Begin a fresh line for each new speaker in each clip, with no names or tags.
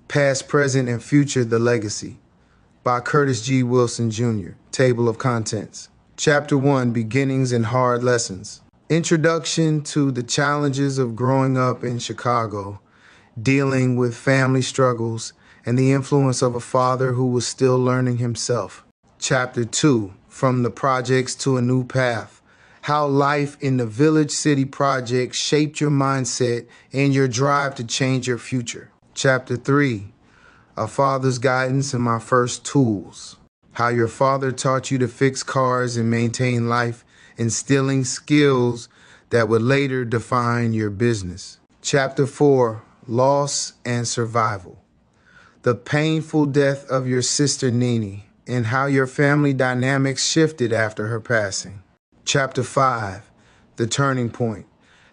Past, Present, and Future, The Legacy by Curtis G. Wilson, Jr. Table of Contents. Chapter 1, Beginnings and Hard Lessons. Introduction to the challenges of growing up in Chicago, dealing with family struggles, and the influence of a father who was still learning himself. Chapter 2, From the Projects to a New Path. How life in the Village City Project shaped your mindset and your drive to change your future. Chapter 3, A Father's Guidance and My First Tools. How your father taught you to fix cars and maintain life, instilling skills that would later define your business. Chapter 4, Loss and Survival. The painful death of your sister Nene and how your family dynamics shifted after her passing. Chapter 5, The Turning Point.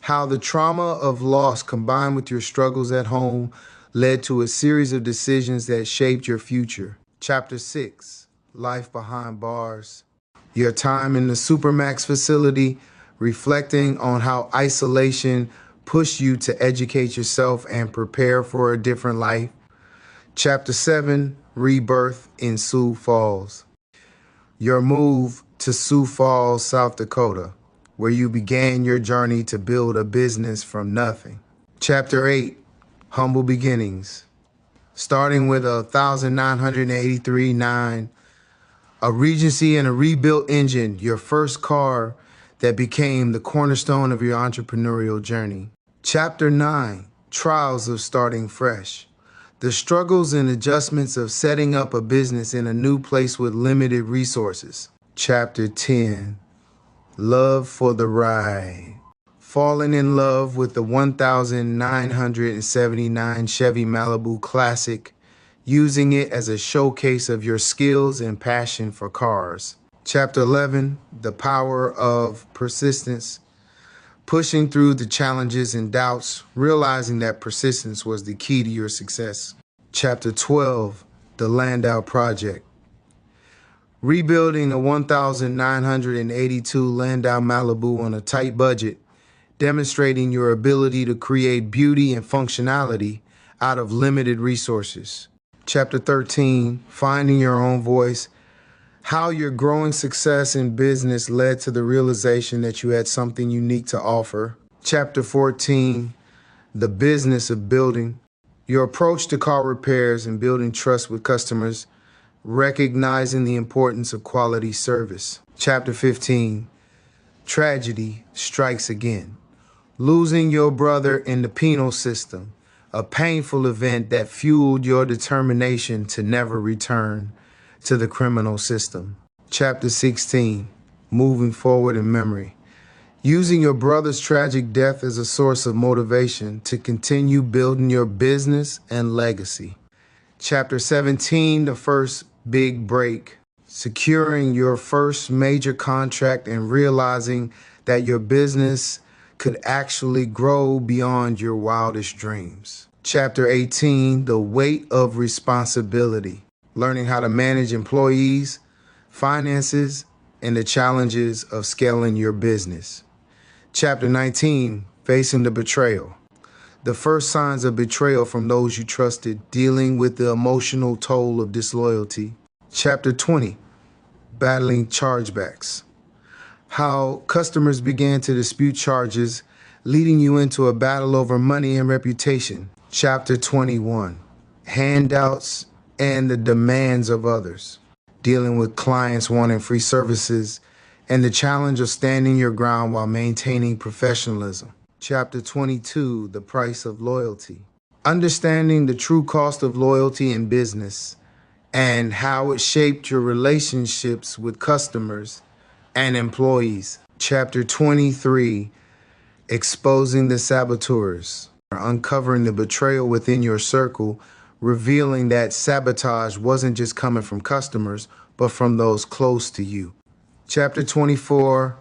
How the trauma of loss combined with your struggles at home led to a series of decisions that shaped your future. Chapter 6, Life Behind Bars. Your time in the Supermax facility, reflecting on how isolation pushed you to educate yourself and prepare for a different life. Chapter 7, Rebirth in Sioux Falls. Your move to Sioux Falls, South Dakota, where you began your journey to build a business from nothing. Chapter 8, Humble Beginnings. Starting with a 1983-9, a Regency and a rebuilt engine, your first car that became the cornerstone of your entrepreneurial journey. Chapter 9, Trials of Starting Fresh. The struggles and adjustments of setting up a business in a new place with limited resources. Chapter 10, Love for the Ride. Falling in love with the 1979 Chevy Malibu Classic, using it as a showcase of your skills and passion for cars. Chapter 11, The Power of Persistence. Pushing through the challenges and doubts, realizing that persistence was the key to your success. Chapter 12, The Landau Project. Rebuilding a 1982 Landau Malibu on a tight budget, demonstrating your ability to create beauty and functionality out of limited resources. Chapter 13, Finding Your Own Voice. How your growing success in business led to the realization that you had something unique to offer. Chapter 14, The Business of Building. Your approach to car repairs and building trust with customers, recognizing the importance of quality service. Chapter 15, Tragedy Strikes Again. Losing your brother in the penal system, a painful event that fueled your determination to never return to the criminal system. Chapter 16, Moving Forward in Memory. Using your brother's tragic death as a source of motivation to continue building your business and legacy. Chapter 17, The First Big Break. Securing your first major contract and realizing that your business could actually grow beyond your wildest dreams. Chapter 18, The Weight of Responsibility. Learning how to manage employees, finances, and the challenges of scaling your business. Chapter 19, Facing the Betrayal. The first signs of betrayal from those you trusted, dealing with the emotional toll of disloyalty. Chapter 20, Battling Chargebacks. How customers began to dispute charges, leading you into a battle over money and reputation. Chapter 21, Handouts and the Demands of Others. Dealing with clients wanting free services and the challenge of standing your ground while maintaining professionalism. Chapter 22, The Price of Loyalty. Understanding the true cost of loyalty in business and how it shaped your relationships with customers and employees. Chapter 23, Exposing the Saboteurs. Uncovering the betrayal within your circle, revealing that sabotage wasn't just coming from customers, but from those close to you. Chapter 24,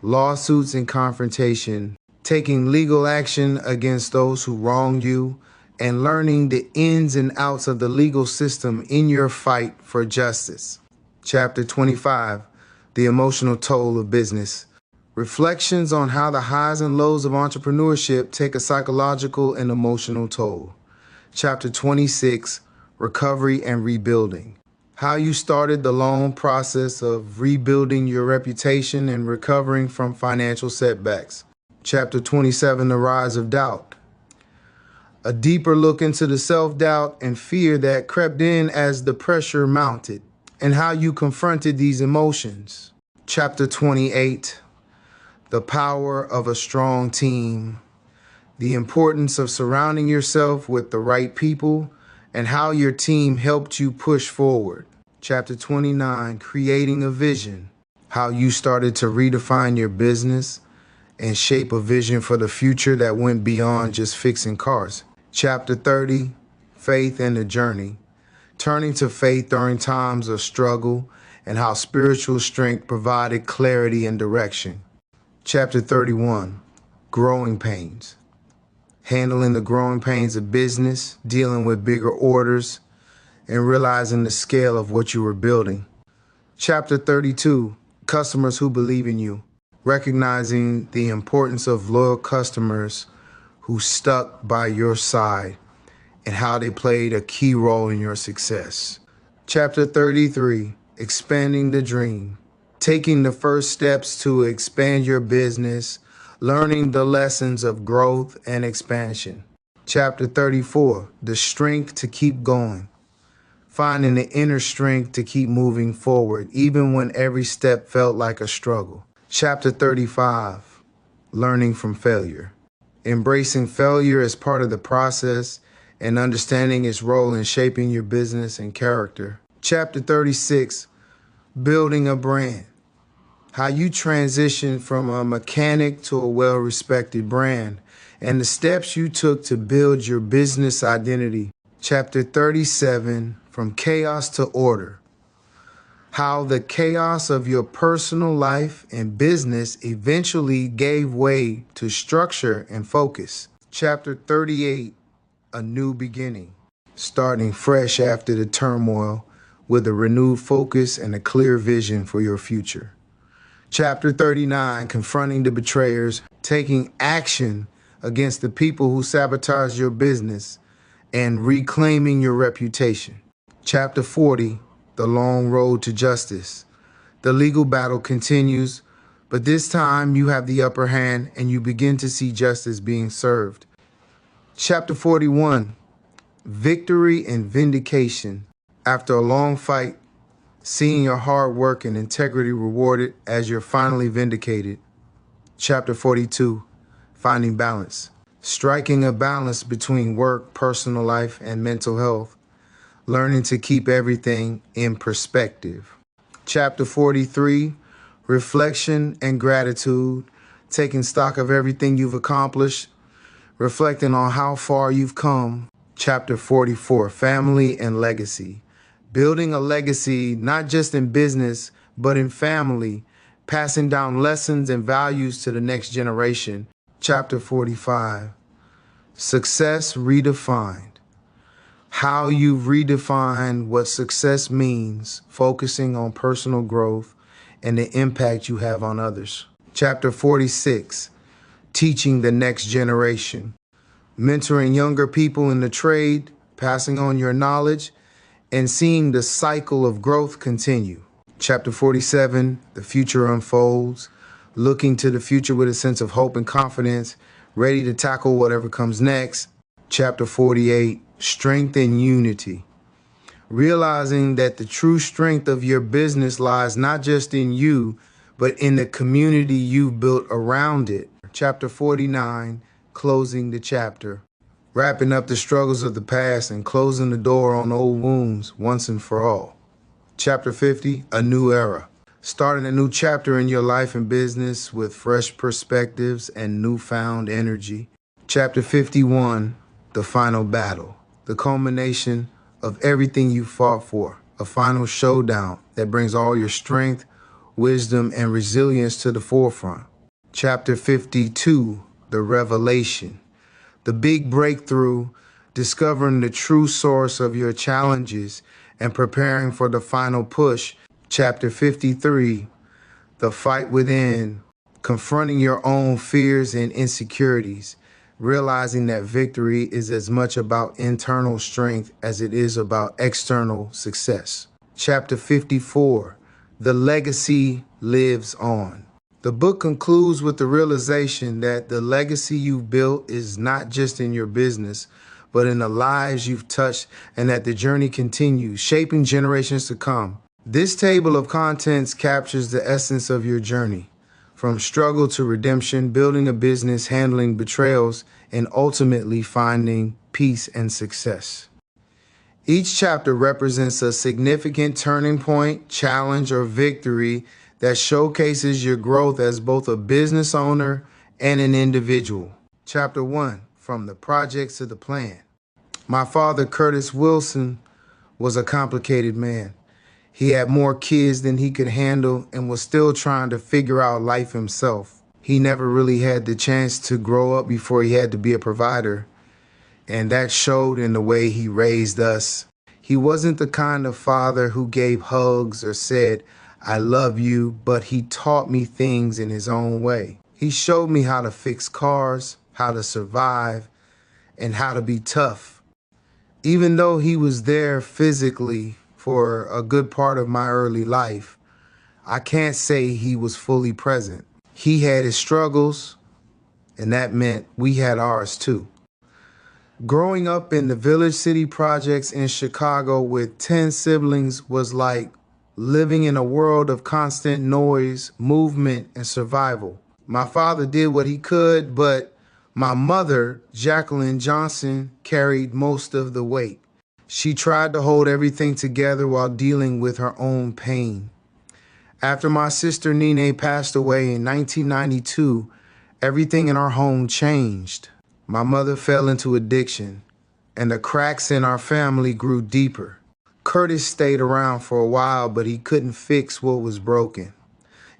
Lawsuits and Confrontation. Taking legal action against those who wronged you and learning the ins and outs of the legal system in your fight for justice. Chapter 25, The Emotional Toll of Business. Reflections on how the highs and lows of entrepreneurship take a psychological and emotional toll. Chapter 26, Recovery and Rebuilding. How you started the long process of rebuilding your reputation and recovering from financial setbacks. Chapter 27, The Rise of Doubt. A deeper look into the self-doubt and fear that crept in as the pressure mounted, and how you confronted these emotions. Chapter 28, The Power of a Strong Team. The importance of surrounding yourself with the right people and how your team helped you push forward. Chapter 29, Creating a Vision. How you started to redefine your business and shape a vision for the future that went beyond just fixing cars. Chapter 30, Faith and the Journey. Turning to faith during times of struggle and how spiritual strength provided clarity and direction. Chapter 31, Growing Pains. Handling the growing pains of business, dealing with bigger orders, and realizing the scale of what you were building. Chapter 32, Customers Who Believe in You. Recognizing the importance of loyal customers who stuck by your side and how they played a key role in your success. Chapter 33, Expanding the Dream. Taking the first steps to expand your business, learning the lessons of growth and expansion. Chapter 34, The Strength to Keep Going. Finding the inner strength to keep moving forward, even when every step felt like a struggle. Chapter 35, Learning from Failure. Embracing failure as part of the process and understanding its role in shaping your business and character. Chapter 36, Building a Brand. How you transitioned from a mechanic to a well-respected brand and the steps you took to build your business identity. Chapter 37, From Chaos to Order. How the chaos of your personal life and business eventually gave way to structure and focus. Chapter 38, A New Beginning. Starting fresh after the turmoil with a renewed focus and a clear vision for your future. Chapter 39, Confronting the Betrayers, taking action against the people who sabotage your business and reclaiming your reputation. Chapter 40, The Long Road to Justice. The legal battle continues, but this time you have the upper hand and you begin to see justice being served. Chapter 41, Victory and Vindication. After a long fight, seeing your hard work and integrity rewarded as you're finally vindicated. Chapter 42, Finding Balance. Striking a balance between work, personal life, and mental health. Learning to keep everything in perspective. Chapter 43, Reflection and Gratitude. Taking stock of everything you've accomplished, reflecting on how far you've come. Chapter 44, Family and Legacy. Building a legacy not just in business, but in family, passing down lessons and values to the next generation. Chapter 45, Success Redefined. How you've redefined what success means, focusing on personal growth and the impact you have on others. Chapter 46, Teaching the Next Generation. Mentoring younger people in the trade, passing on your knowledge, and seeing the cycle of growth continue. Chapter 47, The Future Unfolds. Looking to the future with a sense of hope and confidence, ready to tackle whatever comes next. Chapter 48, Strength and Unity. Realizing that the true strength of your business lies not just in you, but in the community you've built around it. Chapter 49, Closing the Chapter. Wrapping up the struggles of the past and closing the door on old wounds once and for all. Chapter 50, A New Era. Starting a new chapter in your life and business with fresh perspectives and newfound energy. Chapter 51, The Final Battle. The culmination of everything you fought for. A final showdown that brings all your strength, wisdom, and resilience to the forefront. Chapter 52, The Revelation. The big breakthrough, discovering the true source of your challenges and preparing for the final push. Chapter 53, The Fight Within, confronting your own fears and insecurities, realizing that victory is as much about internal strength as it is about external success. Chapter 54, The Legacy Lives On. The book concludes with the realization that the legacy you've built is not just in your business, but in the lives you've touched, and that the journey continues, shaping generations to come. This table of contents captures the essence of your journey, from struggle to redemption, building a business, handling betrayals, and ultimately finding peace and success. Each chapter represents a significant turning point, challenge, or victory that showcases your growth as both a business owner and an individual. Chapter 1, From the Projects to the Plan. My father, Curtis Wilson, was a complicated man. He had more kids than he could handle and was still trying to figure out life himself. He never really had the chance to grow up before he had to be a provider, and that showed in the way he raised us. He wasn't the kind of father who gave hugs or said, "I love you," but he taught me things in his own way. He showed me how to fix cars, how to survive, and how to be tough. Even though he was there physically for a good part of my early life, I can't say he was fully present. He had his struggles, and that meant we had ours too. Growing up in the Village City projects in Chicago with 10 siblings was like living in a world of constant noise, movement, and survival. My father did what he could, but my mother, Jacqueline Johnson, carried most of the weight. She tried to hold everything together while dealing with her own pain. After my sister Nene passed away in 1992, everything in our home changed. My mother fell into addiction, and the cracks in our family grew deeper. Curtis stayed around for a while, but he couldn't fix what was broken.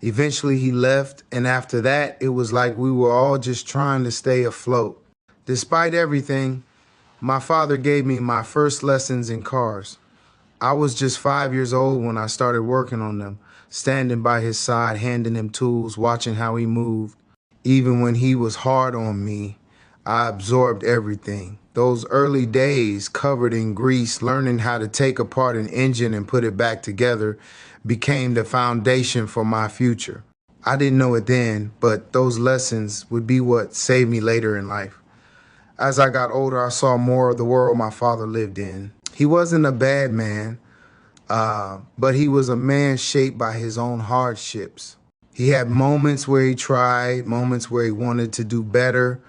Eventually he left, and after that, it was like we were all just trying to stay afloat. Despite everything, my father gave me my first lessons in cars. I was just 5 years old when I started working on them, standing by his side, handing him tools, watching how he moved. Even when he was hard on me, I absorbed everything. Those early days covered in grease, learning how to take apart an engine and put it back together, became the foundation for my future. I didn't know it then, but those lessons would be what saved me later in life. As I got older, I saw more of the world my father lived in. He wasn't a bad man, but he was a man shaped by his own hardships. He had moments where he tried, moments where he wanted to do better,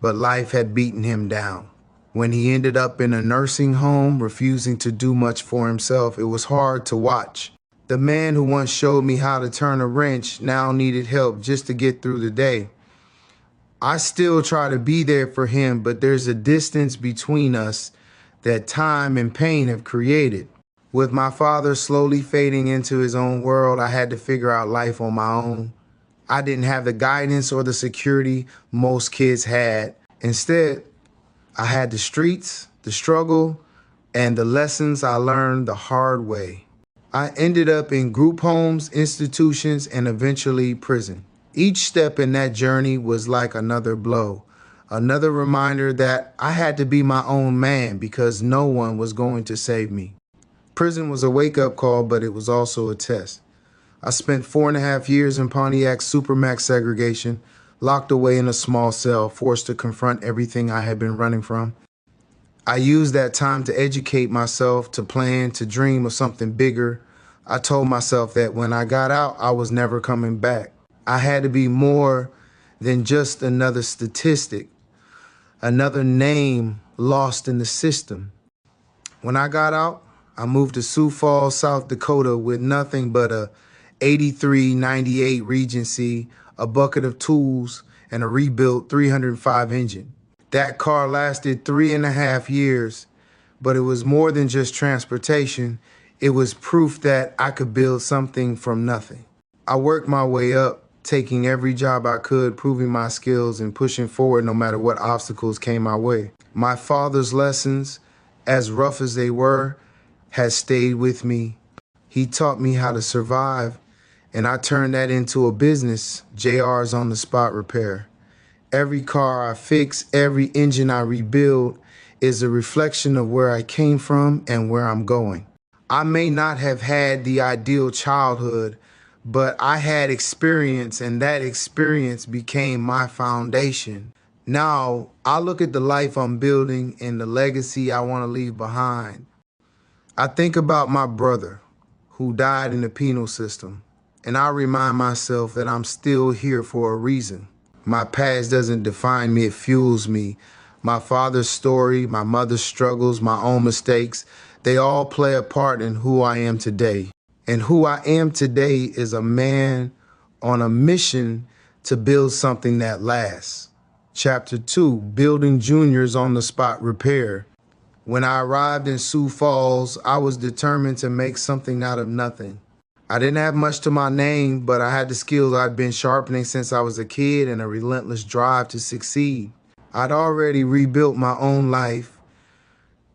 but life had beaten him down. When he ended up in a nursing home, refusing to do much for himself, it was hard to watch. The man who once showed me how to turn a wrench now needed help just to get through the day. I still try to be there for him, but there's a distance between us that time and pain have created. With my father slowly fading into his own world, I had to figure out life on my own. I didn't have the guidance or the security most kids had. Instead, I had the streets, the struggle, and the lessons I learned the hard way. I ended up in group homes, institutions, and eventually prison. Each step in that journey was like another blow, another reminder that I had to be my own man because no one was going to save me. Prison was a wake-up call, but it was also a test. I spent 4.5 years in Pontiac's Supermax segregation, locked away in a small cell, forced to confront everything I had been running from. I used that time to educate myself, to plan, to dream of something bigger. I told myself that when I got out, I was never coming back. I had to be more than just another statistic, another name lost in the system. When I got out, I moved to Sioux Falls, South Dakota with nothing but a 83-98 Regency, a bucket of tools, and a rebuilt 305 engine. That car lasted 3.5 years, but it was more than just transportation. It was proof that I could build something from nothing. I worked my way up, taking every job I could, proving my skills and pushing forward no matter what obstacles came my way. My father's lessons, as rough as they were, has stayed with me. He taught me how to survive, and I turned that into a business, JR's On the Spot Repair. Every car I fix, every engine I rebuild is a reflection of where I came from and where I'm going. I may not have had the ideal childhood, but I had experience, and that experience became my foundation. Now, I look at the life I'm building and the legacy I want to leave behind. I think about my brother who died in the penal system, and I remind myself that I'm still here for a reason. My past doesn't define me, it fuels me. My father's story, my mother's struggles, my own mistakes, they all play a part in who I am today. And who I am today is a man on a mission to build something that lasts. Chapter 2, Building Juniors on the Spot Repair. When I arrived in Sioux Falls, I was determined to make something out of nothing. I didn't have much to my name, but I had the skills I'd been sharpening since I was a kid and a relentless drive to succeed. I'd already rebuilt my own life.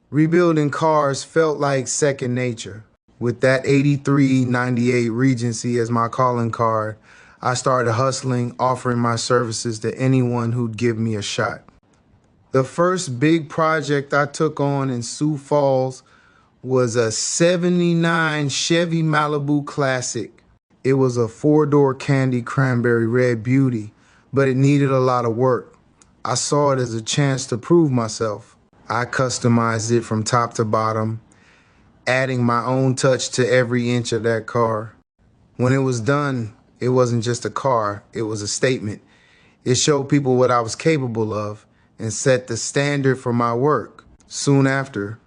Rebuilding cars felt like second nature. With that 8398 Regency as my calling card, I started hustling, offering my services to anyone who'd give me a shot. The first big project I took on in Sioux Falls was a '79 Chevy Malibu Classic. It was a four-door candy cranberry red beauty, but it needed a lot of work. I saw it as a chance to prove myself. I customized it from top to bottom, adding my own touch to every inch of that car. When it was done, it wasn't just a car, it was a statement. It showed people what I was capable of and set the standard for my work. Soon after,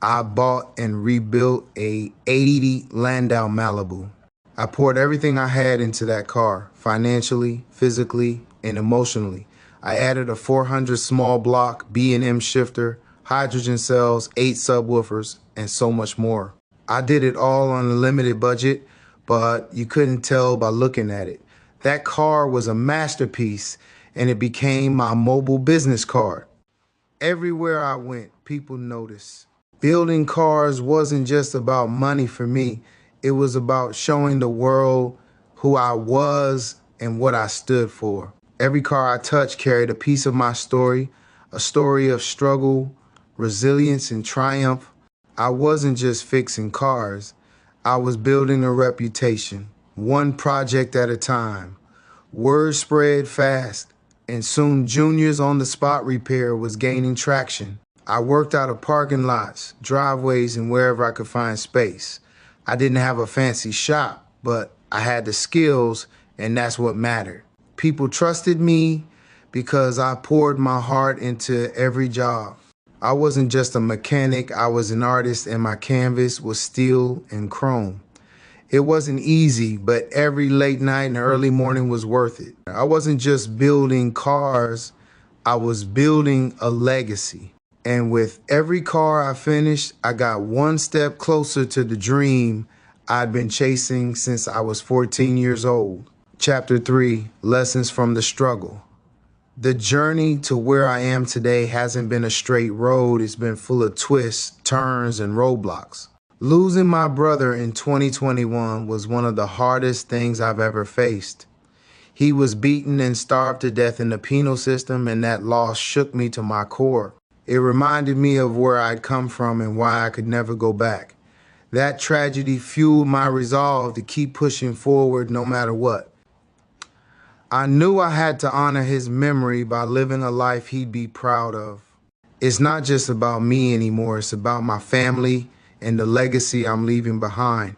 I bought and rebuilt a '80 Landau Malibu. I poured everything I had into that car, financially, physically, and emotionally. I added a 400 small block B&M shifter, hydrogen cells, 8 subwoofers, and so much more. I did it all on a limited budget, but you couldn't tell by looking at it. That car was a masterpiece, and it became my mobile business card. Everywhere I went, people noticed. Building cars wasn't just about money for me. It was about showing the world who I was and what I stood for. Every car I touched carried a piece of my story, a story of struggle, resilience, and triumph. I wasn't just fixing cars. I was building a reputation, one project at a time. Word spread fast, and soon Juniors on the Spot Repair was gaining traction. I worked out of parking lots, driveways, and wherever I could find space. I didn't have a fancy shop, but I had the skills, and that's what mattered. People trusted me because I poured my heart into every job. I wasn't just a mechanic, I was an artist, and my canvas was steel and chrome. It wasn't easy, but every late night and early morning was worth it. I wasn't just building cars, I was building a legacy. And with every car I finished, I got one step closer to the dream I'd been chasing since I was 14 years old. Chapter 3, Lessons from the Struggle. The journey to where I am today hasn't been a straight road. It's been full of twists, turns, and roadblocks. Losing my brother in 2021 was one of the hardest things I've ever faced. He was beaten and starved to death in the penal system, and that loss shook me to my core. It reminded me of where I'd come from and why I could never go back. That tragedy fueled my resolve to keep pushing forward no matter what. I knew I had to honor his memory by living a life he'd be proud of. It's not just about me anymore, it's about my family and the legacy I'm leaving behind.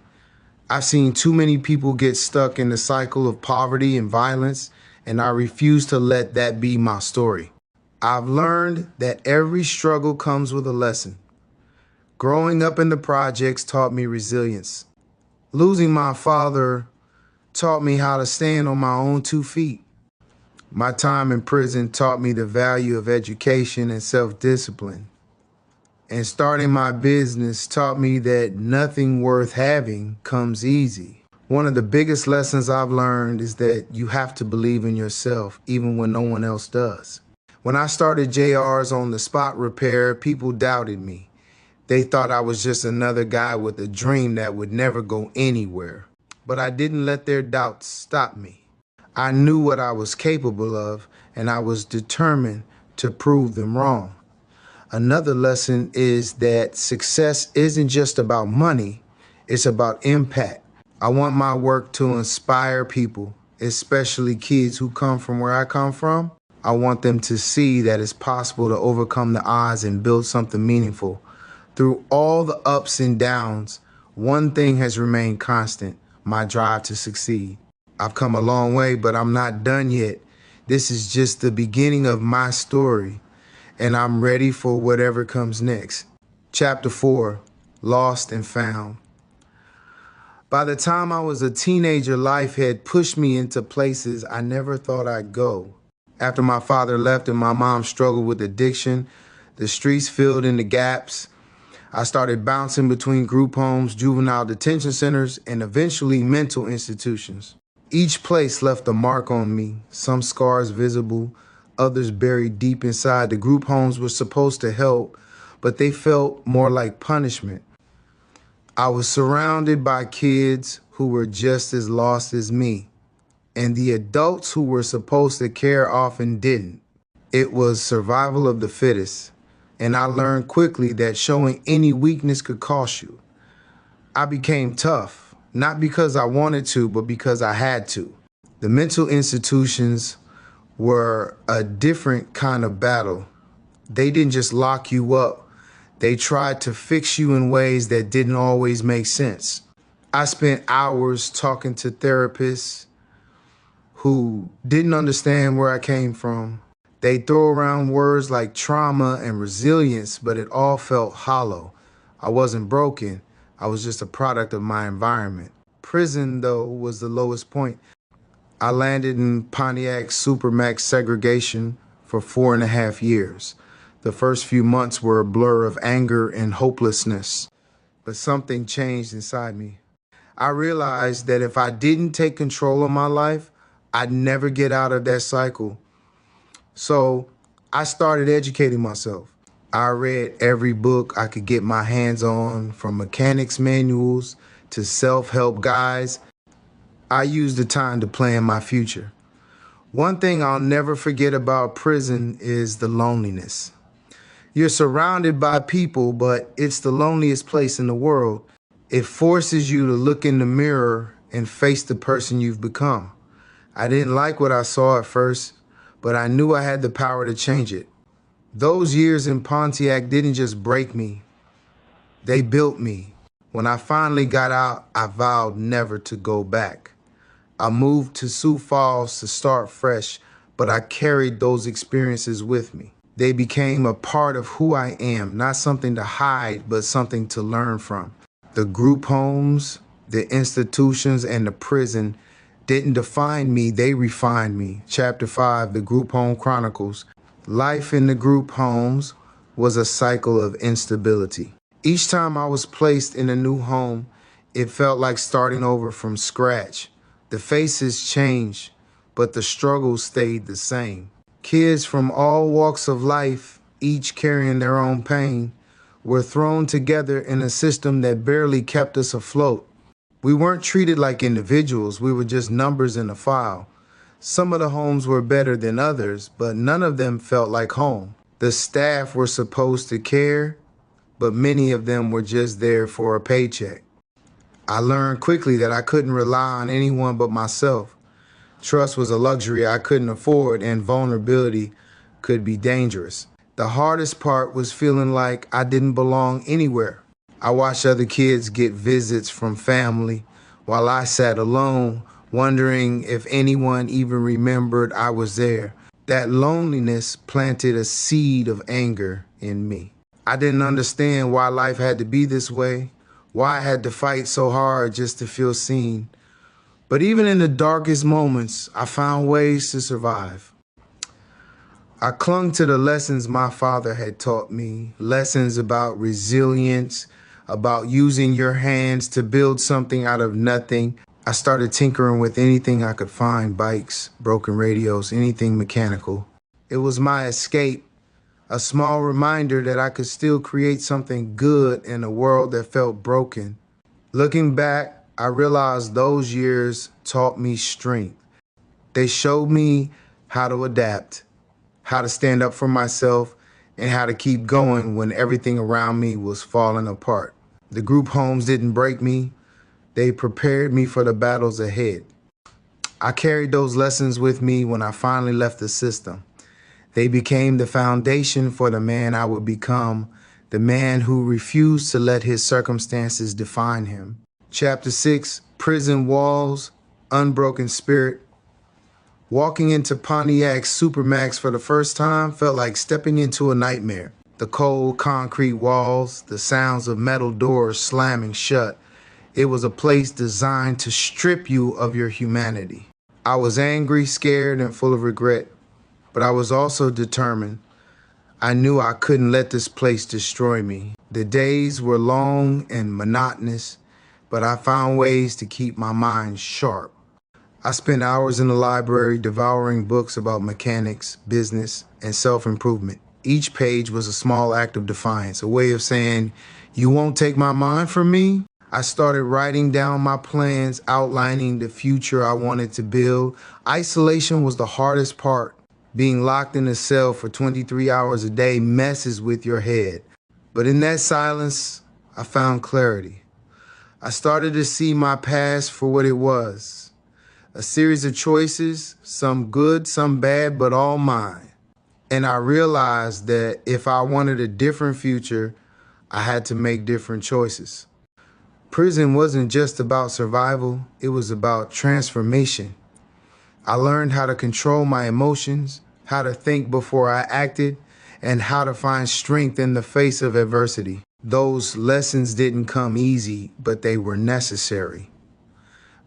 I've seen too many people get stuck in the cycle of poverty and violence, and I refuse to let that be my story. I've learned that every struggle comes with a lesson. Growing up in the projects taught me resilience. Losing my father taught me how to stand on my own 2 feet. My time in prison taught me the value of education and self-discipline. And starting my business taught me that nothing worth having comes easy. One of the biggest lessons I've learned is that you have to believe in yourself even when no one else does. When I started JR's on the Spot Repair, people doubted me. They thought I was just another guy with a dream that would never go anywhere. But I didn't let their doubts stop me. I knew what I was capable of, and I was determined to prove them wrong. Another lesson is that success isn't just about money, it's about impact. I want my work to inspire people, especially kids who come from where I come from. I want them to see that it's possible to overcome the odds and build something meaningful. Through all the ups and downs, one thing has remained constant: my drive to succeed. I've come a long way, but I'm not done yet. This is just the beginning of my story, and I'm ready for whatever comes next. Chapter 4, Lost and Found. By the time I was a teenager, life had pushed me into places I never thought I'd go. After my father left and my mom struggled with addiction, the streets filled in the gaps. I started bouncing between group homes, juvenile detention centers, and eventually mental institutions. Each place left a mark on me, some scars visible, others buried deep inside. The group homes were supposed to help, but they felt more like punishment. I was surrounded by kids who were just as lost as me, and the adults who were supposed to care often didn't. It was survival of the fittest, and I learned quickly that showing any weakness could cost you. I became tough, not because I wanted to, but because I had to. The mental institutions were a different kind of battle. They didn't just lock you up. They tried to fix you in ways that didn't always make sense. I spent hours talking to therapists who didn't understand where I came from. They throw around words like trauma and resilience, but it all felt hollow. I wasn't broken. I was just a product of my environment. Prison, though, was the lowest point. I landed in Pontiac Supermax segregation for 4.5 years. The first few months were a blur of anger and hopelessness, but something changed inside me. I realized that if I didn't take control of my life, I'd never get out of that cycle. So I started educating myself. I read every book I could get my hands on, from mechanics manuals to self-help guides. I used the time to plan my future. One thing I'll never forget about prison is the loneliness. You're surrounded by people, but it's the loneliest place in the world. It forces you to look in the mirror and face the person you've become. I didn't like what I saw at first, but I knew I had the power to change it. Those years in Pontiac didn't just break me, they built me. When I finally got out, I vowed never to go back. I moved to Sioux Falls to start fresh, but I carried those experiences with me. They became a part of who I am, not something to hide, but something to learn from. The group homes, the institutions, and the prison didn't define me, they refined me. Chapter 5, The Group Home Chronicles. Life in the group homes was a cycle of instability. Each time I was placed in a new home, it felt like starting over from scratch. The faces changed, but the struggles stayed the same. Kids from all walks of life, each carrying their own pain, were thrown together in a system that barely kept us afloat. We weren't treated like individuals, we were just numbers in a file. Some of the homes were better than others, but none of them felt like home. The staff were supposed to care, but many of them were just there for a paycheck. I learned quickly that I couldn't rely on anyone but myself. Trust was a luxury I couldn't afford, and vulnerability could be dangerous. The hardest part was feeling like I didn't belong anywhere. I watched other kids get visits from family while I sat alone, wondering if anyone even remembered I was there. That loneliness planted a seed of anger in me. I didn't understand why life had to be this way, why I had to fight so hard just to feel seen. But even in the darkest moments, I found ways to survive. I clung to the lessons my father had taught me, lessons about resilience, about using your hands to build something out of nothing. I started tinkering with anything I could find: bikes, broken radios, anything mechanical. It was my escape, a small reminder that I could still create something good in a world that felt broken. Looking back, I realized those years taught me strength. They showed me how to adapt, how to stand up for myself, and how to keep going when everything around me was falling apart. The group homes didn't break me, they prepared me for the battles ahead. I carried those lessons with me when I finally left the system. They became the foundation for the man I would become, the man who refused to let his circumstances define him. Chapter 6, Prison Walls, Unbroken Spirit. Walking into Pontiac Supermax for the first time felt like stepping into a nightmare. The cold concrete walls, the sounds of metal doors slamming shut. It was a place designed to strip you of your humanity. I was angry, scared, and full of regret, but I was also determined. I knew I couldn't let this place destroy me. The days were long and monotonous, but I found ways to keep my mind sharp. I spent hours in the library devouring books about mechanics, business, and self-improvement. Each page was a small act of defiance, a way of saying, "You won't take my mind from me?" I started writing down my plans, outlining the future I wanted to build. Isolation was the hardest part. Being locked in a cell for 23 hours a day messes with your head. But in that silence, I found clarity. I started to see my past for what it was. A series of choices, some good, some bad, but all mine. And I realized that if I wanted a different future, I had to make different choices. Prison wasn't just about survival, it was about transformation. I learned how to control my emotions, how to think before I acted, and how to find strength in the face of adversity. Those lessons didn't come easy, but they were necessary.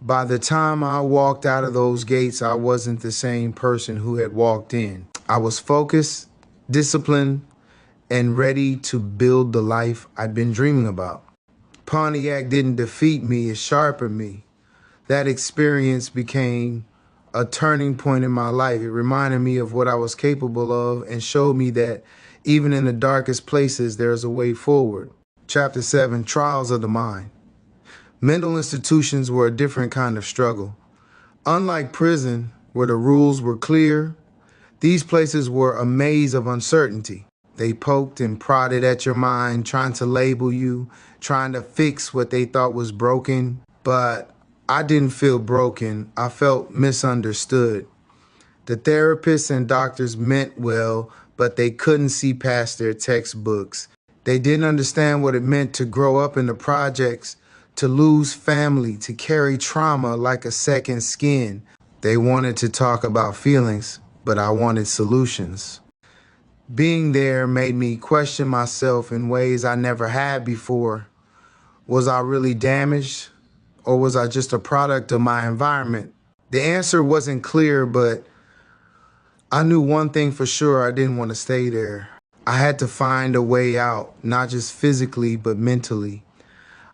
By the time I walked out of those gates, I wasn't the same person who had walked in. I was focused, disciplined, and ready to build the life I'd been dreaming about. Pontiac didn't defeat me, it sharpened me. That experience became a turning point in my life. It reminded me of what I was capable of and showed me that even in the darkest places, there's a way forward. Chapter 7, Trials of the Mind. Mental institutions were a different kind of struggle. Unlike prison, where the rules were clear, these places were a maze of uncertainty. They poked and prodded at your mind, trying to label you, trying to fix what they thought was broken. But I didn't feel broken. I felt misunderstood. The therapists and doctors meant well, but they couldn't see past their textbooks. They didn't understand what it meant to grow up in the projects, to lose family, to carry trauma like a second skin. They wanted to talk about feelings, but I wanted solutions. Being there made me question myself in ways I never had before. Was I really damaged, or was I just a product of my environment? The answer wasn't clear, but I knew one thing for sure: I didn't want to stay there. I had to find a way out, not just physically, but mentally.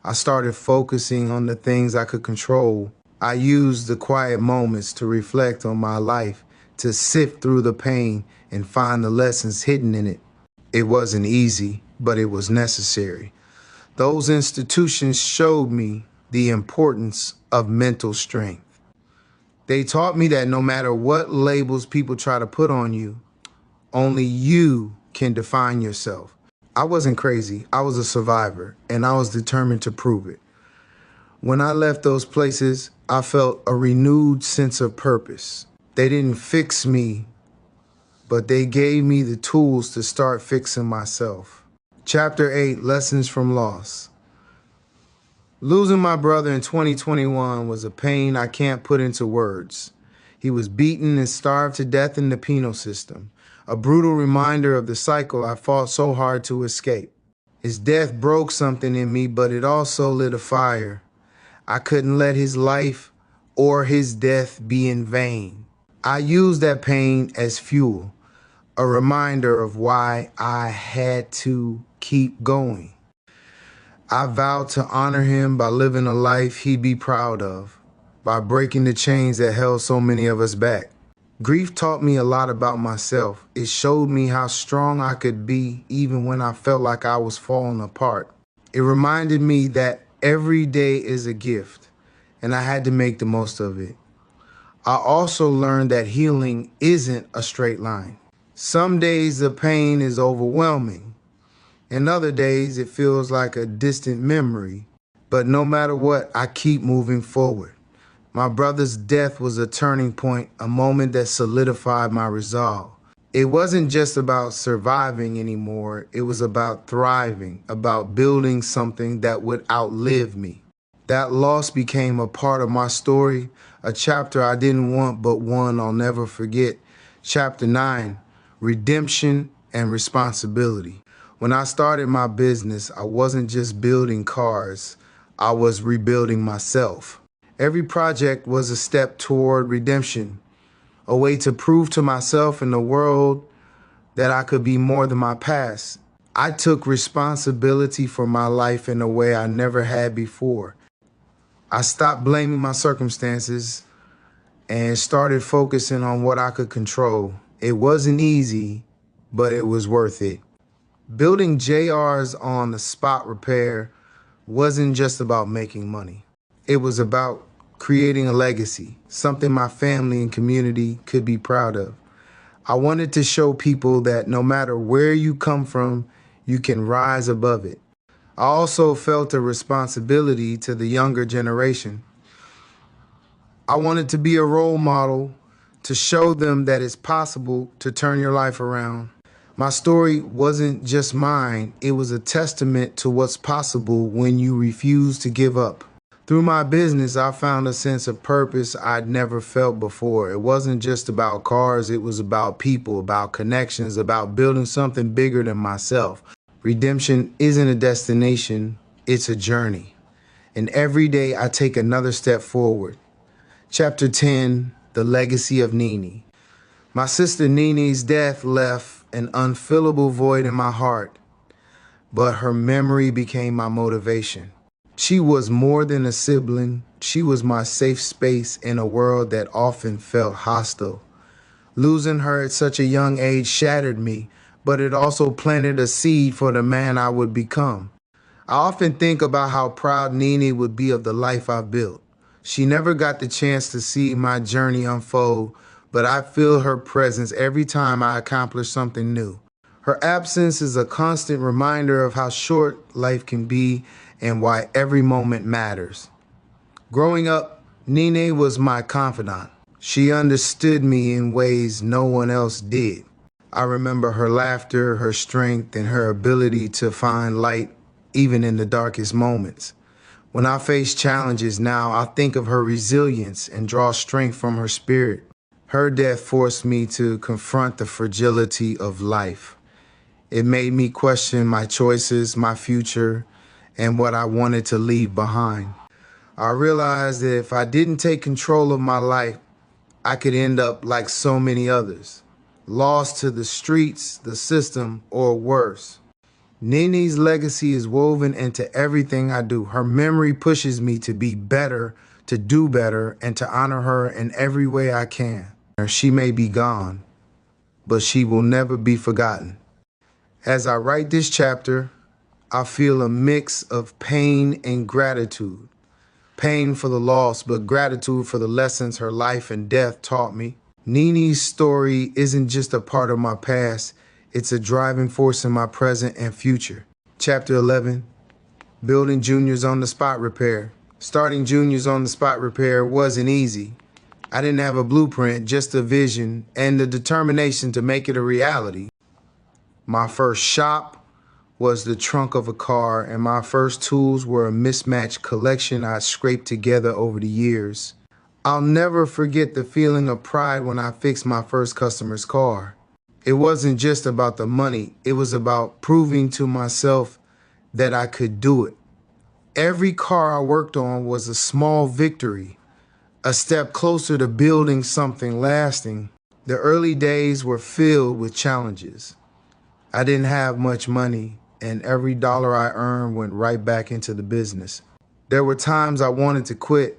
I started focusing on the things I could control. I used the quiet moments to reflect on my life, to sift through the pain and find the lessons hidden in it. It wasn't easy, but it was necessary. Those institutions showed me the importance of mental strength. They taught me that no matter what labels people try to put on you, only you can define yourself. I wasn't crazy, I was a survivor, and I was determined to prove it. When I left those places, I felt a renewed sense of purpose. They didn't fix me, but they gave me the tools to start fixing myself. Chapter 8, Lessons from Loss. Losing my brother in 2021 was a pain I can't put into words. He was beaten and starved to death in the penal system, a brutal reminder of the cycle I fought so hard to escape. His death broke something in me, but it also lit a fire. I couldn't let his life or his death be in vain. I used that pain as fuel, a reminder of why I had to keep going. I vowed to honor him by living a life he'd be proud of, by breaking the chains that held so many of us back. Grief taught me a lot about myself. It showed me how strong I could be even when I felt like I was falling apart. It reminded me that every day is a gift, and I had to make the most of it. I also learned that healing isn't a straight line. Some days the pain is overwhelming, and other days it feels like a distant memory. But no matter what, I keep moving forward. My brother's death was a turning point, a moment that solidified my resolve. It wasn't just about surviving anymore, it was about thriving, about building something that would outlive me. That loss became a part of my story, a chapter I didn't want but one I'll never forget. Chapter 9, Redemption and Responsibility. When I started my business, I wasn't just building cars, I was rebuilding myself. Every project was a step toward redemption, a way to prove to myself and the world that I could be more than my past. I took responsibility for my life in a way I never had before. I stopped blaming my circumstances and started focusing on what I could control. It wasn't easy, but it was worth it. Building JRs on the spot repair wasn't just about making money. It was about creating a legacy, something my family and community could be proud of. I wanted to show people that no matter where you come from, you can rise above it. I also felt a responsibility to the younger generation. I wanted to be a role model to show them that it's possible to turn your life around. My story wasn't just mine, it was a testament to what's possible when you refuse to give up. Through my business, I found a sense of purpose I'd never felt before. It wasn't just about cars, it was about people, about connections, about building something bigger than myself. Redemption isn't a destination, it's a journey. And every day I take another step forward. Chapter 10, The Legacy of Nene. My sister Nene's death left an unfillable void in my heart, but her memory became my motivation. She was more than a sibling. She was my safe space in a world that often felt hostile. Losing her at such a young age shattered me, but it also planted a seed for the man I would become. I often think about how proud Nene would be of the life I've built. She never got the chance to see my journey unfold, but I feel her presence every time I accomplish something new. Her absence is a constant reminder of how short life can be and why every moment matters. Growing up, Nene was my confidant. She understood me in ways no one else did. I remember her laughter, her strength, and her ability to find light even in the darkest moments. When I face challenges now, I think of her resilience and draw strength from her spirit. Her death forced me to confront the fragility of life. It made me question my choices, my future, and what I wanted to leave behind. I realized that if I didn't take control of my life, I could end up like so many others, lost to the streets, the system, or worse. Nene's legacy is woven into everything I do. Her memory pushes me to be better, to do better, and to honor her in every way I can. She may be gone, but she will never be forgotten. As I write this chapter, I feel a mix of pain and gratitude. Pain for the loss, but gratitude for the lessons her life and death taught me. Nene's story isn't just a part of my past, it's a driving force in my present and future. Chapter 11, Building Juniors on the Spot Repair. Starting Juniors on the Spot Repair wasn't easy. I didn't have a blueprint, just a vision and the determination to make it a reality. My first shop was the trunk of a car, and my first tools were a mismatched collection I scraped together over the years. I'll never forget the feeling of pride when I fixed my first customer's car. It wasn't just about the money, it was about proving to myself that I could do it. Every car I worked on was a small victory, a step closer to building something lasting. The early days were filled with challenges. I didn't have much money, and every dollar I earned went right back into the business. There were times I wanted to quit,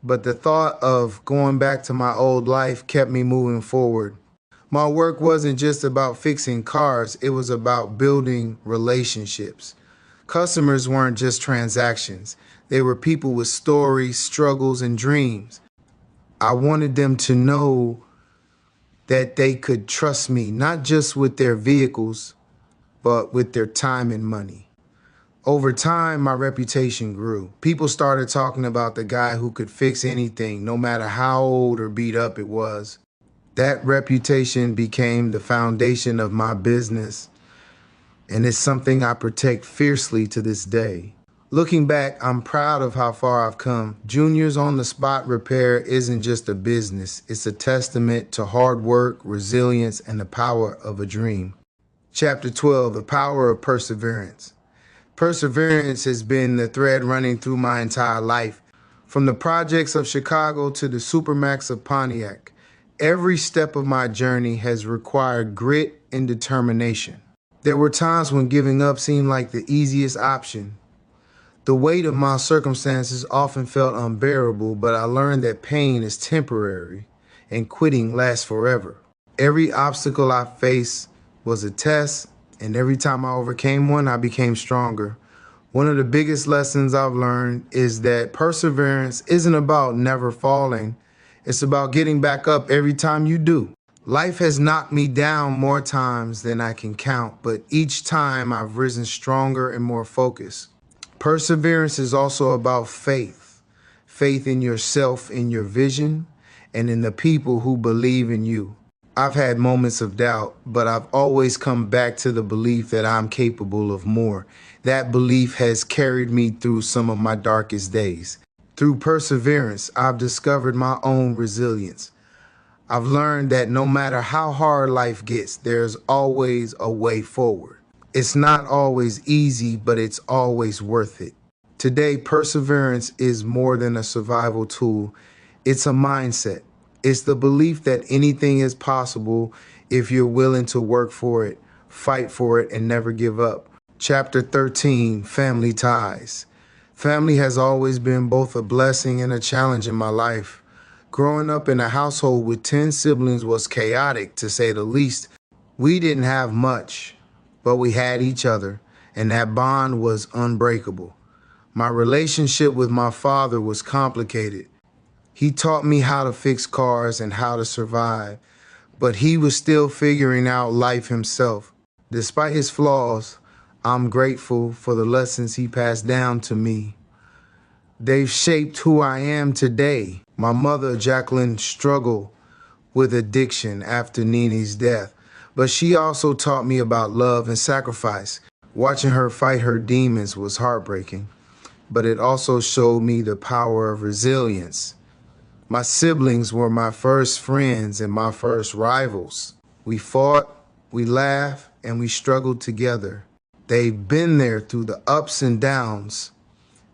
but the thought of going back to my old life kept me moving forward. My work wasn't just about fixing cars, it was about building relationships. Customers weren't just transactions. They were people with stories, struggles, and dreams. I wanted them to know that they could trust me, not just with their vehicles, but with their time and money. Over time, my reputation grew. People started talking about the guy who could fix anything, no matter how old or beat up it was. That reputation became the foundation of my business, and it's something I protect fiercely to this day. Looking back, I'm proud of how far I've come. Junior's on the spot repair isn't just a business, it's a testament to hard work, resilience, and the power of a dream. Chapter 12, the power of perseverance. Perseverance has been the thread running through my entire life. From the projects of Chicago to the Supermax of Pontiac, every step of my journey has required grit and determination. There were times when giving up seemed like the easiest option. The weight of my circumstances often felt unbearable, but I learned that pain is temporary and quitting lasts forever. Every obstacle I faced was a test, and every time I overcame one, I became stronger. One of the biggest lessons I've learned is that perseverance isn't about never falling. It's about getting back up every time you do. Life has knocked me down more times than I can count, but each time I've risen stronger and more focused. Perseverance is also about faith. Faith in yourself, in your vision, and in the people who believe in you. I've had moments of doubt, but I've always come back to the belief that I'm capable of more. That belief has carried me through some of my darkest days. Through perseverance, I've discovered my own resilience. I've learned that no matter how hard life gets, there's always a way forward. It's not always easy, but it's always worth it. Today, perseverance is more than a survival tool. It's a mindset. It's the belief that anything is possible if you're willing to work for it, fight for it, and never give up. Chapter 13, Family Ties. Family has always been both a blessing and a challenge in my life. Growing up in a household with 10 siblings was chaotic, to say the least. We didn't have much, but we had each other, and that bond was unbreakable. My relationship with my father was complicated. He taught me how to fix cars and how to survive, but he was still figuring out life himself. Despite his flaws, I'm grateful for the lessons he passed down to me. They've shaped who I am today. My mother, Jacqueline, struggled with addiction after Nini's death, but she also taught me about love and sacrifice. Watching her fight her demons was heartbreaking, but it also showed me the power of resilience. My siblings were my first friends and my first rivals. We fought, we laughed, and we struggled together. They've been there through the ups and downs,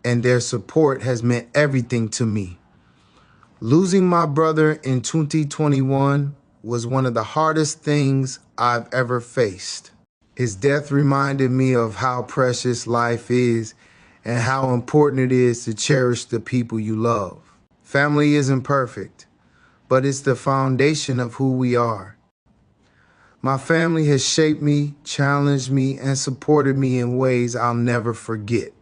and their support has meant everything to me. Losing my brother in 2021 was one of the hardest things I've ever faced. His death reminded me of how precious life is and how important it is to cherish the people you love. Family isn't perfect, but it's the foundation of who we are. My family has shaped me, challenged me, and supported me in ways I'll never forget.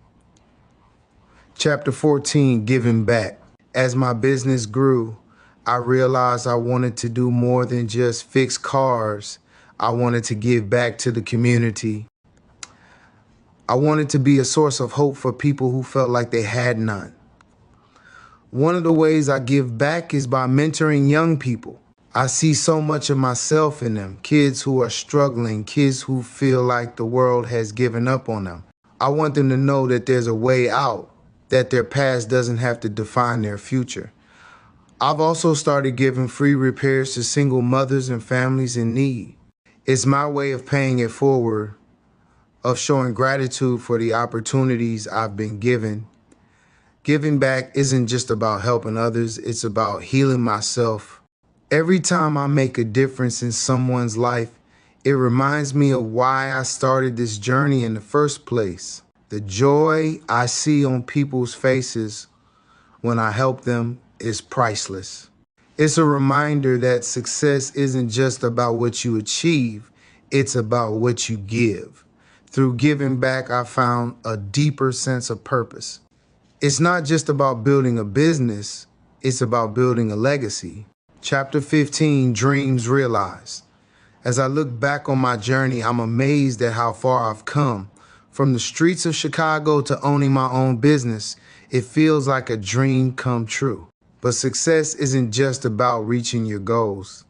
Chapter 14, Giving Back. As my business grew, I realized I wanted to do more than just fix cars. I wanted to give back to the community. I wanted to be a source of hope for people who felt like they had none. One of the ways I give back is by mentoring young people. I see so much of myself in them, kids who are struggling, kids who feel like the world has given up on them. I want them to know that there's a way out, that their past doesn't have to define their future. I've also started giving free repairs to single mothers and families in need. It's my way of paying it forward, of showing gratitude for the opportunities I've been given. Giving back isn't just about helping others, it's about healing myself. Every time I make a difference in someone's life, it reminds me of why I started this journey in the first place. The joy I see on people's faces when I help them is priceless. It's a reminder that success isn't just about what you achieve, it's about what you give. Through giving back, I found a deeper sense of purpose. It's not just about building a business, it's about building a legacy. Chapter 15, Dreams Realized. As I look back on my journey, I'm amazed at how far I've come. From the streets of Chicago to owning my own business, it feels like a dream come true. But success isn't just about reaching your goals.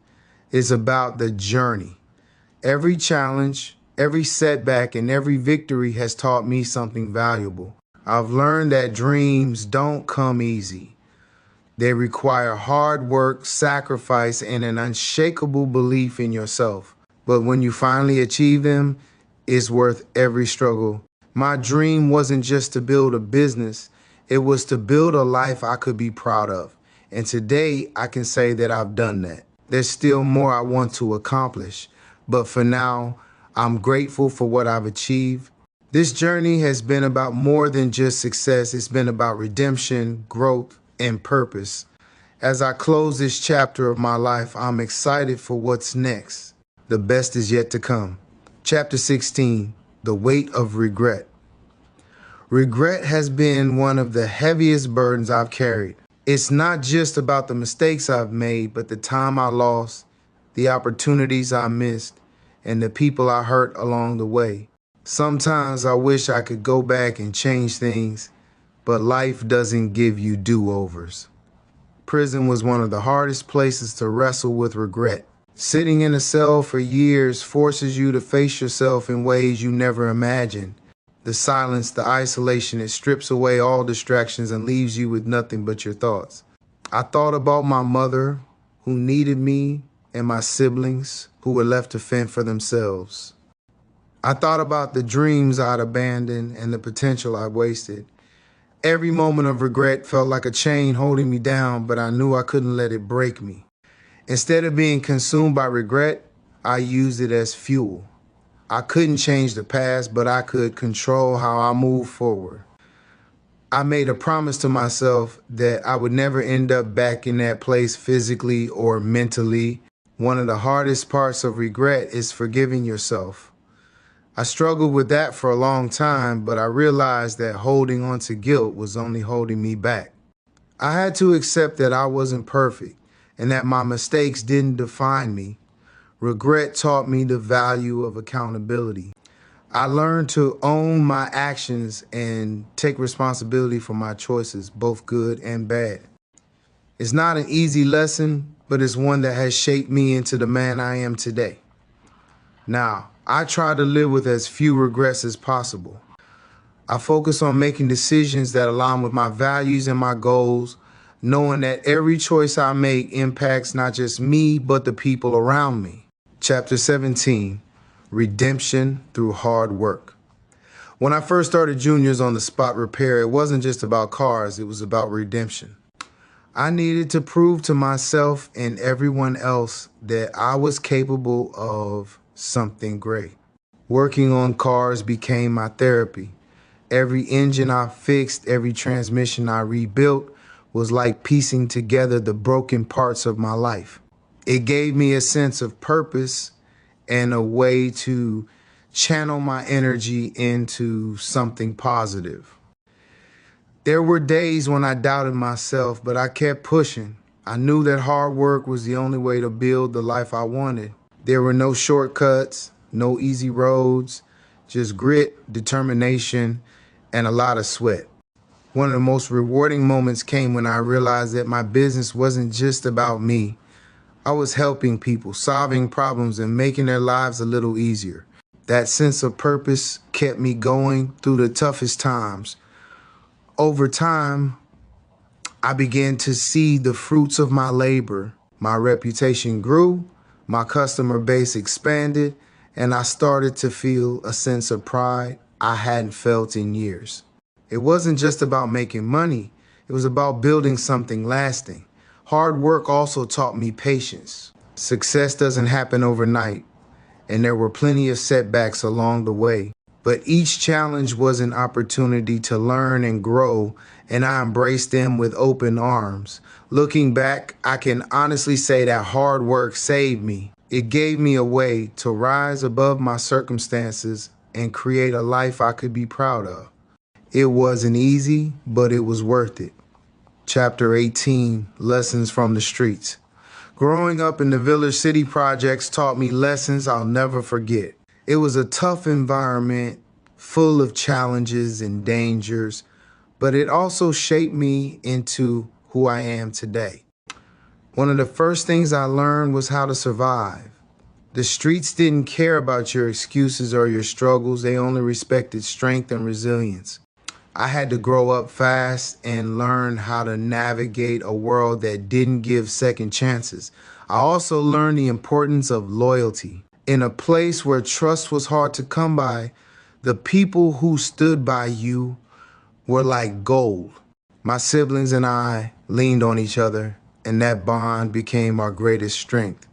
It's about the journey. Every challenge, every setback, and every victory has taught me something valuable. I've learned that dreams don't come easy. They require hard work, sacrifice, and an unshakable belief in yourself. But when you finally achieve them, it's worth every struggle. My dream wasn't just to build a business, it was to build a life I could be proud of. And today, I can say that I've done that. There's still more I want to accomplish, but for now, I'm grateful for what I've achieved. This journey has been about more than just success. It's been about redemption, growth, and purpose. As I close this chapter of my life, I'm excited for what's next. The best is yet to come. Chapter 16, The Weight of Regret. Regret has been one of the heaviest burdens I've carried. It's not just about the mistakes I've made, but the time I lost, the opportunities I missed, and the people I hurt along the way. Sometimes I wish I could go back and change things, but life doesn't give you do-overs. Prison was one of the hardest places to wrestle with regret. Sitting in a cell for years forces you to face yourself in ways you never imagined. The silence, the isolation, it strips away all distractions and leaves you with nothing but your thoughts. I thought about my mother, who needed me, and my siblings, who were left to fend for themselves. I thought about the dreams I'd abandoned and the potential I wasted. Every moment of regret felt like a chain holding me down, but I knew I couldn't let it break me. Instead of being consumed by regret, I used it as fuel. I couldn't change the past, but I could control how I moved forward. I made a promise to myself that I would never end up back in that place physically or mentally. One of the hardest parts of regret is forgiving yourself. I struggled with that for a long time, but I realized that holding on to guilt was only holding me back. I had to accept that I wasn't perfect and that my mistakes didn't define me. Regret taught me the value of accountability. I learned to own my actions and take responsibility for my choices, both good and bad. It's not an easy lesson, but it's one that has shaped me into the man I am today. Now, I try to live with as few regrets as possible. I focus on making decisions that align with my values and my goals, knowing that every choice I make impacts not just me, but the people around me. Chapter 17, Redemption Through Hard Work. When I first started Juniors on the Spot Repair, it wasn't just about cars, it was about redemption. I needed to prove to myself and everyone else that I was capable of something great. Working on cars became my therapy. Every engine I fixed, every transmission I rebuilt was like piecing together the broken parts of my life. It gave me a sense of purpose and a way to channel my energy into something positive. There were days when I doubted myself, but I kept pushing. I knew that hard work was the only way to build the life I wanted. There were no shortcuts, no easy roads, just grit, determination, and a lot of sweat. One of the most rewarding moments came when I realized that my business wasn't just about me. I was helping people, solving problems, and making their lives a little easier. That sense of purpose kept me going through the toughest times. Over time, I began to see the fruits of my labor. My reputation grew, my customer base expanded, and I started to feel a sense of pride I hadn't felt in years. It wasn't just about making money, it was about building something lasting. Hard work also taught me patience. Success doesn't happen overnight, and there were plenty of setbacks along the way. But each challenge was an opportunity to learn and grow, and I embraced them with open arms. Looking back, I can honestly say that hard work saved me. It gave me a way to rise above my circumstances and create a life I could be proud of. It wasn't easy, but it was worth it. Chapter 18, Lessons from the Streets. Growing up in the Village City projects taught me lessons I'll never forget. It was a tough environment, full of challenges and dangers, but it also shaped me into who I am today. One of the first things I learned was how to survive. The streets didn't care about your excuses or your struggles, they only respected strength and resilience. I had to grow up fast and learn how to navigate a world that didn't give second chances. I also learned the importance of loyalty. In a place where trust was hard to come by, the people who stood by you were like gold. My siblings and I leaned on each other, and that bond became our greatest strength.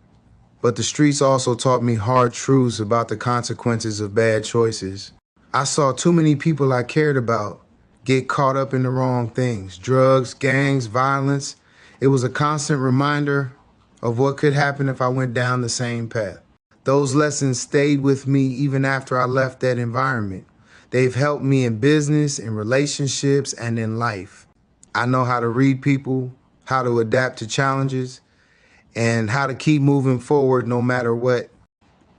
But the streets also taught me hard truths about the consequences of bad choices. I saw too many people I cared about get caught up in the wrong things: drugs, gangs, violence. It was a constant reminder of what could happen if I went down the same path. Those lessons stayed with me even after I left that environment. They've helped me in business, in relationships, and in life. I know how to read people, how to adapt to challenges, and how to keep moving forward no matter what.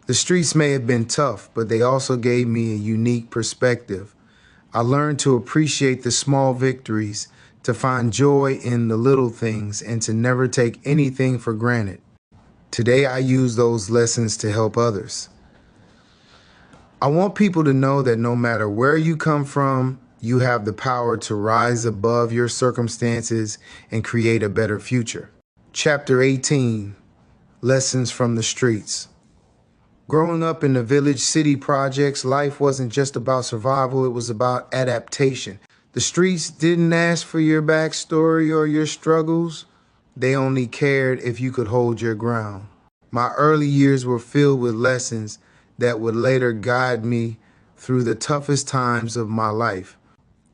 The streets may have been tough, but they also gave me a unique perspective. I learned to appreciate the small victories, to find joy in the little things, and to never take anything for granted. Today, I use those lessons to help others. I want people to know that no matter where you come from, you have the power to rise above your circumstances and create a better future. Chapter 18, Lessons from the Streets. Growing up in the Village City projects, life wasn't just about survival, it was about adaptation. The streets didn't ask for your backstory or your struggles. They only cared if you could hold your ground. My early years were filled with lessons that would later guide me through the toughest times of my life.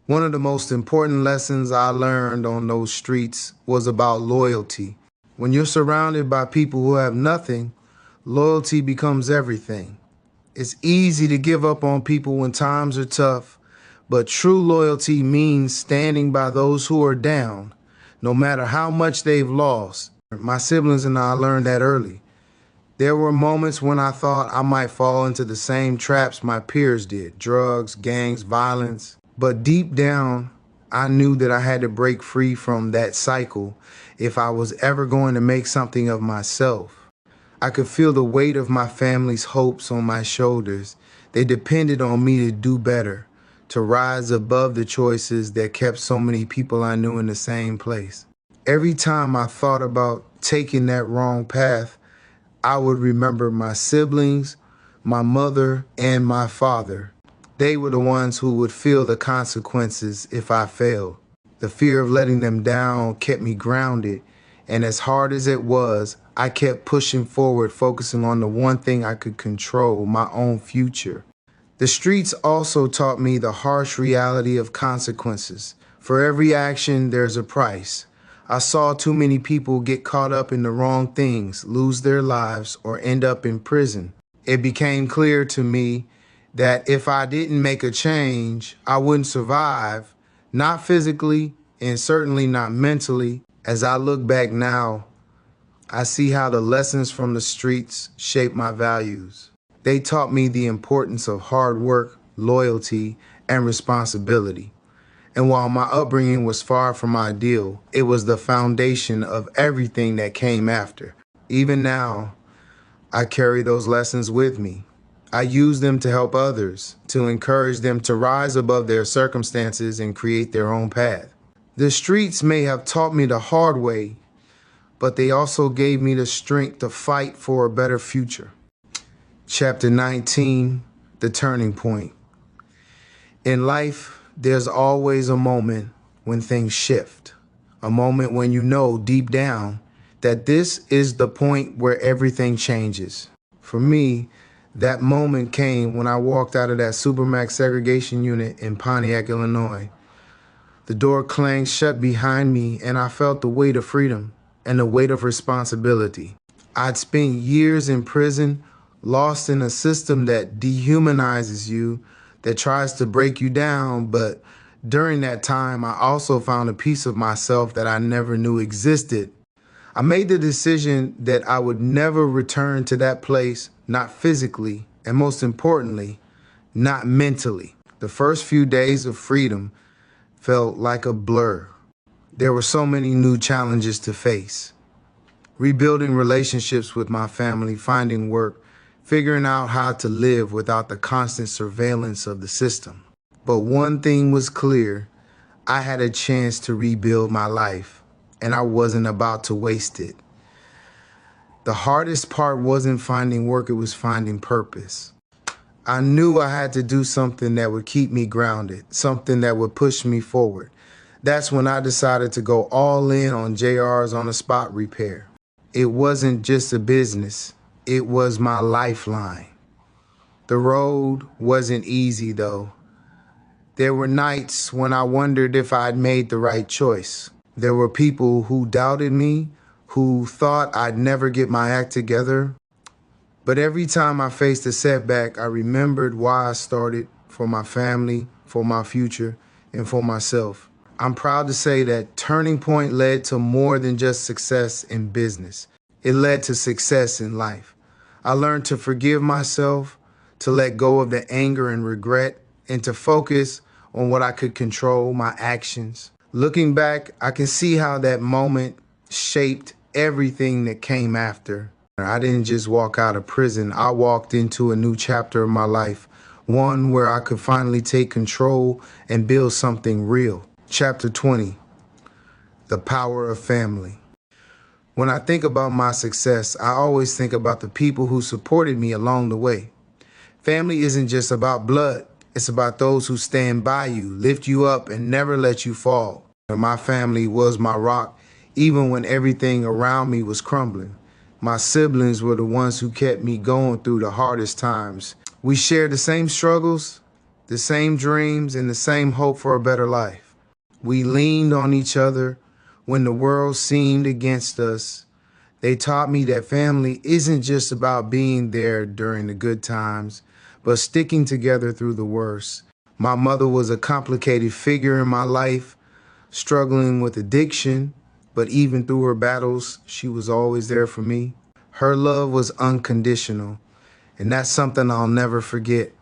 One of the most important lessons I learned on those streets was about loyalty. When you're surrounded by people who have nothing, loyalty becomes everything. It's easy to give up on people when times are tough, but true loyalty means standing by those who are down, no matter how much they've lost. My siblings and I learned that early. There were moments when I thought I might fall into the same traps my peers did: drugs, gangs, violence. But deep down, I knew that I had to break free from that cycle if I was ever going to make something of myself. I could feel the weight of my family's hopes on my shoulders. They depended on me to do better, to rise above the choices that kept so many people I knew in the same place. Every time I thought about taking that wrong path, I would remember my siblings, my mother, and my father. They were the ones who would feel the consequences if I failed. The fear of letting them down kept me grounded, and as hard as it was, I kept pushing forward, focusing on the one thing I could control: my own future. The streets also taught me the harsh reality of consequences. For every action, there's a price. I saw too many people get caught up in the wrong things, lose their lives, or end up in prison. It became clear to me that if I didn't make a change, I wouldn't survive, not physically and certainly not mentally. As I look back now, I see how the lessons from the streets shaped my values. They taught me the importance of hard work, loyalty, and responsibility. And while my upbringing was far from ideal, it was the foundation of everything that came after. Even now, I carry those lessons with me. I use them to help others, to encourage them to rise above their circumstances and create their own path. The streets may have taught me the hard way, but they also gave me the strength to fight for a better future. Chapter 19, The Turning Point. In life, there's always a moment when things shift, a moment when you know deep down that this is the point where everything changes. For me, that moment came when I walked out of that Supermax segregation unit in Pontiac, Illinois. The door clanged shut behind me, and I felt the weight of freedom and the weight of responsibility. I'd spent years in prison, lost in a system that dehumanizes you, that tries to break you down, but during that time, I also found a piece of myself that I never knew existed. I made the decision that I would never return to that place, not physically, and most importantly, not mentally. The first few days of freedom felt like a blur. There were so many new challenges to face. Rebuilding relationships with my family, finding work, figuring out how to live without the constant surveillance of the system. But one thing was clear. I had a chance to rebuild my life, and I wasn't about to waste it. The hardest part wasn't finding work, it was finding purpose. I knew I had to do something that would keep me grounded, something that would push me forward. That's when I decided to go all in on JR's on-the-spot repair. It wasn't just a business, it was my lifeline. The road wasn't easy though. There were nights when I wondered if I'd made the right choice. There were people who doubted me, who thought I'd never get my act together. But every time I faced a setback, I remembered why I started: for my family, for my future, and for myself. I'm proud to say that Turning Point led to more than just success in business. It led to success in life. I learned to forgive myself, to let go of the anger and regret, and to focus on what I could control, my actions. Looking back, I can see how that moment shaped everything that came after. I didn't just walk out of prison, I walked into a new chapter of my life, one where I could finally take control and build something real. Chapter 20, the power of family. When I think about my success, I always think about the people who supported me along the way. Family isn't just about blood, it's about those who stand by you, lift you up, and never let you fall. My family was my rock, even when everything around me was crumbling. My siblings were the ones who kept me going through the hardest times. We shared the same struggles, the same dreams, and the same hope for a better life. We leaned on each other when the world seemed against us. They taught me that family isn't just about being there during the good times, but sticking together through the worst. My mother was a complicated figure in my life, struggling with addiction, but even through her battles, she was always there for me. Her love was unconditional, and that's something I'll never forget.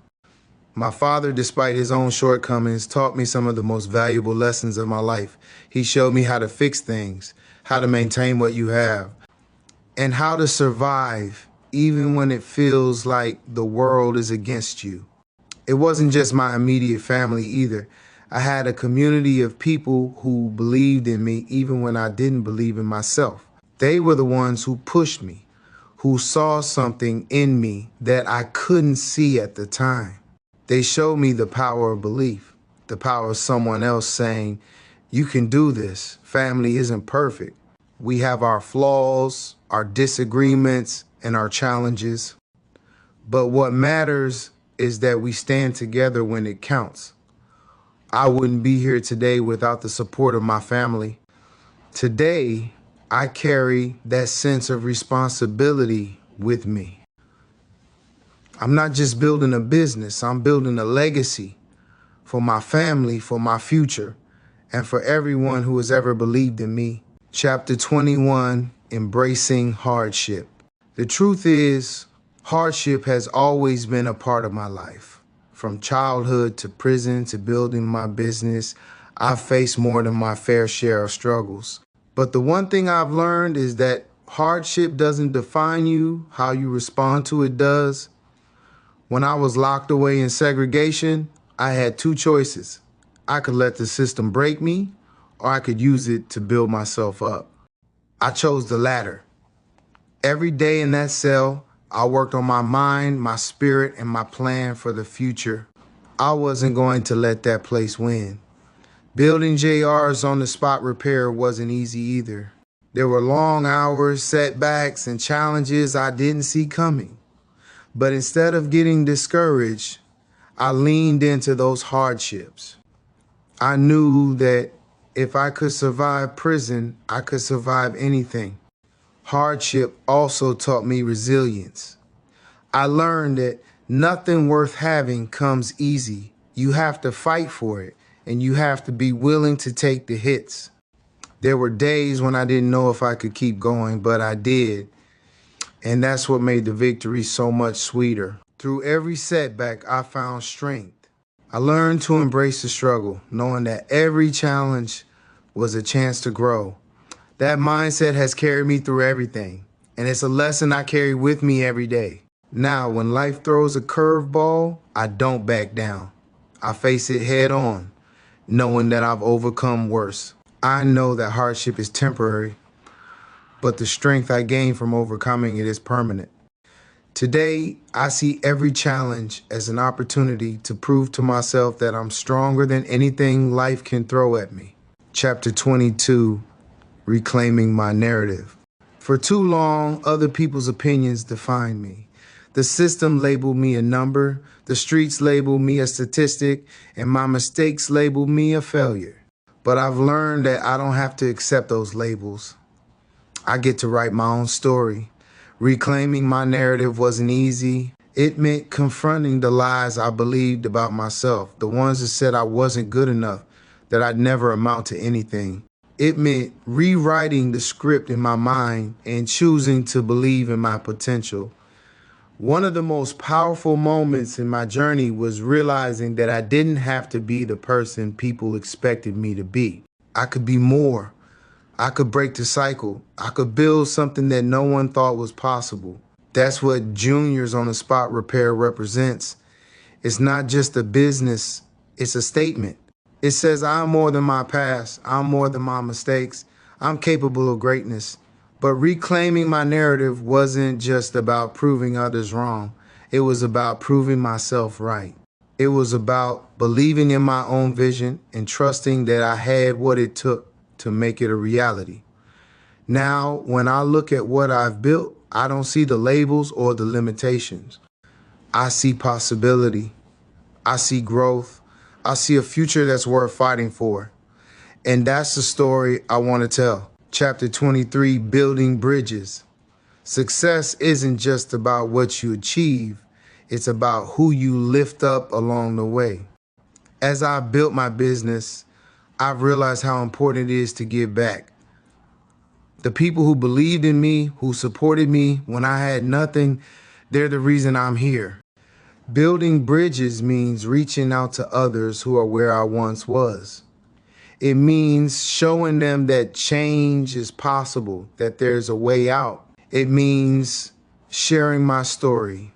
My father, despite his own shortcomings, taught me some of the most valuable lessons of my life. He showed me how to fix things, how to maintain what you have, and how to survive even when it feels like the world is against you. It wasn't just my immediate family either. I had a community of people who believed in me even when I didn't believe in myself. They were the ones who pushed me, who saw something in me that I couldn't see at the time. They showed me the power of belief, the power of someone else saying, "You can do this. Family isn't perfect. We have our flaws, our disagreements, and our challenges. But what matters is that we stand together when it counts." I wouldn't be here today without the support of my family. Today, I carry that sense of responsibility with me. I'm not just building a business, I'm building a legacy for my family, for my future, and for everyone who has ever believed in me. Chapter 21, Embracing Hardship. The truth is, hardship has always been a part of my life. From childhood to prison to building my business, I've faced more than my fair share of struggles. But the one thing I've learned is that hardship doesn't define you, how you respond to it does. When I was locked away in segregation, I had two choices. I could let the system break me, or I could use it to build myself up. I chose the latter. Every day in that cell, I worked on my mind, my spirit, and my plan for the future. I wasn't going to let that place win. Building JR's on-the-spot repair wasn't easy either. There were long hours, setbacks, and challenges I didn't see coming. But instead of getting discouraged, I leaned into those hardships. I knew that if I could survive prison, I could survive anything. Hardship also taught me resilience. I learned that nothing worth having comes easy. You have to fight for it, and you have to be willing to take the hits. There were days when I didn't know if I could keep going, but I did. And that's what made the victory so much sweeter. Through every setback, I found strength. I learned to embrace the struggle, knowing that every challenge was a chance to grow. That mindset has carried me through everything, and it's a lesson I carry with me every day. Now, when life throws a curveball, I don't back down. I face it head on, knowing that I've overcome worse. I know that hardship is temporary, but the strength I gain from overcoming it is permanent. Today, I see every challenge as an opportunity to prove to myself that I'm stronger than anything life can throw at me. Chapter 22, Reclaiming My Narrative. For too long, other people's opinions defined me. The system labeled me a number, the streets labeled me a statistic, and my mistakes labeled me a failure. But I've learned that I don't have to accept those labels. I get to write my own story. Reclaiming my narrative wasn't easy. It meant confronting the lies I believed about myself, the ones that said I wasn't good enough, that I'd never amount to anything. It meant rewriting the script in my mind and choosing to believe in my potential. One of the most powerful moments in my journey was realizing that I didn't have to be the person people expected me to be. I could be more. I could break the cycle. I could build something that no one thought was possible. That's what Juniors on the Spot Repair represents. It's not just a business, it's a statement. It says I'm more than my past, I'm more than my mistakes, I'm capable of greatness. But reclaiming my narrative wasn't just about proving others wrong. It was about proving myself right. It was about believing in my own vision and trusting that I had what it took to make it a reality. Now, when I look at what I've built, I don't see the labels or the limitations. I see possibility. I see growth. I see a future that's worth fighting for. And that's the story I want to tell. Chapter 23, Building Bridges. Success isn't just about what you achieve. It's about who you lift up along the way. As I built my business, I've realized how important it is to give back. The people who believed in me, who supported me when I had nothing, they're the reason I'm here. Building bridges means reaching out to others who are where I once was. It means showing them that change is possible, that there's a way out. It means sharing my story,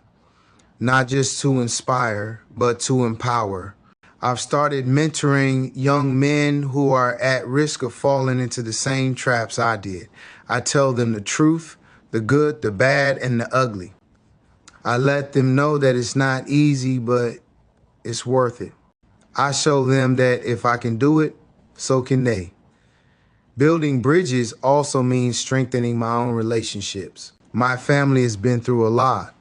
not just to inspire, but to empower. I've started mentoring young men who are at risk of falling into the same traps I did. I tell them the truth, the good, the bad, and the ugly. I let them know that it's not easy, but it's worth it. I show them that if I can do it, so can they. Building bridges also means strengthening my own relationships. My family has been through a lot,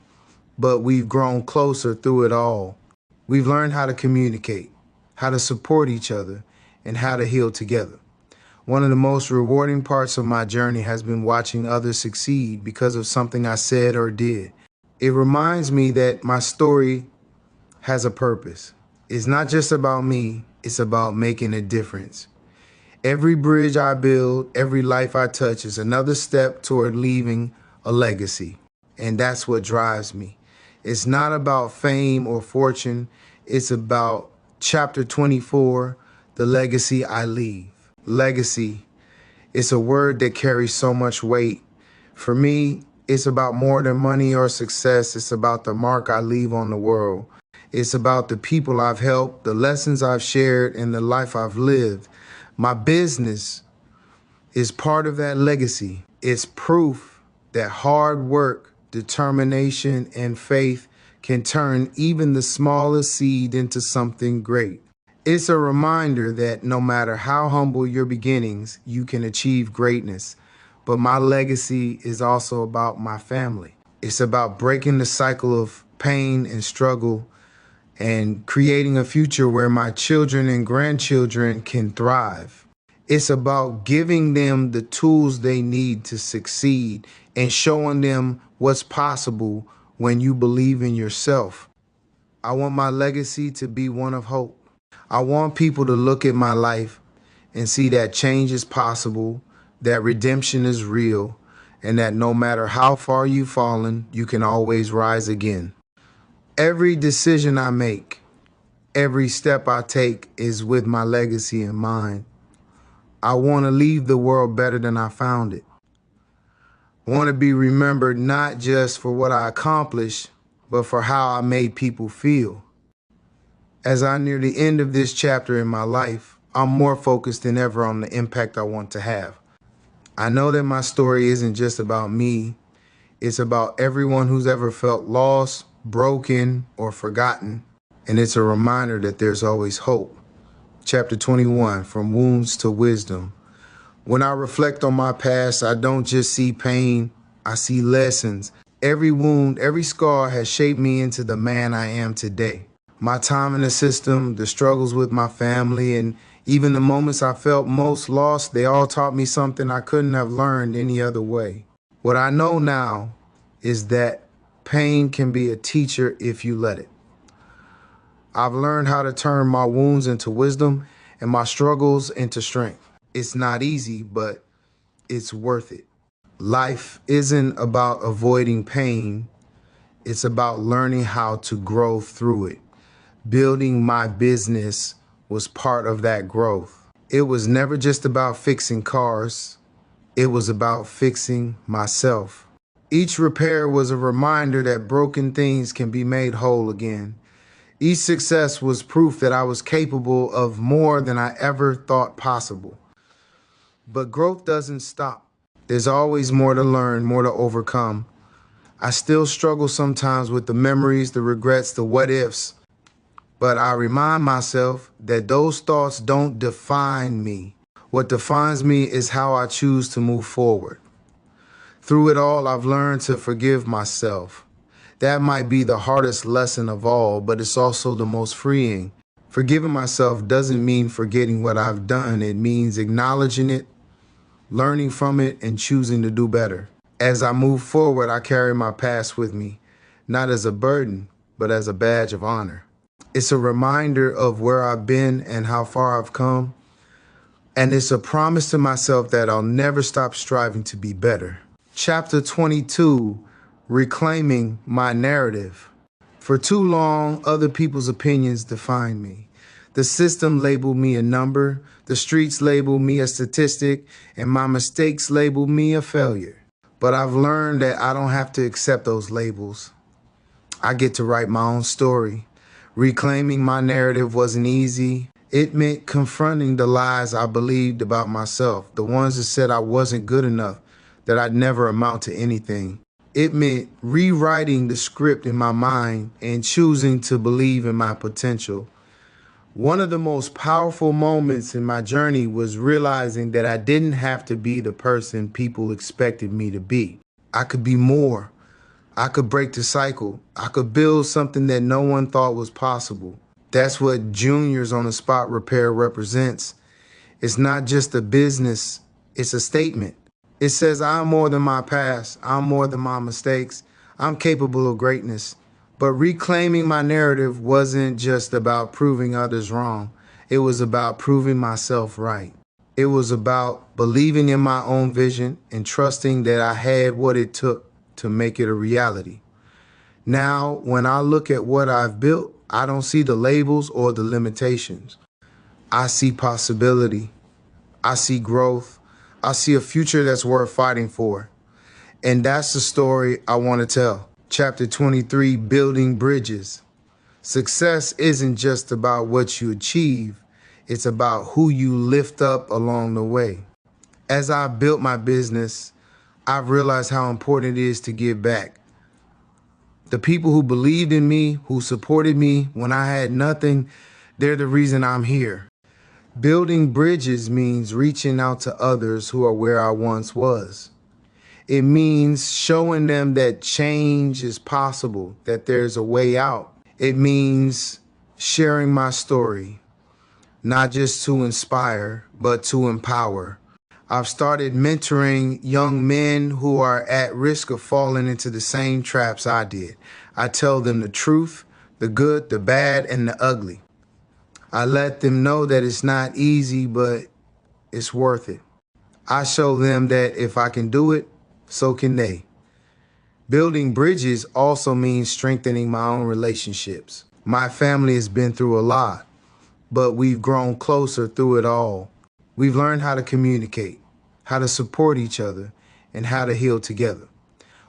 but we've grown closer through it all. We've learned how to communicate, how to support each other, and how to heal together. One of the most rewarding parts of my journey has been watching others succeed because of something I said or did. It reminds me that my story has a purpose. It's not just about me, it's about making a difference. Every bridge I build, every life I touch is another step toward leaving a legacy. And that's what drives me. It's not about fame or fortune. It's about chapter 24, the legacy I leave. Legacy, it's a word that carries so much weight. For me, it's about more than money or success. It's about the mark I leave on the world. It's about the people I've helped, the lessons I've shared, and the life I've lived. My business is part of that legacy. It's proof that hard work, determination, and faith can turn even the smallest seed into something great. It's a reminder that no matter how humble your beginnings, you can achieve greatness. But my legacy is also about my family. It's about breaking the cycle of pain and struggle and creating a future where my children and grandchildren can thrive. It's about giving them the tools they need to succeed and showing them what's possible when you believe in yourself. I want my legacy to be one of hope. I want people to look at my life and see that change is possible, that redemption is real, and that no matter how far you've fallen, you can always rise again. Every decision I make, every step I take is with my legacy in mind. I want to leave the world better than I found it. I want to be remembered not just for what I accomplished, but for how I made people feel. As I near the end of this chapter in my life, I'm more focused than ever on the impact I want to have. I know that my story isn't just about me. It's about everyone who's ever felt lost, broken, or forgotten. And it's a reminder that there's always hope. Chapter 21, From Wounds to Wisdom. When I reflect on my past, I don't just see pain, I see lessons. Every wound, every scar has shaped me into the man I am today. My time in the system, the struggles with my family, and even the moments I felt most lost, they all taught me something I couldn't have learned any other way. What I know now is that pain can be a teacher if you let it. I've learned how to turn my wounds into wisdom and my struggles into strength. It's not easy, but it's worth it. Life isn't about avoiding pain. It's about learning how to grow through it. Building my business was part of that growth. It was never just about fixing cars. It was about fixing myself. Each repair was a reminder that broken things can be made whole again. Each success was proof that I was capable of more than I ever thought possible. But growth doesn't stop. There's always more to learn, more to overcome. I still struggle sometimes with the memories, the regrets, the what ifs. But I remind myself that those thoughts don't define me. What defines me is how I choose to move forward. Through it all, I've learned to forgive myself. That might be the hardest lesson of all, but it's also the most freeing. Forgiving myself doesn't mean forgetting what I've done. It means acknowledging it, learning from it, and choosing to do better. As I move forward, I carry my past with me, not as a burden, but as a badge of honor. It's a reminder of where I've been and how far I've come. And it's a promise to myself that I'll never stop striving to be better. Chapter 22, Reclaiming My Narrative. For too long, other people's opinions defined me. The system labeled me a number, the streets labeled me a statistic, and my mistakes labeled me a failure. But I've learned that I don't have to accept those labels. I get to write my own story. Reclaiming my narrative wasn't easy. It meant confronting the lies I believed about myself, the ones that said I wasn't good enough, that I'd never amount to anything. It meant rewriting the script in my mind and choosing to believe in my potential. One of the most powerful moments in my journey was realizing that I didn't have to be the person people expected me to be. I could be more. I could break the cycle. I could build something that no one thought was possible. That's what Juniors on the Spot Repair represents. It's not just a business, it's a statement. It says I'm more than my past, I'm more than my mistakes, I'm capable of greatness. But reclaiming my narrative wasn't just about proving others wrong. It was about proving myself right. It was about believing in my own vision and trusting that I had what it took to make it a reality. Now, when I look at what I've built, I don't see the labels or the limitations. I see possibility. I see growth. I see a future that's worth fighting for. And that's the story I want to tell. Chapter 23, Building Bridges. Success isn't just about what you achieve. It's about who you lift up along the way. As I've built my business, I've realized how important it is to give back. The people who believed in me, who supported me when I had nothing, they're the reason I'm here. Building bridges means reaching out to others who are where I once was. It means showing them that change is possible, that there's a way out. It means sharing my story, not just to inspire, but to empower. I've started mentoring young men who are at risk of falling into the same traps I did. I tell them the truth, the good, the bad, and the ugly. I let them know that it's not easy, but It's worth it. I show them that if I can do it, so can they. Building bridges also means strengthening my own relationships. My family has been through a lot, but we've grown closer through it all. We've learned how to communicate, how to support each other, and how to heal together.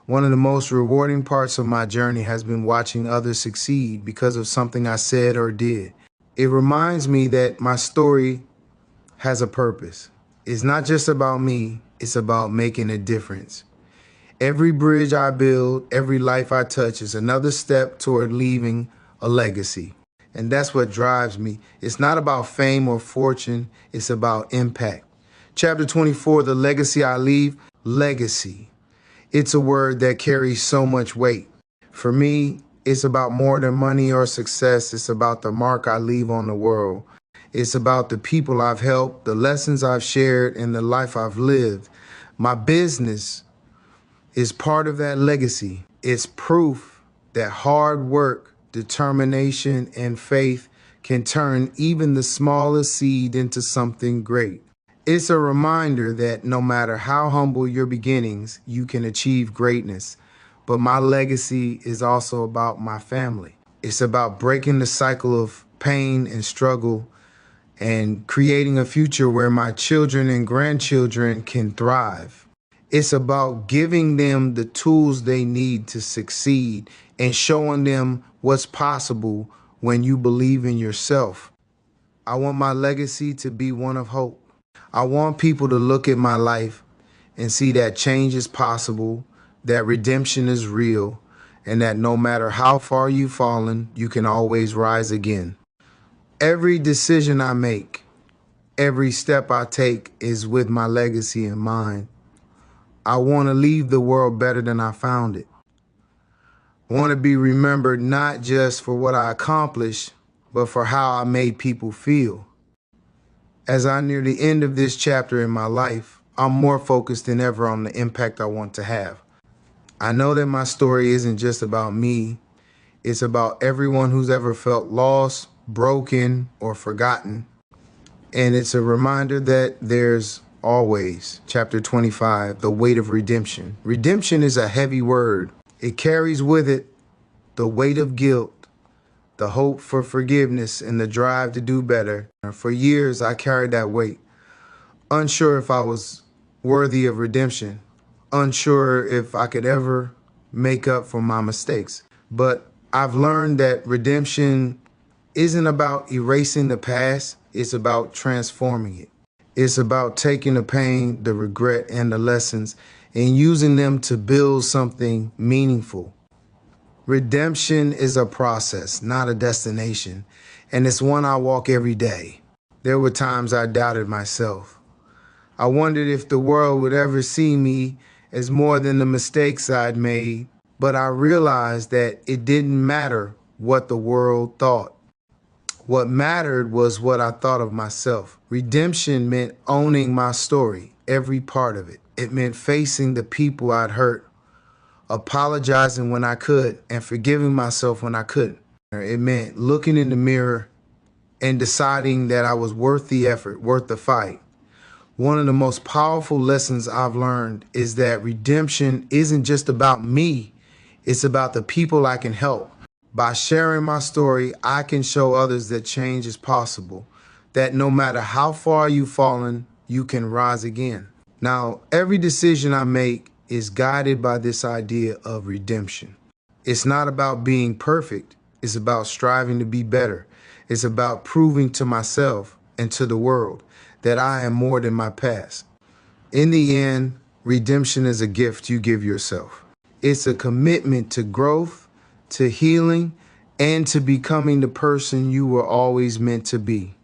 One of the most rewarding parts of my journey has been watching others succeed because of something I said or did. It reminds me that my story has a purpose. It's not just about me, it's about making a difference. Every bridge I build, every life I touch is another step toward leaving a legacy. And that's what drives me. It's not about fame or fortune, it's about impact. Chapter 24, the legacy I leave, legacy. It's a word that carries so much weight. For me, it's about more than money or success. It's about the mark I leave on the world. It's about the people I've helped, the lessons I've shared, and the life I've lived. My business is part of that legacy. It's proof that hard work, determination, and faith can turn even the smallest seed into something great. It's a reminder that no matter how humble your beginnings, you can achieve greatness. But my legacy is also about my family. It's about breaking the cycle of pain and struggle and creating a future where my children and grandchildren can thrive. It's about giving them the tools they need to succeed and showing them what's possible when you believe in yourself. I want my legacy to be one of hope. I want people to look at my life and see that change is possible, that redemption is real, and that no matter how far you've fallen, you can always rise again. Every decision I make, every step I take is with my legacy in mind. I want to leave the world better than I found it. I want to be remembered not just for what I accomplished, but for how I made people feel. As I near the end of this chapter in my life, I'm more focused than ever on the impact I want to have. I know that my story isn't just about me. It's about everyone who's ever felt lost, broken, or forgotten. And it's a reminder that there's always, chapter 25, the weight of redemption. Redemption is a heavy word. It carries with it the weight of guilt, the hope for forgiveness, and the drive to do better. For years, I carried that weight, unsure if I was worthy of redemption, unsure if I could ever make up for my mistakes. But I've learned that redemption isn't about erasing the past, it's about transforming it. It's about taking the pain, the regret, and the lessons and using them to build something meaningful. Redemption is a process, not a destination, and it's one I walk every day. There were times I doubted myself. I wondered if the world would ever see me as more than the mistakes I'd made, but I realized that it didn't matter what the world thought. What mattered was what I thought of myself. Redemption meant owning my story, every part of it. It meant facing the people I'd hurt, apologizing when I could, and forgiving myself when I couldn't. It meant looking in the mirror and deciding that I was worth the effort, worth the fight. One of the most powerful lessons I've learned is that redemption isn't just about me, it's about the people I can help. By sharing my story, I can show others that change is possible, that no matter how far you've fallen, you can rise again. Now, every decision I make is guided by this idea of redemption. It's not about being perfect. It's about striving to be better. It's about proving to myself and to the world that I am more than my past. In the end, redemption is a gift you give yourself. It's a commitment to growth, to healing, and to becoming the person you were always meant to be.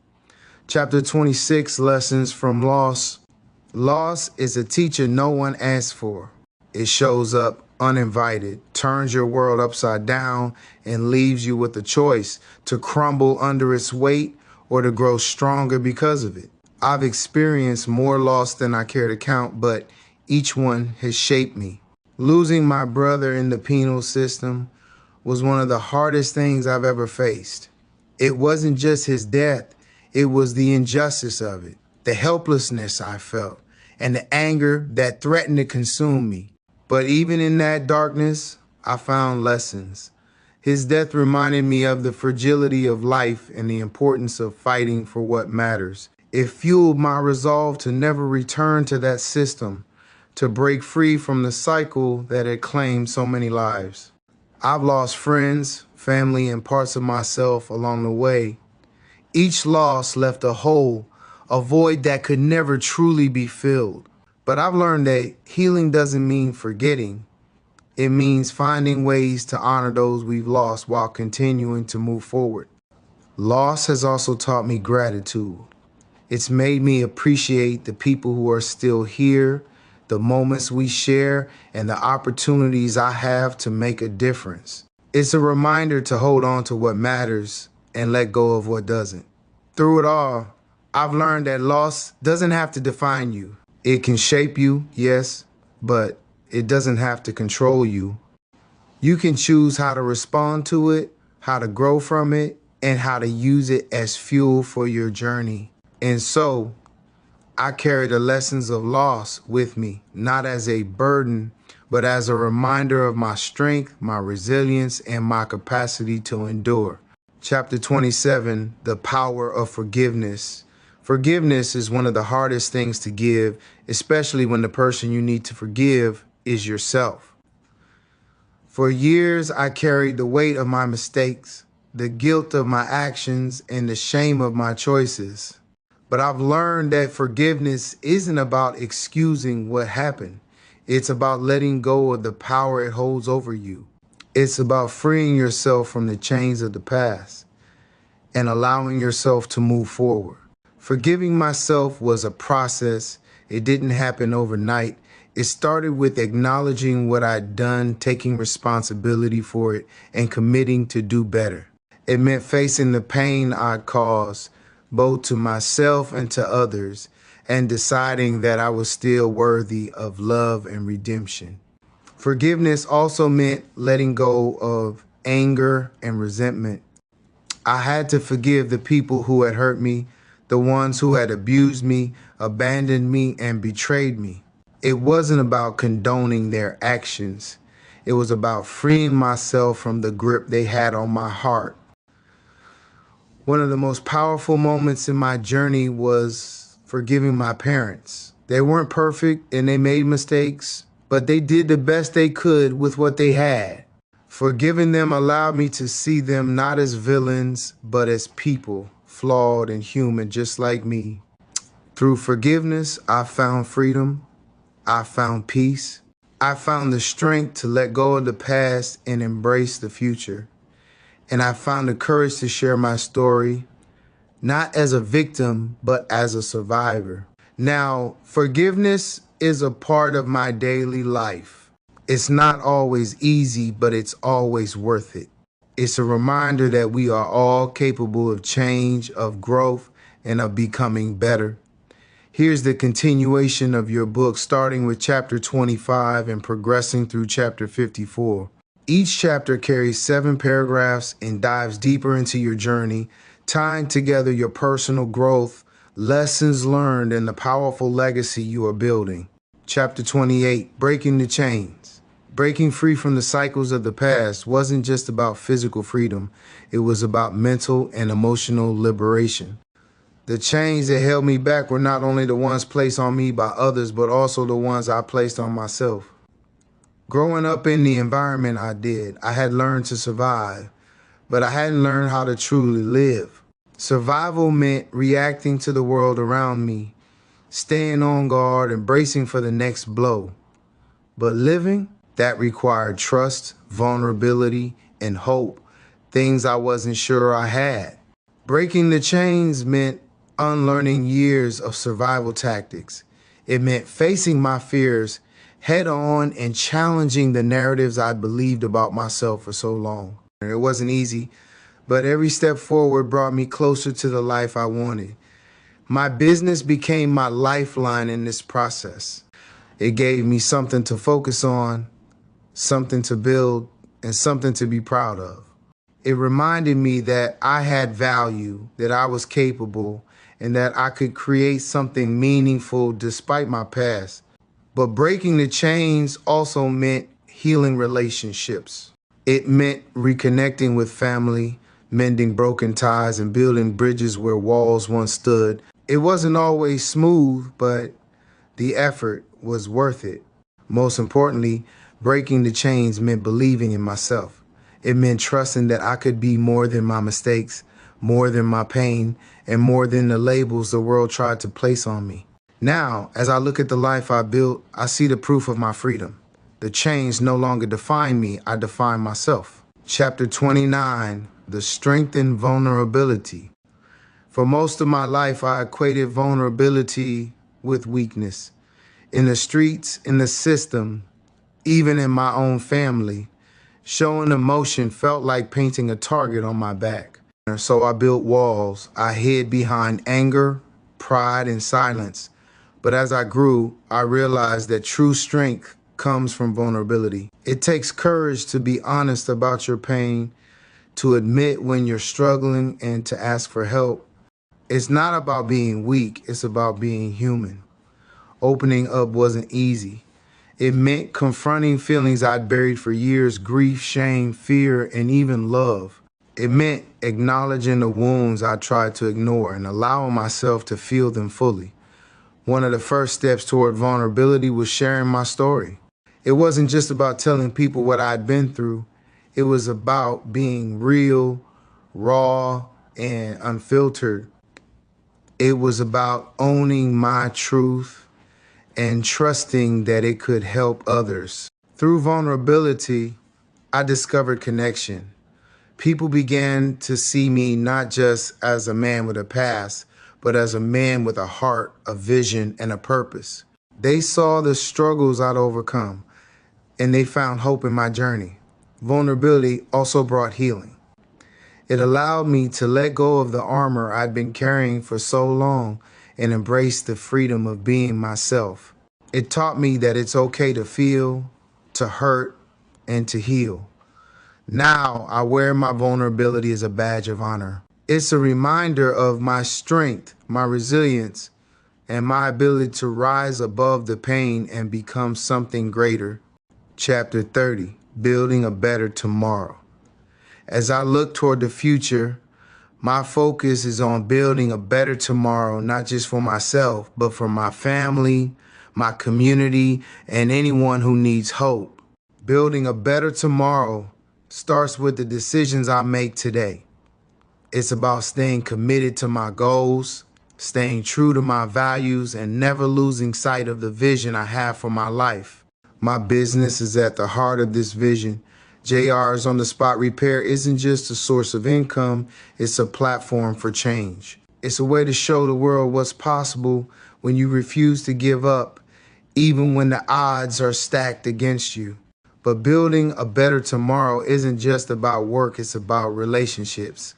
Chapter 26, Lessons from Loss. Loss is a teacher no one asks for. It shows up uninvited, turns your world upside down, and leaves you with a choice to crumble under its weight or to grow stronger because of it. I've experienced more loss than I care to count, but each one has shaped me. Losing my brother in the penal system was one of the hardest things I've ever faced. It wasn't just his death, it was the injustice of it. the helplessness I felt, and the anger that threatened to consume me. But even in that darkness, I found lessons. His death reminded me of the fragility of life and the importance of fighting for what matters. It fueled my resolve to never return to that system, to break free from the cycle that had claimed so many lives. I've lost friends, family, and parts of myself along the way. Each loss left a hole, a void that could never truly be filled. But I've learned that healing doesn't mean forgetting. It means finding ways to honor those we've lost while continuing to move forward. Loss has also taught me gratitude. It's made me appreciate the people who are still here, the moments we share, and the opportunities I have to make a difference. It's a reminder to hold on to what matters and let go of what doesn't. Through it all, I've learned that loss doesn't have to define you. It can shape you, yes, but it doesn't have to control you. You can choose how to respond to it, how to grow from it, and how to use it as fuel for your journey. And so, I carry the lessons of loss with me, not as a burden, but as a reminder of my strength, my resilience, and my capacity to endure. Chapter 27, The Power of Forgiveness. Forgiveness is one of the hardest things to give, especially when the person you need to forgive is yourself. For years, I carried the weight of my mistakes, the guilt of my actions, and the shame of my choices. But I've learned that forgiveness isn't about excusing what happened. It's about letting go of the power it holds over you. It's about freeing yourself from the chains of the past and allowing yourself to move forward. Forgiving myself was a process. It didn't happen overnight. It started with acknowledging what I'd done, taking responsibility for it, and committing to do better. It meant facing the pain I'd caused, both to myself and to others, and deciding that I was still worthy of love and redemption. Forgiveness also meant letting go of anger and resentment. I had to forgive the people who had hurt me, the ones who had abused me, abandoned me, and betrayed me. It wasn't about condoning their actions. It was about freeing myself from the grip they had on my heart. One of the most powerful moments in my journey was forgiving my parents. They weren't perfect and they made mistakes, but they did the best they could with what they had. Forgiving them allowed me to see them not as villains, but as people, flawed and human just like me. Through forgiveness, I found freedom. I found peace. I found the strength to let go of the past and embrace the future. And I found the courage to share my story, not as a victim, but as a survivor. Now, forgiveness is a part of my daily life. It's not always easy, but it's always worth it. It's a reminder that we are all capable of change, of growth, and of becoming better. Here's the continuation of your book, starting with chapter 25 and progressing through chapter 54. Each chapter carries 7 paragraphs and dives deeper into your journey, tying together your personal growth, lessons learned, and the powerful legacy you are building. Chapter 28, Breaking the Chains. Breaking free from the cycles of the past wasn't just about physical freedom. It was about mental and emotional liberation. The chains that held me back were not only the ones placed on me by others, but also the ones I placed on myself. Growing up in the environment I had learned to survive, but I hadn't learned how to truly live. Survival meant reacting to the world around me, staying on guard and bracing for the next blow. But living, that required trust, vulnerability, and hope, things I wasn't sure I had. Breaking the chains meant unlearning years of survival tactics. It meant facing my fears head on and challenging the narratives I believed about myself for so long. It wasn't easy, but every step forward brought me closer to the life I wanted. My business became my lifeline in this process. It gave me something to focus on, something to build, and something to be proud of. It reminded me that I had value, that I was capable, and that I could create something meaningful despite my past. But breaking the chains also meant healing relationships. It meant reconnecting with family, mending broken ties, and building bridges where walls once stood. It wasn't always smooth, but the effort was worth it. Most importantly, breaking the chains meant believing in myself. It meant trusting that I could be more than my mistakes, more than my pain, and more than the labels the world tried to place on me. Now, as I look at the life I built, I see the proof of my freedom. The chains no longer define me, I define myself. Chapter 29, The Strength in Vulnerability. For most of my life, I equated vulnerability with weakness. In the streets, in the system, even in my own family, showing emotion felt like painting a target on my back. So I built walls. I hid behind anger, pride, and silence. But as I grew, I realized that true strength comes from vulnerability. It takes courage to be honest about your pain, to admit when you're struggling, and to ask for help. It's not about being weak, it's about being human. Opening up wasn't easy. It meant confronting feelings I'd buried for years: grief, shame, fear, and even love. It meant acknowledging the wounds I tried to ignore and allowing myself to feel them fully. One of the first steps toward vulnerability was sharing my story. It wasn't just about telling people what I'd been through. It was about being real, raw, and unfiltered. It was about owning my truth and trusting that it could help others. Through vulnerability, I discovered connection. People began to see me not just as a man with a past, but as a man with a heart, a vision, and a purpose. They saw the struggles I'd overcome, and they found hope in my journey. Vulnerability also brought healing. It allowed me to let go of the armor I'd been carrying for so long and embrace the freedom of being myself. It taught me that it's okay to feel, to hurt, and to heal. Now I wear my vulnerability as a badge of honor. It's a reminder of my strength, my resilience, and my ability to rise above the pain and become something greater. Chapter 30, Building a Better Tomorrow. As I look toward the future, my focus is on building a better tomorrow, not just for myself, but for my family, my community, and anyone who needs hope. Building a better tomorrow starts with the decisions I make today. It's about staying committed to my goals, staying true to my values, and never losing sight of the vision I have for my life. My business is at the heart of this vision. JR's On the Spot Repair isn't just a source of income, it's a platform for change. It's a way to show the world what's possible when you refuse to give up, even when the odds are stacked against you. But building a better tomorrow isn't just about work, it's about relationships.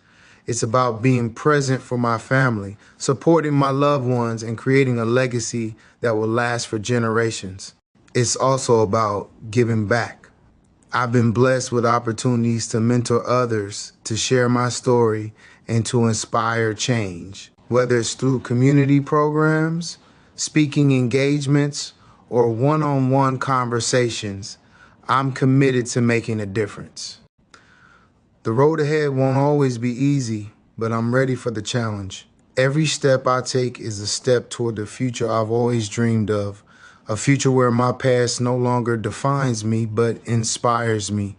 It's about being present for my family, supporting my loved ones, and creating a legacy that will last for generations. It's also about giving back. I've been blessed with opportunities to mentor others, to share my story, and to inspire change. Whether it's through community programs, speaking engagements, or one-on-one conversations, I'm committed to making a difference. The road ahead won't always be easy, but I'm ready for the challenge. Every step I take is a step toward the future I've always dreamed of, a future where my past no longer defines me, but inspires me.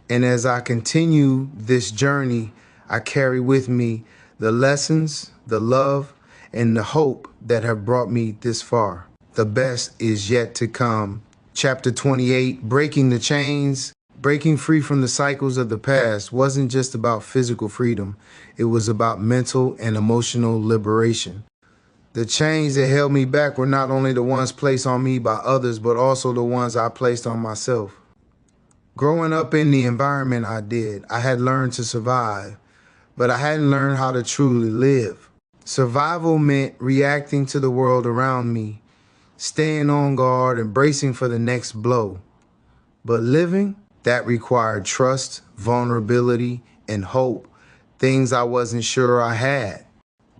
And as I continue this journey, I carry with me the lessons, the love, and the hope that have brought me this far. The best is yet to come. Chapter 28, Breaking the Chains. Breaking free from the cycles of the past wasn't just about physical freedom. It was about mental and emotional liberation. The chains that held me back were not only the ones placed on me by others, but also the ones I placed on myself. Growing up in the environment I did, I had learned to survive, but I hadn't learned how to truly live. Survival meant reacting to the world around me, staying on guard and bracing for the next blow. But living, that required trust, vulnerability, and hope, things I wasn't sure I had.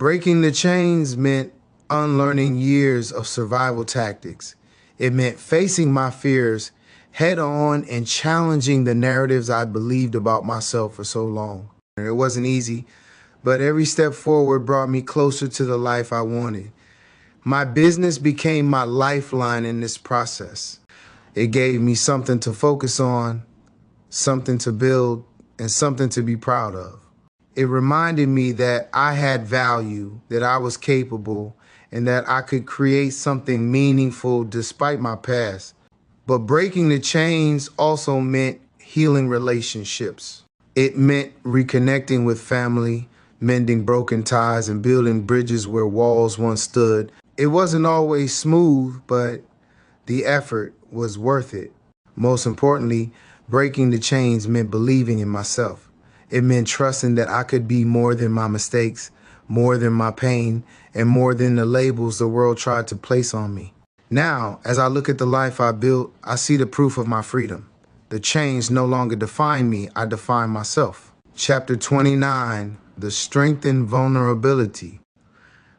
Breaking the chains meant unlearning years of survival tactics. It meant facing my fears head on and challenging the narratives I believed about myself for so long. It wasn't easy, but every step forward brought me closer to the life I wanted. My business became my lifeline in this process. It gave me something to focus on, something to build, and something to be proud of. It reminded me that I had value, that I was capable, and that I could create something meaningful despite my past. But breaking the chains also meant healing relationships. It meant reconnecting with family, mending broken ties, and building bridges where walls once stood. It wasn't always smooth, but the effort was worth it. Most importantly, breaking the chains meant believing in myself. It meant trusting that I could be more than my mistakes, more than my pain, and more than the labels the world tried to place on me. Now, as I look at the life I built, I see the proof of my freedom. The chains no longer define me, I define myself. Chapter 29, The Strength in Vulnerability.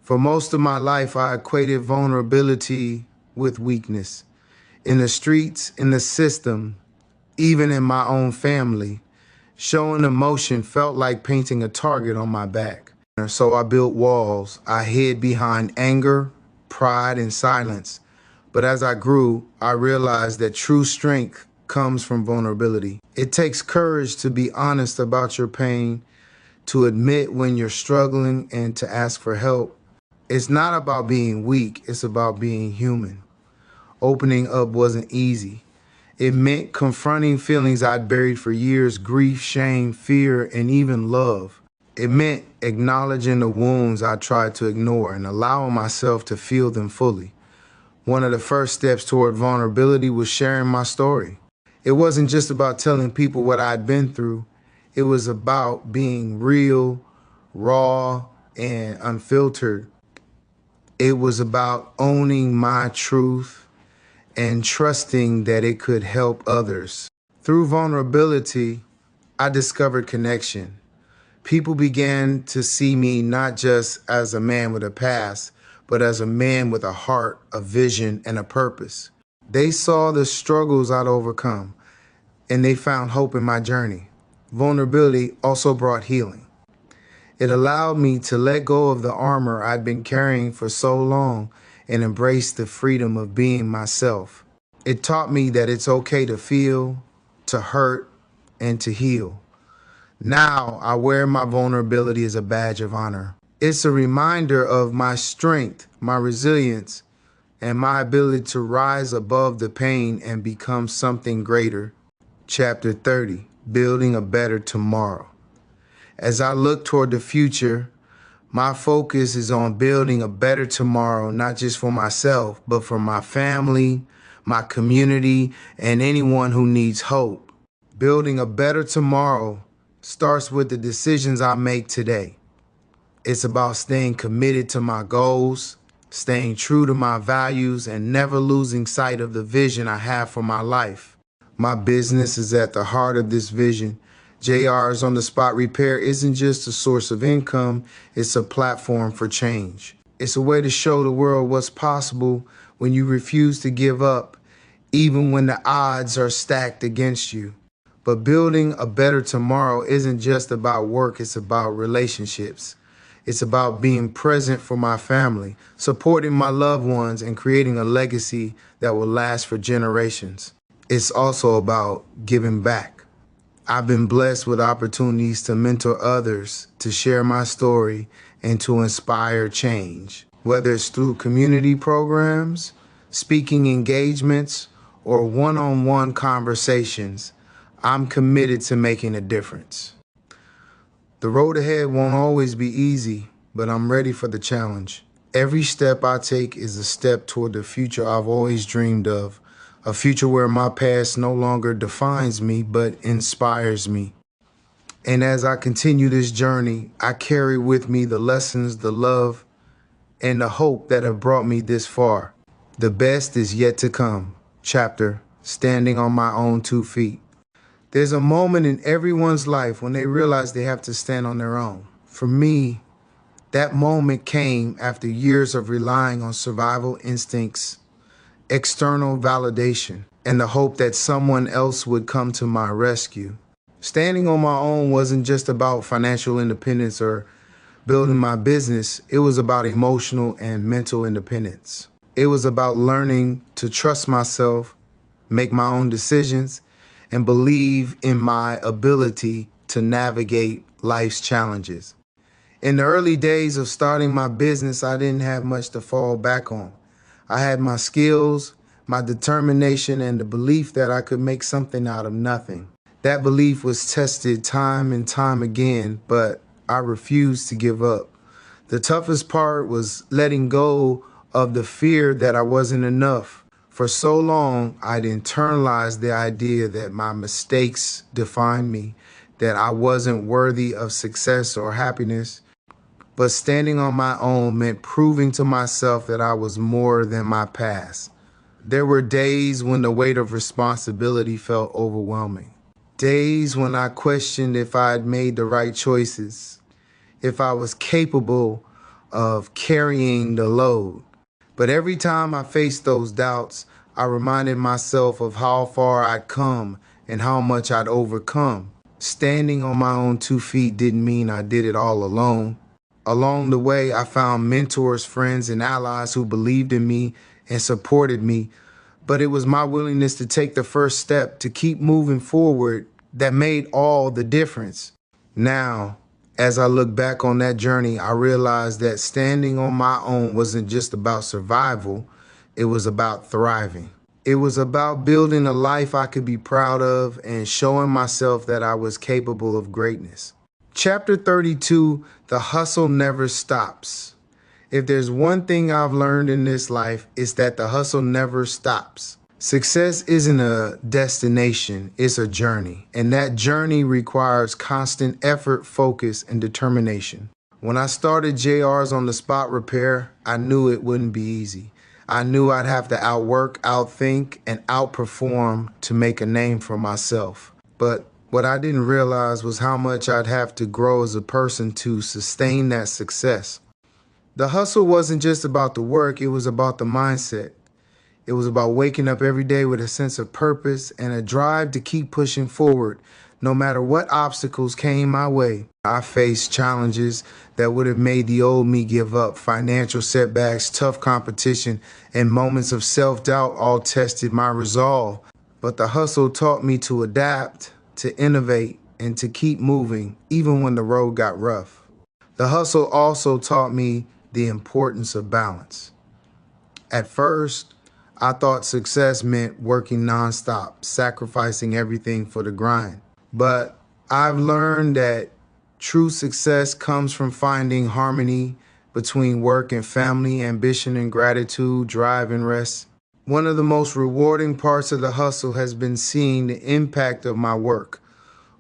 For most of my life, I equated vulnerability with weakness. In the streets, in the system, even in my own family, showing emotion felt like painting a target on my back. So I built walls. I hid behind anger, pride, and silence. But as I grew, I realized that true strength comes from vulnerability. It takes courage to be honest about your pain, to admit when you're struggling, and to ask for help. It's not about being weak, it's about being human. Opening up wasn't easy. It meant confronting feelings I'd buried for years, grief, shame, fear, and even love. It meant acknowledging the wounds I tried to ignore and allowing myself to feel them fully. One of the first steps toward vulnerability was sharing my story. It wasn't just about telling people what I'd been through. It was about being real, raw, and unfiltered. It was about owning my truth and trusting that it could help others. Through vulnerability, I discovered connection. People began to see me not just as a man with a past, but as a man with a heart, a vision, and a purpose. They saw the struggles I'd overcome, and they found hope in my journey. Vulnerability also brought healing. It allowed me to let go of the armor I'd been carrying for so long and embrace the freedom of being myself. It taught me that it's okay to feel, to hurt, and to heal. Now I wear my vulnerability as a badge of honor. It's a reminder of my strength, my resilience, and my ability to rise above the pain and become something greater. Chapter 30, Building a Better Tomorrow. As I look toward the future, my focus is on building a better tomorrow, not just for myself, but for my family, my community, and anyone who needs hope. Building a better tomorrow starts with the decisions I make today. It's about staying committed to my goals, staying true to my values, and never losing sight of the vision I have for my life. My business is at the heart of this vision. JR's On the Spot Repair isn't just a source of income, it's a platform for change. It's a way to show the world what's possible when you refuse to give up, even when the odds are stacked against you. But building a better tomorrow isn't just about work, it's about relationships. It's about being present for my family, supporting my loved ones, and creating a legacy that will last for generations. It's also about giving back. I've been blessed with opportunities to mentor others, to share my story, and to inspire change. Whether it's through community programs, speaking engagements, or one-on-one conversations, I'm committed to making a difference. The road ahead won't always be easy, but I'm ready for the challenge. Every step I take is a step toward the future I've always dreamed of, a future where my past no longer defines me, but inspires me. And as I continue this journey, I carry with me the lessons, the love, and the hope that have brought me this far. The best is yet to come. Chapter, Standing on My Own 2 Feet. There's a moment in everyone's life when they realize they have to stand on their own. For me, That moment came after years of relying on survival instincts, external validation, and the hope that someone else would come to my rescue. Standing on my own wasn't just about financial independence or building my business, it was about emotional and mental independence. It was about learning to trust myself, make my own decisions, and believe in my ability to navigate life's challenges. In the early days of starting my business, I didn't have much to fall back on. I had my skills, my determination, and the belief that I could make something out of nothing. That belief was tested time and time again, but I refused to give up. The toughest part was letting go of the fear that I wasn't enough. For so long, I'd internalized the idea that my mistakes defined me, that I wasn't worthy of success or happiness. But standing on my own meant proving to myself that I was more than my past. There were days when the weight of responsibility felt overwhelming. Days when I questioned if I had made the right choices, if I was capable of carrying the load. But every time I faced those doubts, I reminded myself of how far I'd come and how much I'd overcome. Standing on my own 2 feet didn't mean I did it all alone. Along the way, I found mentors, friends, and allies who believed in me and supported me. But it was my willingness to take the first step, to keep moving forward, that made all the difference. Now, as I look back on that journey, I realized that standing on my own wasn't just about survival, it was about thriving. It was about building a life I could be proud of and showing myself that I was capable of greatness. Chapter 32, The Hustle Never Stops. If there's one thing I've learned in this life, it's that the hustle never stops. Success isn't a destination, it's a journey. And that journey requires constant effort, focus, and determination. When I started JR's on the spot repair, I knew it wouldn't be easy. I knew I'd have to outwork, outthink, and outperform to make a name for myself. But what I didn't realize was how much I'd have to grow as a person to sustain that success. The hustle wasn't just about the work, it was about the mindset. It was about waking up every day with a sense of purpose and a drive to keep pushing forward, no matter what obstacles came my way. I faced challenges that would have made the old me give up. Financial setbacks, tough competition, and moments of self-doubt all tested my resolve. But the hustle taught me to adapt, to innovate, and to keep moving, even when the road got rough. The hustle also taught me the importance of balance. At first, I thought success meant working nonstop, sacrificing everything for the grind. But I've learned that true success comes from finding harmony between work and family, ambition and gratitude, drive and rest. One of the most rewarding parts of the hustle has been seeing the impact of my work,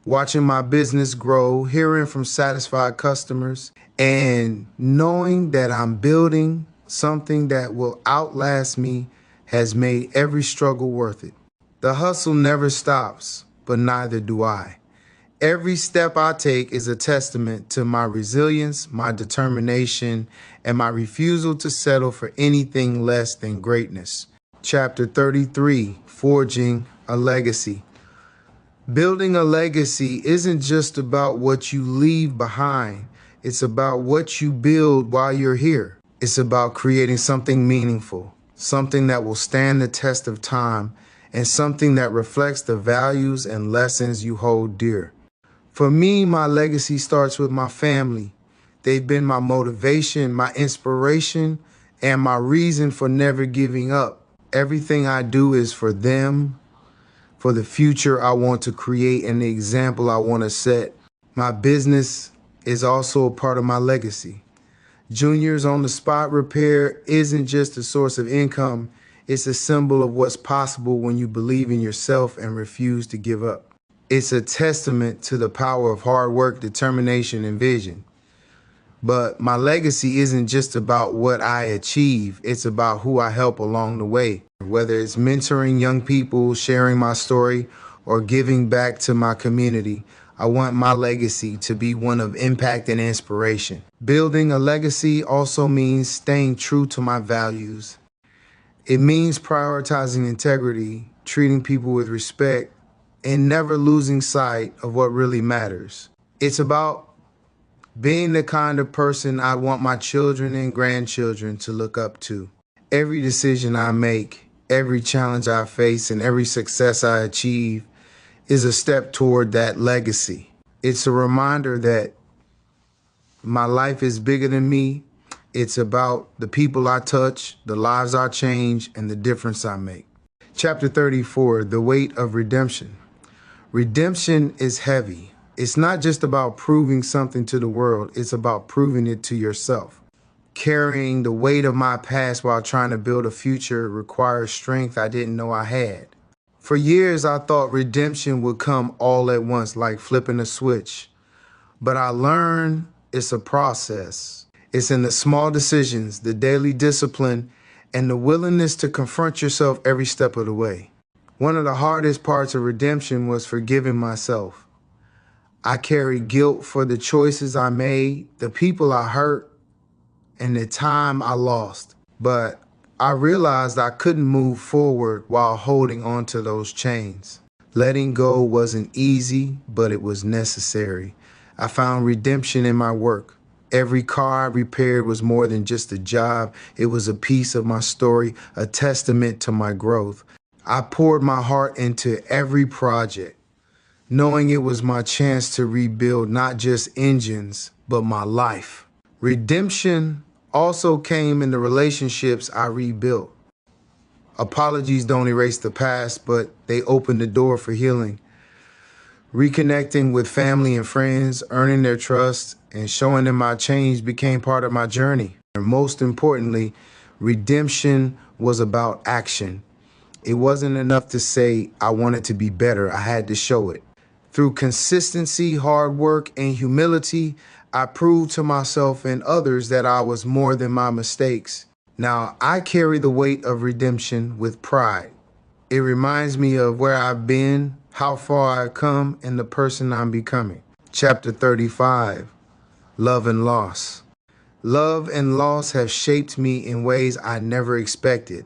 watching my business grow, hearing from satisfied customers, and knowing that I'm building something that will outlast me has made every struggle worth it. The hustle never stops, but neither do I. Every step I take is a testament to my resilience, my determination, and my refusal to settle for anything less than greatness. Chapter 33, Forging a Legacy. Building a legacy isn't just about what you leave behind. It's about what you build while you're here. It's about creating something meaningful, something that will stand the test of time, and something that reflects the values and lessons you hold dear. For me, my legacy starts with my family. They've been my motivation, my inspiration, and my reason for never giving up. Everything I do is for them, for the future I want to create, and the example I want to set. My business is also a part of my legacy. Junior's on the spot repair isn't just a source of income, it's a symbol of what's possible when you believe in yourself and refuse to give up. It's a testament to the power of hard work, determination, and vision. But my legacy isn't just about what I achieve, it's about who I help along the way. Whether it's mentoring young people, sharing my story, or giving back to my community, I want my legacy to be one of impact and inspiration. Building a legacy also means staying true to my values. It means prioritizing integrity, treating people with respect, and never losing sight of what really matters. It's about being the kind of person I want my children and grandchildren to look up to. Every decision I make, every challenge I face, and every success I achieve is a step toward that legacy. It's a reminder that my life is bigger than me. It's about the people I touch, the lives I change, and the difference I make. Chapter 34, The Weight of Redemption. Redemption is heavy. It's not just about proving something to the world, it's about proving it to yourself. Carrying the weight of my past while trying to build a future requires strength I didn't know I had. For years, I thought redemption would come all at once, like flipping a switch. But I learned it's a process. It's in the small decisions, the daily discipline, and the willingness to confront yourself every step of the way. One of the hardest parts of redemption was forgiving myself. I carried guilt for the choices I made, the people I hurt, and the time I lost. But I realized I couldn't move forward while holding on to those chains. Letting go wasn't easy, but it was necessary. I found redemption in my work. Every car I repaired was more than just a job. It was a piece of my story, a testament to my growth. I poured my heart into every project, knowing it was my chance to rebuild not just engines, but my life. Redemption also came in the relationships I rebuilt. Apologies don't erase the past, but they open the door for healing. Reconnecting with family and friends, earning their trust, and showing them my change became part of my journey. And most importantly, redemption was about action. It wasn't enough to say I wanted to be better, I had to show it. Through consistency, hard work, and humility, I proved to myself and others that I was more than my mistakes. Now, I carry the weight of redemption with pride. It reminds me of where I've been, how far I've come, and the person I'm becoming. Chapter 35, Love and Loss. Love and loss have shaped me in ways I never expected.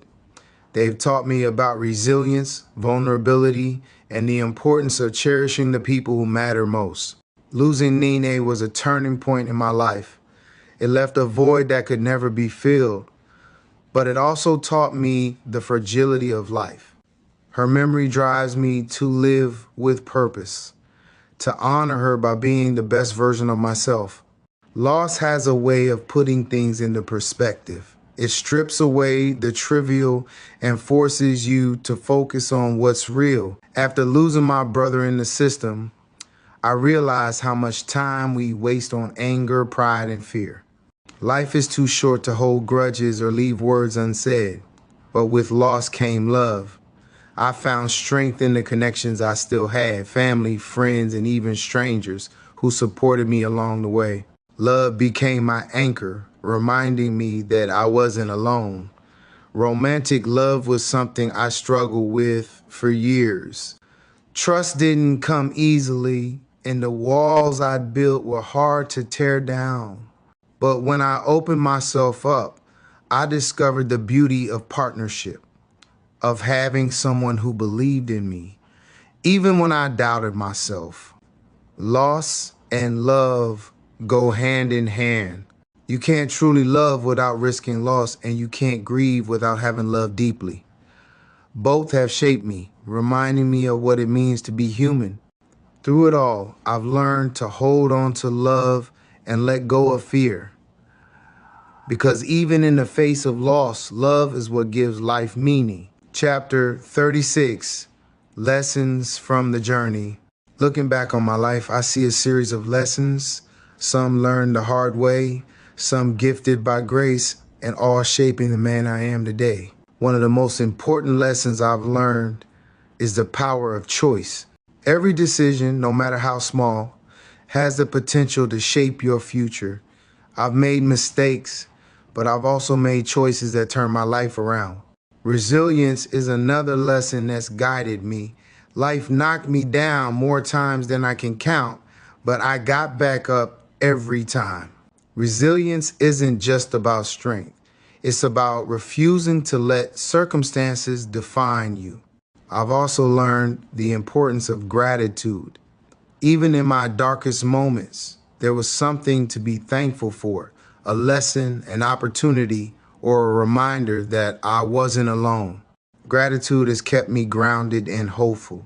They've taught me about resilience, vulnerability, and the importance of cherishing the people who matter most. Losing Nene was a turning point in my life. It left a void that could never be filled, but it also taught me the fragility of life. Her memory drives me to live with purpose, to honor her by being the best version of myself. Loss has a way of putting things into perspective. It strips away the trivial and forces you to focus on what's real. After losing my brother in the system, I realized how much time we waste on anger, pride, and fear. Life is too short to hold grudges or leave words unsaid. But with loss came love. I found strength in the connections I still had, family, friends, and even strangers who supported me along the way. Love became my anchor, reminding me that I wasn't alone. Romantic love was something I struggled with for years. Trust didn't come easily, and the walls I'd built were hard to tear down. But when I opened myself up, I discovered the beauty of partnership, of having someone who believed in me, even when I doubted myself. Loss and love go hand in hand. You can't truly love without risking loss, and you can't grieve without having loved deeply. Both have shaped me, reminding me of what it means to be human. Through it all, I've learned to hold on to love and let go of fear. Because even in the face of loss, love is what gives life meaning. Chapter 36, Lessons from the Journey. Looking back on my life, I see a series of lessons, some learned the hard way, some gifted by grace, and all shaping the man I am today. One of the most important lessons I've learned is the power of choice. Every decision, no matter how small, has the potential to shape your future. I've made mistakes, but I've also made choices that turn my life around. Resilience is another lesson that's guided me. Life knocked me down more times than I can count, but I got back up every time. Resilience isn't just about strength. It's about refusing to let circumstances define you. I've also learned the importance of gratitude. Even in my darkest moments, there was something to be thankful for, a lesson, an opportunity, or a reminder that I wasn't alone. Gratitude has kept me grounded and hopeful.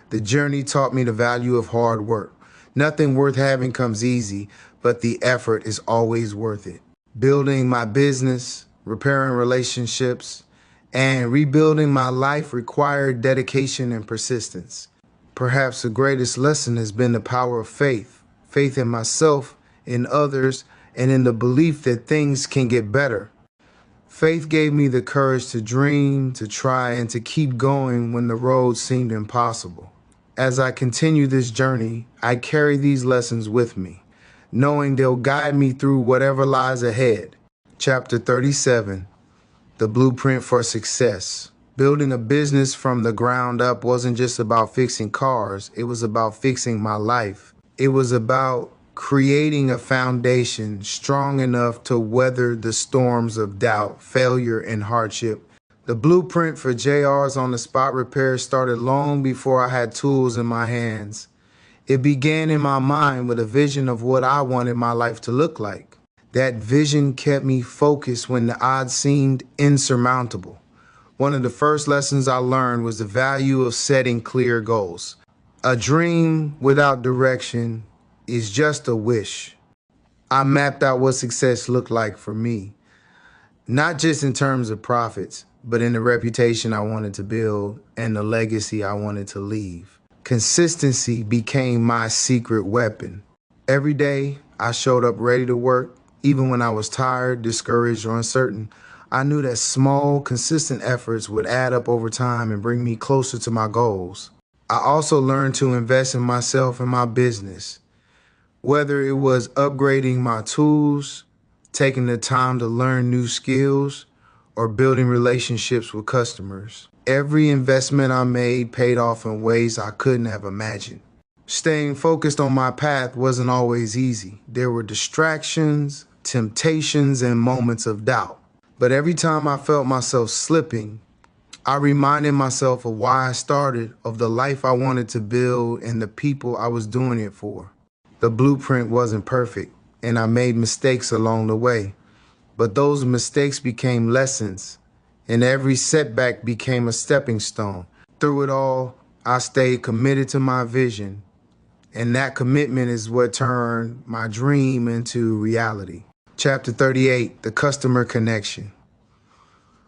The journey taught me the value of hard work. Nothing worth having comes easy, but the effort is always worth it. Building my business, repairing relationships, and rebuilding my life required dedication and persistence. Perhaps the greatest lesson has been the power of faith, faith in myself, in others, and in the belief that things can get better. Faith gave me the courage to dream, to try, and to keep going when the road seemed impossible. As I continue this journey, I carry these lessons with me, knowing they'll guide me through whatever lies ahead. Chapter 37, The Blueprint for Success. Building a business from the ground up wasn't just about fixing cars, it was about fixing my life. It was about creating a foundation strong enough to weather the storms of doubt, failure, and hardship. The blueprint for JR's on-the-spot repairs started long before I had tools in my hands. It began in my mind with a vision of what I wanted my life to look like. That vision kept me focused when the odds seemed insurmountable. One of the first lessons I learned was the value of setting clear goals. A dream without direction is just a wish. I mapped out what success looked like for me, not just in terms of profits, but in the reputation I wanted to build and the legacy I wanted to leave. Consistency became my secret weapon. Every day, I showed up ready to work, even when I was tired, discouraged, or uncertain. I knew that small, consistent efforts would add up over time and bring me closer to my goals. I also learned to invest in myself and my business. Whether it was upgrading my tools, taking the time to learn new skills, or building relationships with customers, every investment I made paid off in ways I couldn't have imagined. Staying focused on my path wasn't always easy. There were distractions, temptations, and moments of doubt. But every time I felt myself slipping, I reminded myself of why I started, of the life I wanted to build, and the people I was doing it for. The blueprint wasn't perfect, and I made mistakes along the way. But those mistakes became lessons, and every setback became a stepping stone. Through it all, I stayed committed to my vision, and that commitment is what turned my dream into reality. Chapter 38, The Customer Connection.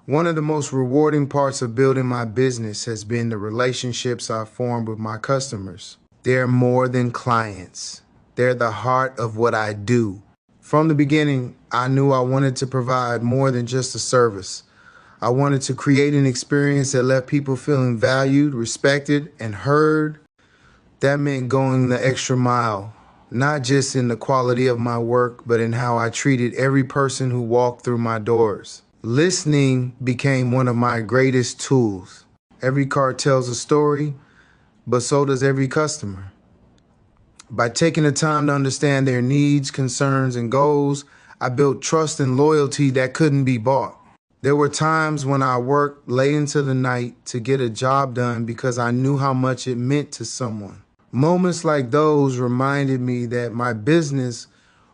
One of the most rewarding parts of building my business has been the relationships I've formed with my customers. They're more than clients. They're the heart of what I do. From the beginning, I knew I wanted to provide more than just a service. I wanted to create an experience that left people feeling valued, respected, and heard. That meant going the extra mile, not just in the quality of my work, but in how I treated every person who walked through my doors. Listening became one of my greatest tools. Every car tells a story, but so does every customer. By taking the time to understand their needs, concerns, and goals, I built trust and loyalty that couldn't be bought. There were times when I worked late into the night to get a job done because I knew how much it meant to someone. Moments like those reminded me that my business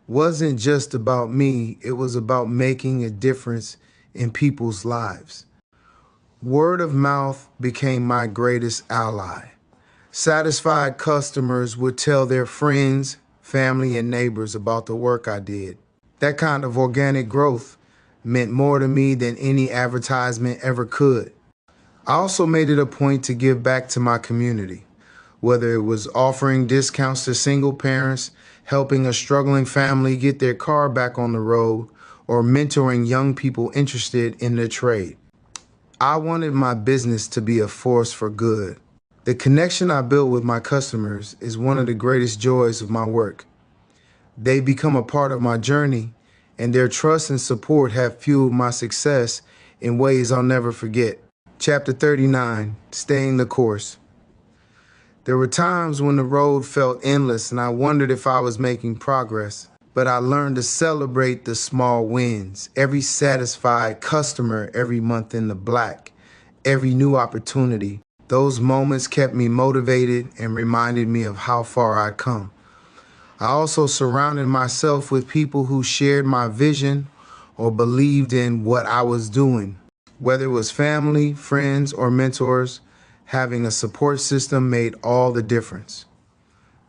wasn't just about me, it was about making a difference in people's lives. Word of mouth became my greatest ally. Satisfied customers would tell their friends, family, and neighbors about the work I did. That kind of organic growth meant more to me than any advertisement ever could. I also made it a point to give back to my community, whether it was offering discounts to single parents, helping a struggling family get their car back on the road, or mentoring young people interested in the trade. I wanted my business to be a force for good. The connection I built with my customers is one of the greatest joys of my work. They become a part of my journey, and their trust and support have fueled my success in ways I'll never forget. Chapter 39, Staying the Course. There were times when the road felt endless and I wondered if I was making progress. But I learned to celebrate the small wins, every satisfied customer, every month in the black, every new opportunity. Those moments kept me motivated and reminded me of how far I'd come. I also surrounded myself with people who shared my vision or believed in what I was doing. Whether it was family, friends, or mentors, having a support system made all the difference.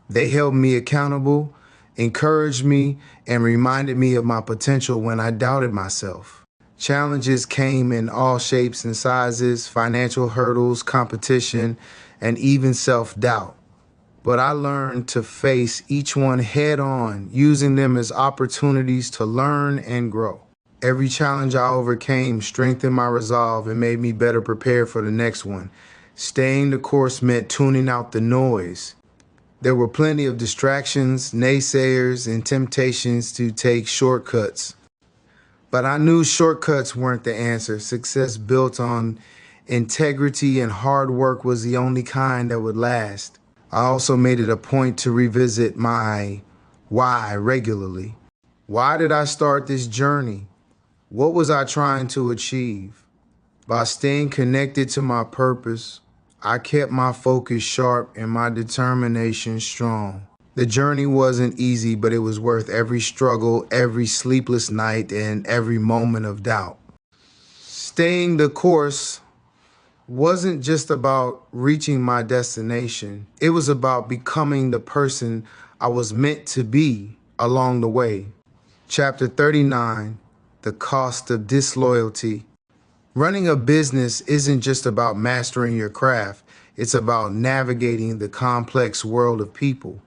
They held me accountable, encouraged me, and reminded me of my potential when I doubted myself. Challenges came in all shapes and sizes, financial hurdles, competition, and even self-doubt. But I learned to face each one head on, using them as opportunities to learn and grow. Every challenge I overcame strengthened my resolve and made me better prepared for the next one. Staying the course meant tuning out the noise. There were plenty of distractions, naysayers, and temptations to take shortcuts. But I knew shortcuts weren't the answer. Success built on integrity and hard work was the only kind that would last. I also made it a point to revisit my why regularly. Why did I start this journey? What was I trying to achieve? By staying connected to my purpose, I kept my focus sharp and my determination strong. The journey wasn't easy, but it was worth every struggle, every sleepless night, and every moment of doubt. Staying the course wasn't just about reaching my destination. It was about becoming the person I was meant to be along the way. Chapter 39, The Cost of Disloyalty. Running a business isn't just about mastering your craft. It's about navigating the complex world of people.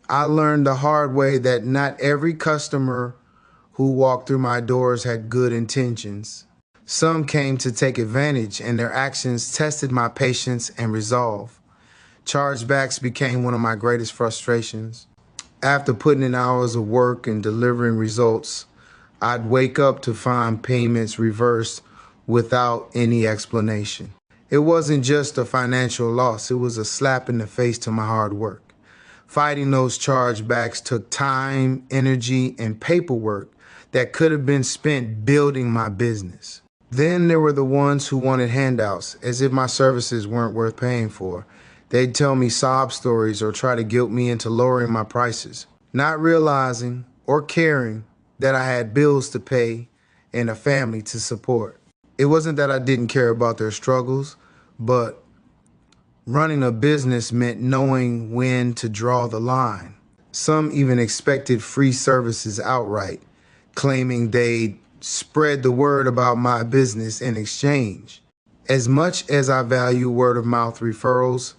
I learned the hard way that not every customer who walked through my doors had good intentions. Some came to take advantage, and their actions tested my patience and resolve. Chargebacks became one of my greatest frustrations. After putting in hours of work and delivering results, I'd wake up to find payments reversed without any explanation. It wasn't just a financial loss, it was a slap in the face to my hard work. Fighting those chargebacks took time, energy, and paperwork that could have been spent building my business. Then there were the ones who wanted handouts, as if my services weren't worth paying for. They'd tell me sob stories or try to guilt me into lowering my prices, not realizing or caring that I had bills to pay and a family to support. It wasn't that I didn't care about their struggles, but running a business meant knowing when to draw the line. Some even expected free services outright, claiming they'd spread the word about my business in exchange. As much as I value word of mouth referrals,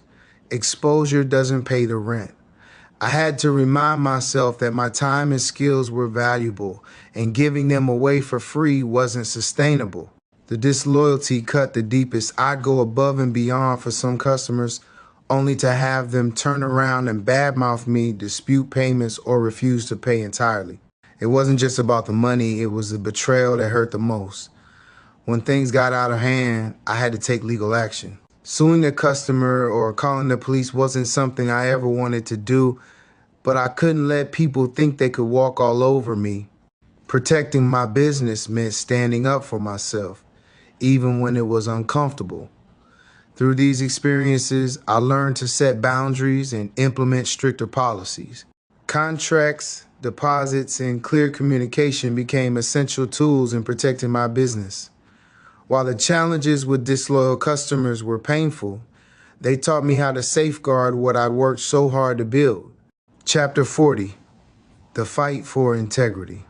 exposure doesn't pay the rent. I had to remind myself that my time and skills were valuable, and giving them away for free wasn't sustainable. The disloyalty cut the deepest. I'd go above and beyond for some customers, only to have them turn around and badmouth me, dispute payments, or refuse to pay entirely. It wasn't just about the money, it was the betrayal that hurt the most. When things got out of hand, I had to take legal action. Suing the customer or calling the police wasn't something I ever wanted to do, but I couldn't let people think they could walk all over me. Protecting my business meant standing up for myself, even when it was uncomfortable. Through these experiences, I learned to set boundaries and implement stricter policies. Contracts, deposits, and clear communication became essential tools in protecting my business. While the challenges with disloyal customers were painful, they taught me how to safeguard what I'd worked so hard to build. Chapter 40, The Fight for Integrity.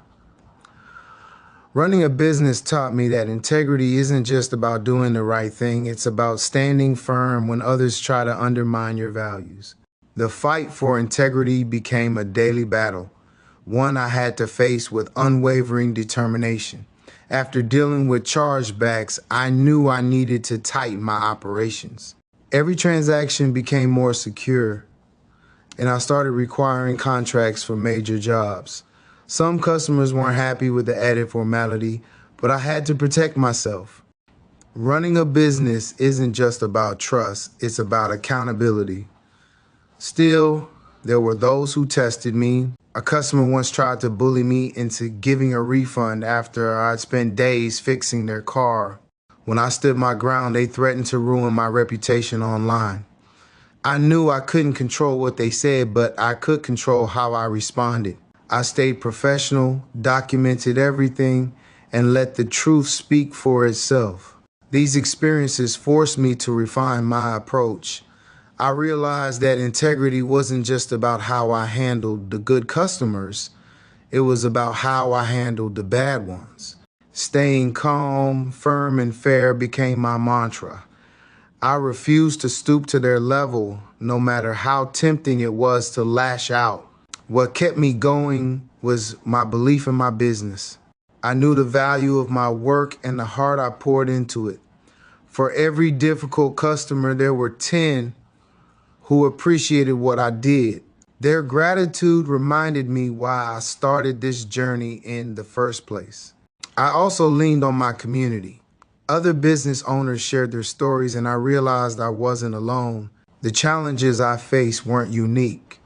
Running a business taught me that integrity isn't just about doing the right thing, it's about standing firm when others try to undermine your values. The fight for integrity became a daily battle, one I had to face with unwavering determination. After dealing with chargebacks, I knew I needed to tighten my operations. Every transaction became more secure, and I started requiring contracts for major jobs. Some customers weren't happy with the added formality, but I had to protect myself. Running a business isn't just about trust, it's about accountability. Still, there were those who tested me. A customer once tried to bully me into giving a refund after I'd spent days fixing their car. When I stood my ground, they threatened to ruin my reputation online. I knew I couldn't control what they said, but I could control how I responded. I stayed professional, documented everything, and let the truth speak for itself. These experiences forced me to refine my approach. I realized that integrity wasn't just about how I handled the good customers, it was about how I handled the bad ones. Staying calm, firm, and fair became my mantra. I refused to stoop to their level, no matter how tempting it was to lash out. What kept me going was my belief in my business. I knew the value of my work and the heart I poured into it. For every difficult customer, there were 10 who appreciated what I did. Their gratitude reminded me why I started this journey in the first place. I also leaned on my community. Other business owners shared their stories, and I realized I wasn't alone. The challenges I faced weren't unique.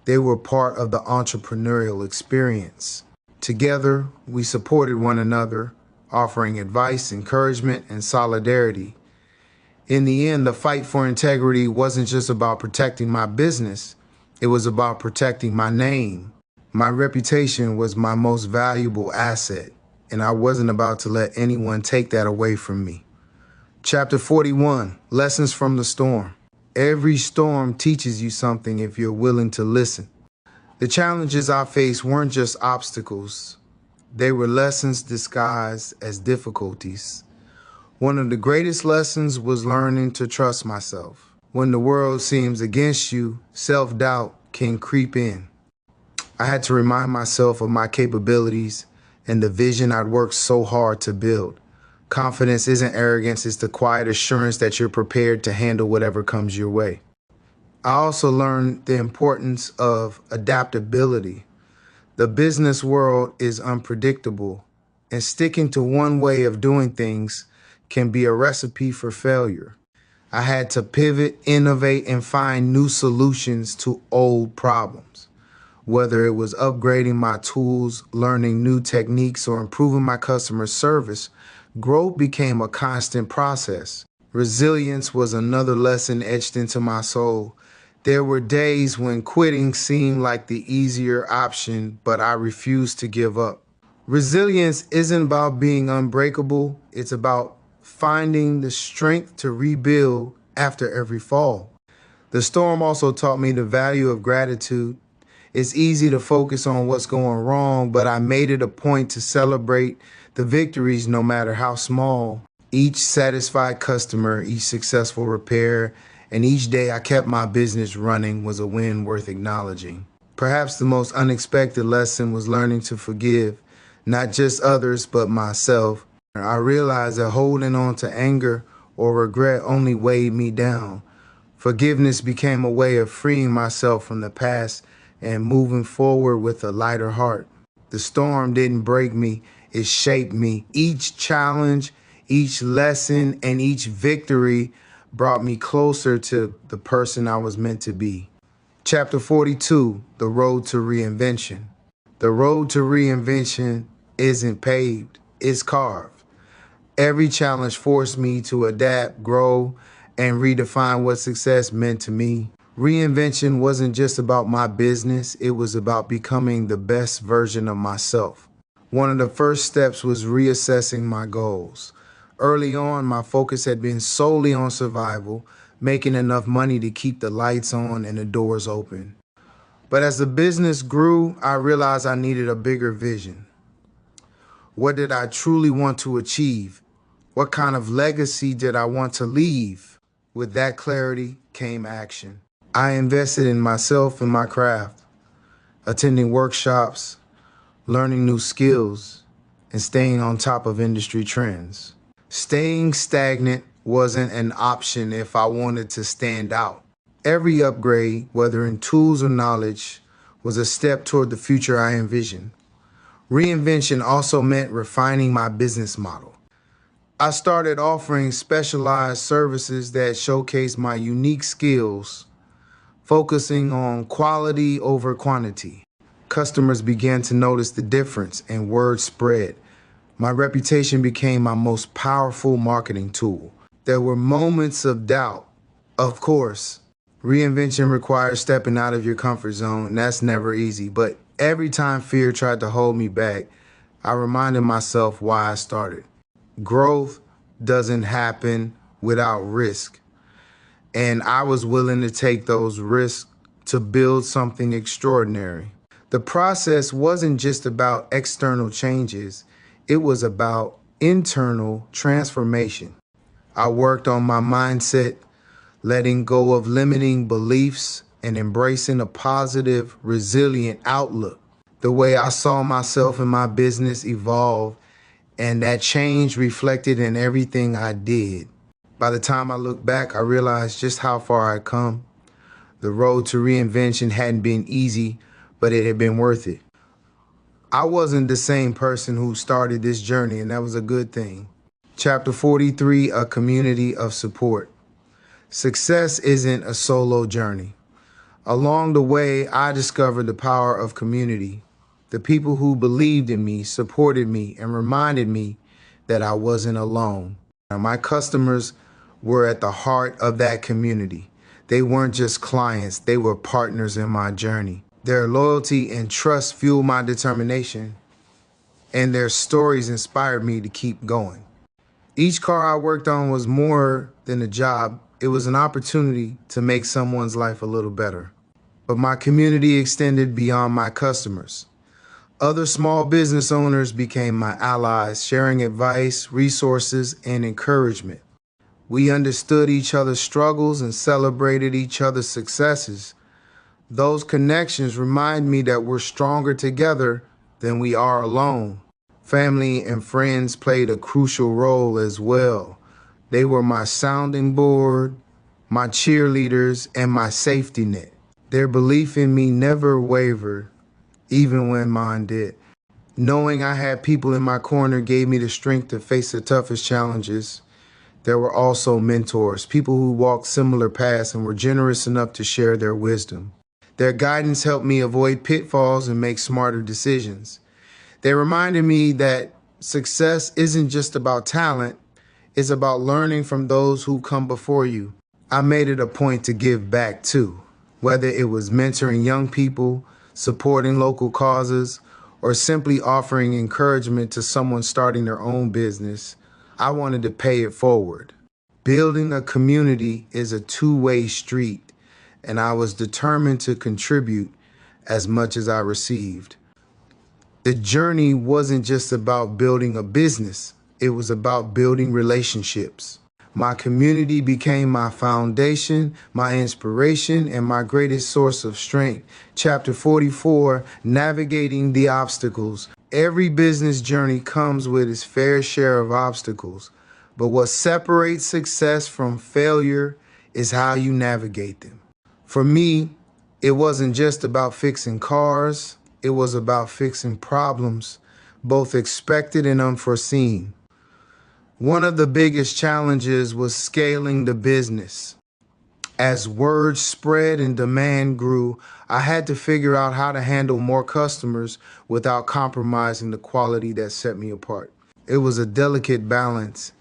They were part of the entrepreneurial experience. Together, we supported one another, offering advice, encouragement, and solidarity. In the end, the fight for integrity wasn't just about protecting my business, it was about protecting my name. My reputation was my most valuable asset, and I wasn't about to let anyone take that away from me. Chapter 41, Lessons from the Storm. Every storm teaches you something if you're willing to listen. The challenges I faced weren't just obstacles. They were lessons disguised as difficulties. One of the greatest lessons was learning to trust myself. When the world seems against you, self-doubt can creep in. I had to remind myself of my capabilities and the vision I'd worked so hard to build. Confidence isn't arrogance, it's the quiet assurance that you're prepared to handle whatever comes your way. I also learned the importance of adaptability. The business world is unpredictable, and sticking to one way of doing things can be a recipe for failure. I had to pivot, innovate, and find new solutions to old problems. Whether it was upgrading my tools, learning new techniques, or improving my customer service, growth became a constant process. Resilience was another lesson etched into my soul. There were days when quitting seemed like the easier option, but I refused to give up. Resilience isn't about being unbreakable, it's about finding the strength to rebuild after every fall. The storm also taught me the value of gratitude. It's easy to focus on what's going wrong, but I made it a point to celebrate the victories no matter how small. Each satisfied customer, each successful repair, and each day I kept my business running was a win worth acknowledging. Perhaps the most unexpected lesson was learning to forgive, not just others, but myself. I realized that holding on to anger or regret only weighed me down. Forgiveness became a way of freeing myself from the past and moving forward with a lighter heart. The storm didn't break me, it shaped me. Each challenge, each lesson, and each victory brought me closer to the person I was meant to be. Chapter 42, The Road to Reinvention. The road to reinvention isn't paved, it's carved. Every challenge forced me to adapt, grow, and redefine what success meant to me. Reinvention wasn't just about my business, it was about becoming the best version of myself. One of the first steps was reassessing my goals. Early on, my focus had been solely on survival, making enough money to keep the lights on and the doors open. But as the business grew, I realized I needed a bigger vision. What did I truly want to achieve? What kind of legacy did I want to leave? With that clarity came action. I invested in myself and my craft, attending workshops, learning new skills, and staying on top of industry trends. Staying stagnant wasn't an option if I wanted to stand out. Every upgrade, whether in tools or knowledge, was a step toward the future I envisioned. Reinvention also meant refining my business model. I started offering specialized services that showcased my unique skills. focusing on quality over quantity. Customers began to notice the difference and word spread. My reputation became my most powerful marketing tool. There were moments of doubt. Of course, reinvention requires stepping out of your comfort zone, and that's never easy. But every time fear tried to hold me back, I reminded myself why I started. Growth doesn't happen without risk. And I was willing to take those risks to build something extraordinary. The process wasn't just about external changes, it was about internal transformation. I worked on my mindset, letting go of limiting beliefs and embracing a positive, resilient outlook. The way I saw myself and my business evolved, and that change reflected in everything I did. By the time I look back, I realized just how far I'd come. The road to reinvention hadn't been easy, but it had been worth it. I wasn't the same person who started this journey, and that was a good thing. Chapter 43, A Community of Support. Success isn't a solo journey. Along the way, I discovered the power of community. The people who believed in me, supported me, and reminded me that I wasn't alone. My customers were at the heart of that community. They weren't just clients, they were partners in my journey. Their loyalty and trust fueled my determination, and their stories inspired me to keep going. Each car I worked on was more than a job. It was an opportunity to make someone's life a little better. But my community extended beyond my customers. Other small business owners became my allies, sharing advice, resources, and encouragement. We understood each other's struggles and celebrated each other's successes. Those connections remind me that we're stronger together than we are alone. Family and friends played a crucial role as well. They were my sounding board, my cheerleaders, and my safety net. Their belief in me never wavered, even when mine did. Knowing I had people in my corner gave me the strength to face the toughest challenges. There were also mentors, people who walked similar paths and were generous enough to share their wisdom. Their guidance helped me avoid pitfalls and make smarter decisions. They reminded me that success isn't just about talent, it's about learning from those who come before you. I made it a point to give back too, whether it was mentoring young people, supporting local causes, or simply offering encouragement to someone starting their own business. I wanted to pay it forward. Building a community is a two-way street, and I was determined to contribute as much as I received. The journey wasn't just about building a business, it was about building relationships. My community became my foundation, my inspiration, and my greatest source of strength. Chapter 44, Navigating the Obstacles. Every business journey comes with its fair share of obstacles, but what separates success from failure is how you navigate them. For me, it wasn't just about fixing cars, it was about fixing problems, both expected and unforeseen. One of the biggest challenges was scaling the business. As word spread and demand grew, I had to figure out how to handle more customers without compromising the quality that set me apart. It was a delicate balance,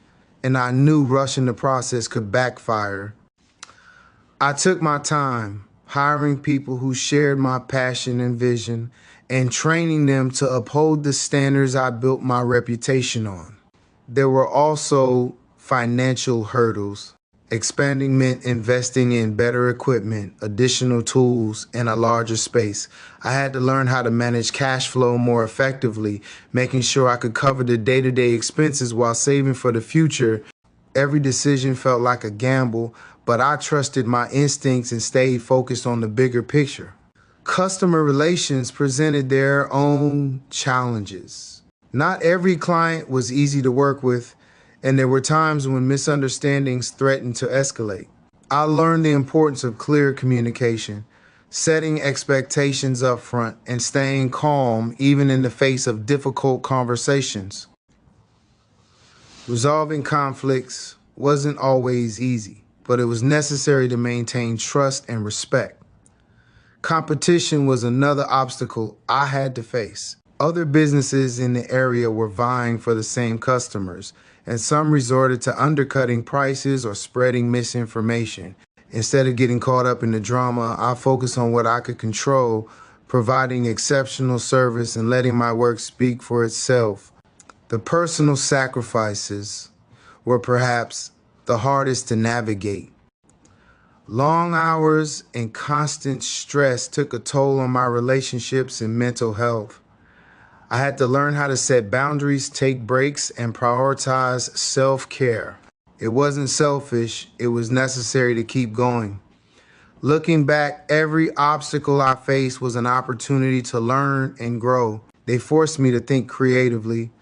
and I knew rushing the process could backfire. I took my time, hiring people who shared my passion and vision, and training them to uphold the standards I built my reputation on. There were also financial hurdles. Expanding meant investing in better equipment, additional tools, and a larger space. I had to learn how to manage cash flow more effectively, making sure I could cover the day-to-day expenses while saving for the future. Every decision felt like a gamble, but I trusted my instincts and stayed focused on the bigger picture. Customer relations presented their own challenges. Not every client was easy to work with, and there were times when misunderstandings threatened to escalate. I learned the importance of clear communication, setting expectations up front, and staying calm even in the face of difficult conversations. Resolving conflicts wasn't always easy, but it was necessary to maintain trust and respect. Competition was another obstacle I had to face. Other businesses in the area were vying for the same customers, and some resorted to undercutting prices or spreading misinformation. Instead of getting caught up in the drama, I focused on what I could control, providing exceptional service and letting my work speak for itself. The personal sacrifices were perhaps the hardest to navigate. Long hours and constant stress took a toll on my relationships and mental health. I had to learn how to set boundaries, take breaks, and prioritize self-care. It wasn't selfish, it was necessary to keep going. Looking back, every obstacle I faced was an opportunity to learn and grow. They forced me to think creatively,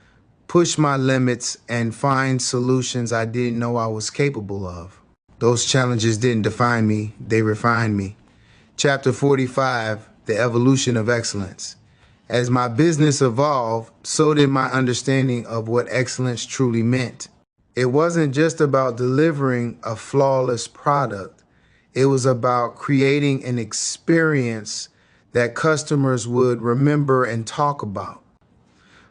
push my limits, and find solutions I didn't know I was capable of. Those challenges didn't define me, they refined me. Chapter 45, The Evolution of Excellence. As my business evolved, so did my understanding of what excellence truly meant. It wasn't just about delivering a flawless product. It was about creating an experience that customers would remember and talk about.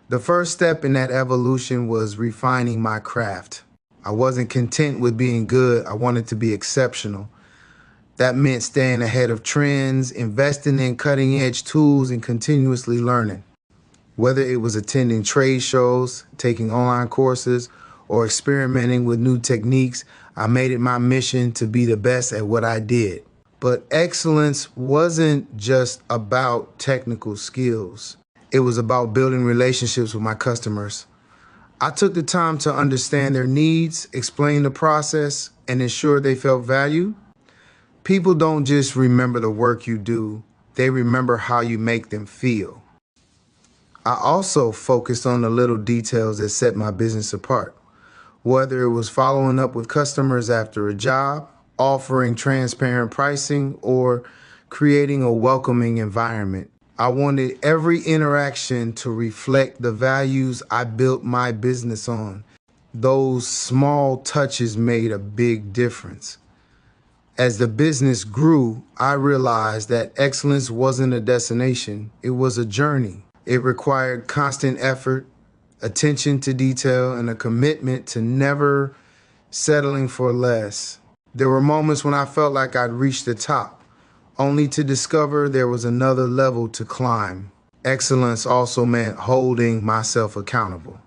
The first step in that evolution was refining my craft. I wasn't content with being good, I wanted to be exceptional. That meant staying ahead of trends, investing in cutting-edge tools, and continuously learning. Whether it was attending trade shows, taking online courses, or experimenting with new techniques, I made it my mission to be the best at what I did. But excellence wasn't just about technical skills. It was about building relationships with my customers. I took the time to understand their needs, explain the process, and ensure they felt valued. People don't just remember the work you do, they remember how you make them feel. I also focused on the little details that set my business apart. Whether it was following up with customers after a job, offering transparent pricing, or creating a welcoming environment. I wanted every interaction to reflect the values I built my business on. Those small touches made a big difference. As the business grew, I realized that excellence wasn't a destination, it was a journey. It required constant effort, attention to detail, and a commitment to never settling for less. There were moments when I felt like I'd reached the top, only to discover there was another level to climb. Excellence also meant holding myself accountable.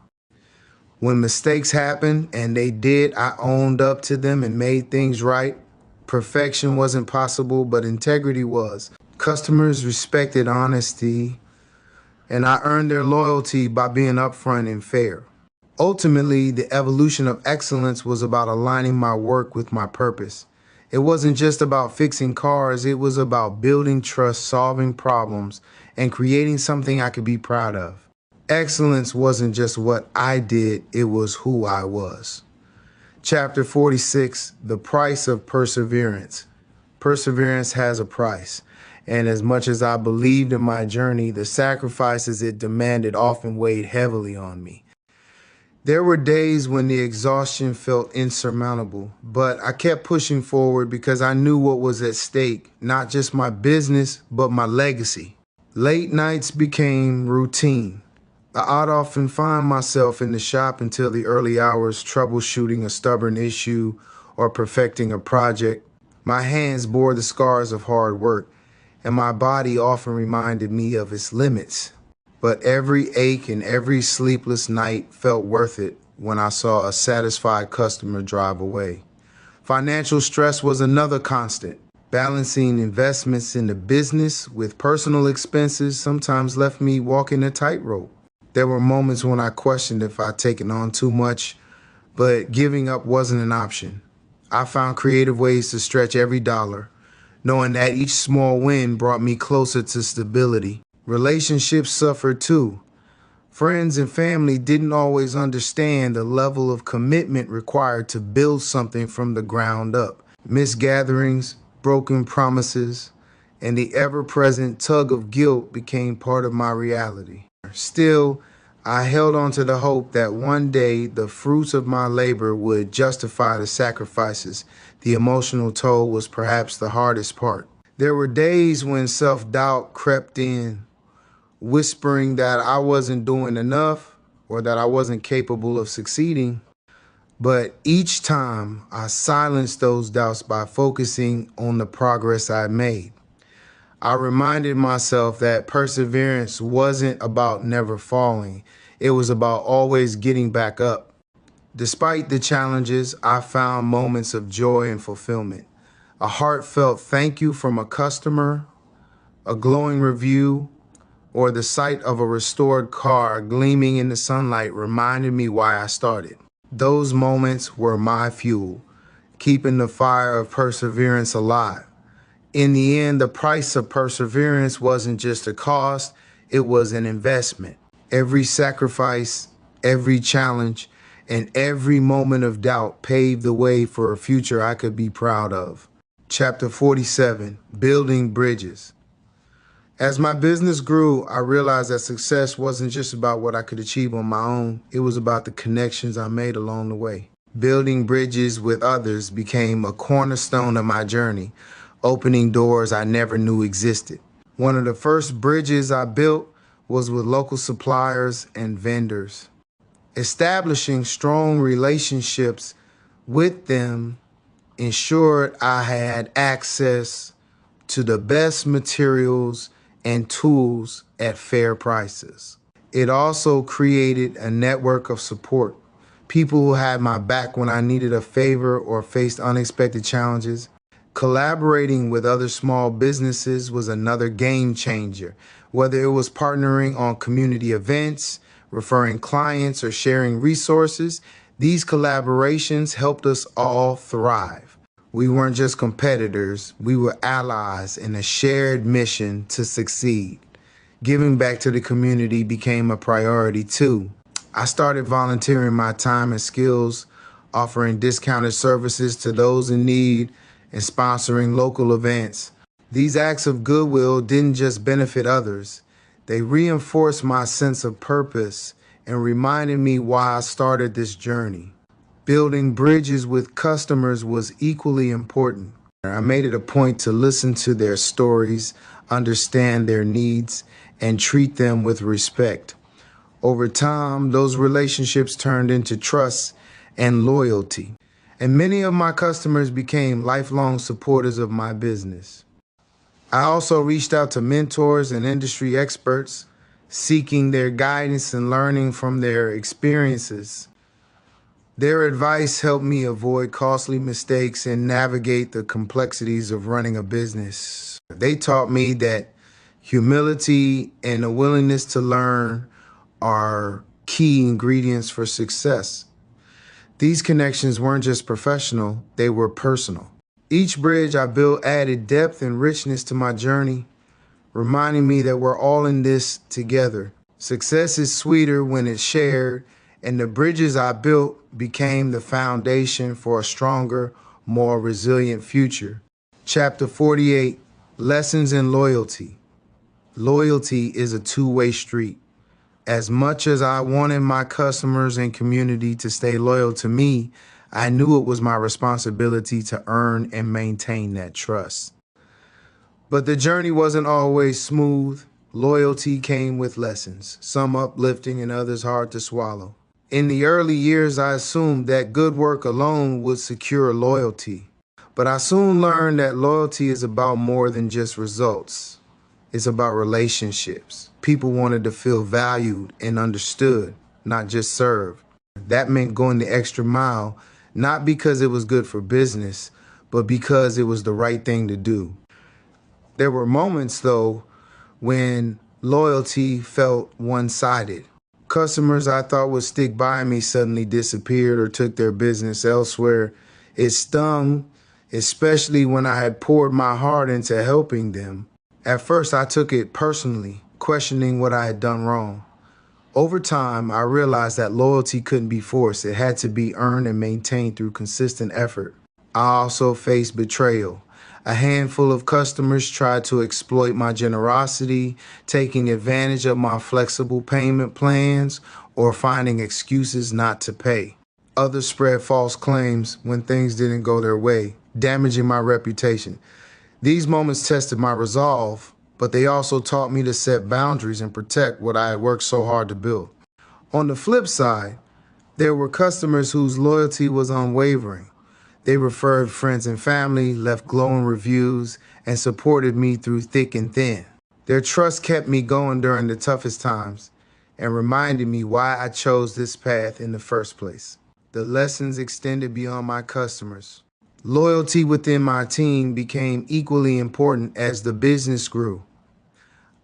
When mistakes happened, and they did, I owned up to them and made things right. Perfection wasn't possible, but integrity was. Customers respected honesty, and I earned their loyalty by being upfront and fair. Ultimately, the evolution of excellence was about aligning my work with my purpose. It wasn't just about fixing cars, it was about building trust, solving problems, and creating something I could be proud of. Excellence wasn't just what I did, it was who I was. Chapter 46, The Price of Perseverance. Perseverance has a price, and as much as I believed in my journey, the sacrifices it demanded often weighed heavily on me. There were days when the exhaustion felt insurmountable, but I kept pushing forward because I knew what was at stake, not just my business, but my legacy. Late nights became routine. I'd often find myself in the shop until the early hours, troubleshooting a stubborn issue or perfecting a project. My hands bore the scars of hard work, and my body often reminded me of its limits. But every ache and every sleepless night felt worth it when I saw a satisfied customer drive away. Financial stress was another constant. Balancing investments in the business with personal expenses sometimes left me walking a tightrope. There were moments when I questioned if I'd taken on too much, but giving up wasn't an option. I found creative ways to stretch every dollar, knowing that each small win brought me closer to stability. Relationships suffered too. Friends and family didn't always understand the level of commitment required to build something from the ground up. Misgatherings, broken promises, and the ever-present tug of guilt became part of my reality. Still, I held on to the hope that one day the fruits of my labor would justify the sacrifices. The emotional toll was perhaps the hardest part. There were days when self-doubt crept in, whispering that I wasn't doing enough or that I wasn't capable of succeeding. But each time I silenced those doubts by focusing on the progress I made. I reminded myself that perseverance wasn't about never falling. It was about always getting back up. Despite the challenges, I found moments of joy and fulfillment. A heartfelt thank you from a customer, a glowing review, or the sight of a restored car gleaming in the sunlight reminded me why I started. Those moments were my fuel, keeping the fire of perseverance alive. In the end, the price of perseverance wasn't just a cost, it was an investment. Every sacrifice, every challenge, and every moment of doubt paved the way for a future I could be proud of. Chapter 47, Building Bridges. As my business grew, I realized that success wasn't just about what I could achieve on my own. It was about the connections I made along the way. Building bridges with others became a cornerstone of my journey, opening doors I never knew existed. One of the first bridges I built was with local suppliers and vendors. Establishing strong relationships with them ensured I had access to the best materials and tools at fair prices. It also created a network of support, people who had my back when I needed a favor or faced unexpected challenges. Collaborating with other small businesses was another game changer, whether it was partnering on community events, referring clients, or sharing resources. These collaborations helped us all thrive. We weren't just competitors, we were allies in a shared mission to succeed. Giving back to the community became a priority too. I started volunteering my time and skills, offering discounted services to those in need, and sponsoring local events. These acts of goodwill didn't just benefit others, they reinforced my sense of purpose and reminded me why I started this journey. Building bridges with customers was equally important. I made it a point to listen to their stories, understand their needs, and treat them with respect. Over time, those relationships turned into trust and loyalty, and many of my customers became lifelong supporters of my business. I also reached out to mentors and industry experts, seeking their guidance and learning from their experiences. Their advice helped me avoid costly mistakes and navigate the complexities of running a business. They taught me that humility and a willingness to learn are key ingredients for success. These connections weren't just professional, they were personal. Each bridge I built added depth and richness to my journey, reminding me that we're all in this together. Success is sweeter when it's shared, and the bridges I built became the foundation for a stronger, more resilient future. Chapter 48, Lessons in Loyalty. Loyalty is a two-way street. As much as I wanted my customers and community to stay loyal to me, I knew it was my responsibility to earn and maintain that trust. But the journey wasn't always smooth. Loyalty came with lessons, some uplifting and others hard to swallow. In the early years, I assumed that good work alone would secure loyalty. But I soon learned that loyalty is about more than just results. It's about relationships. People wanted to feel valued and understood, not just served. That meant going the extra mile, not because it was good for business, but because it was the right thing to do. There were moments, though, when loyalty felt one-sided. Customers I thought would stick by me suddenly disappeared or took their business elsewhere. It stung, especially when I had poured my heart into helping them. At first, I took it personally, questioning what I had done wrong. Over time, I realized that loyalty couldn't be forced. It had to be earned and maintained through consistent effort. I also faced betrayal. A handful of customers tried to exploit my generosity, taking advantage of my flexible payment plans or finding excuses not to pay. Others spread false claims when things didn't go their way, damaging my reputation. These moments tested my resolve, but they also taught me to set boundaries and protect what I had worked so hard to build. On the flip side, there were customers whose loyalty was unwavering. They referred friends and family, left glowing reviews, and supported me through thick and thin. Their trust kept me going during the toughest times and reminded me why I chose this path in the first place. The lessons extended beyond my customers. Loyalty within my team became equally important as the business grew.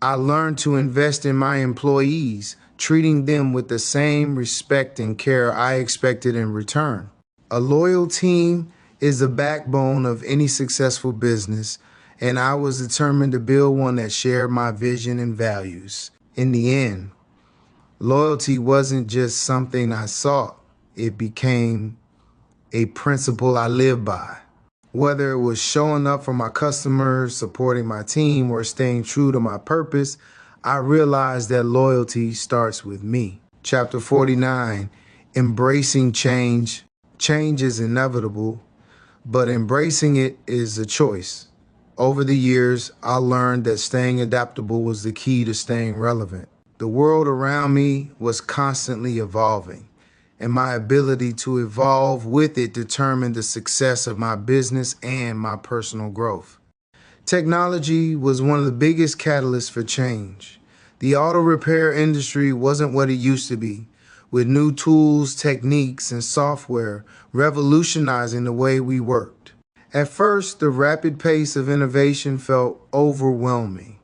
I learned to invest in my employees, treating them with the same respect and care I expected in return. A loyal team is the backbone of any successful business, and I was determined to build one that shared my vision and values. In the end, loyalty wasn't just something I sought, it became a principle I live by. Whether it was showing up for my customers, supporting my team, or staying true to my purpose, I realized that loyalty starts with me. Chapter 49, Embracing Change. Change is inevitable, but embracing it is a choice. Over the years, I learned that staying adaptable was the key to staying relevant. The world around me was constantly evolving, and my ability to evolve with it determined the success of my business and my personal growth. Technology was one of the biggest catalysts for change. The auto repair industry wasn't what it used to be, with new tools, techniques, and software revolutionizing the way we worked. At first, the rapid pace of innovation felt overwhelming,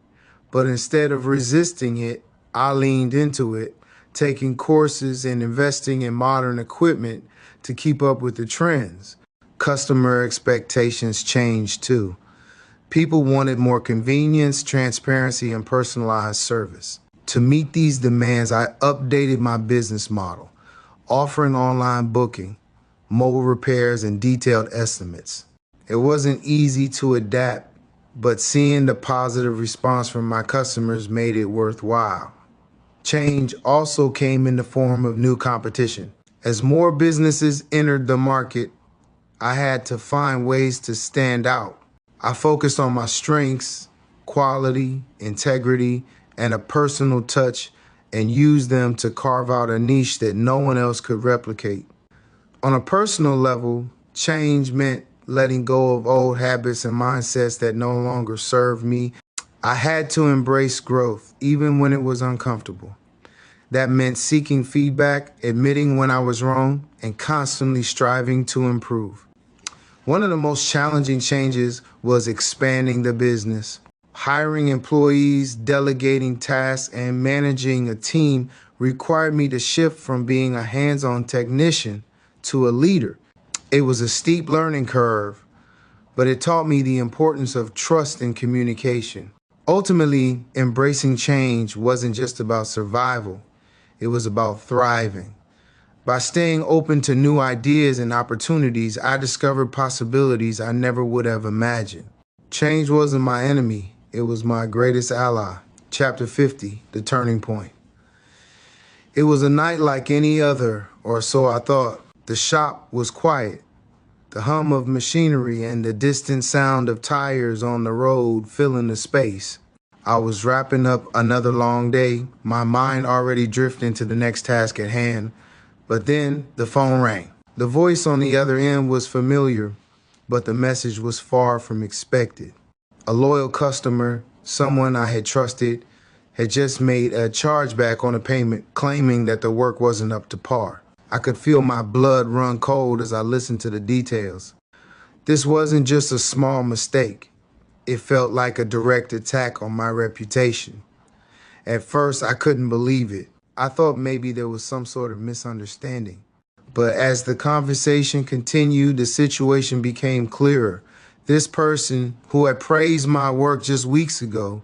but instead of resisting it, I leaned into it, taking courses and investing in modern equipment to keep up with the trends. Customer expectations changed too. People wanted more convenience, transparency, and personalized service. To meet these demands, I updated my business model, offering online booking, mobile repairs, and detailed estimates. It wasn't easy to adapt, but seeing the positive response from my customers made it worthwhile. Change also came in the form of new competition. As more businesses entered the market, I had to find ways to stand out. I focused on my strengths, quality, integrity, and a personal touch, and used them to carve out a niche that no one else could replicate. On a personal level, change meant letting go of old habits and mindsets that no longer served me. I had to embrace growth, even when it was uncomfortable. That meant seeking feedback, admitting when I was wrong, and constantly striving to improve. One of the most challenging changes was expanding the business. Hiring employees, delegating tasks, and managing a team required me to shift from being a hands-on technician to a leader. It was a steep learning curve, but it taught me the importance of trust and communication. Ultimately, embracing change wasn't just about survival, it was about thriving. By staying open to new ideas and opportunities, I discovered possibilities I never would have imagined. Change wasn't my enemy, it was my greatest ally. Chapter 50, The Turning Point. It was a night like any other, or so I thought. The shop was quiet. The hum of machinery and the distant sound of tires on the road filling the space. I was wrapping up another long day, my mind already drifting to the next task at hand. But then the phone rang. The voice on the other end was familiar, but the message was far from expected. A loyal customer, someone I had trusted, had just made a chargeback on a payment, claiming that the work wasn't up to par. I could feel my blood run cold as I listened to the details. This wasn't just a small mistake. It felt like a direct attack on my reputation. At first, I couldn't believe it. I thought maybe there was some sort of misunderstanding. But as the conversation continued, the situation became clearer. This person, who had praised my work just weeks ago,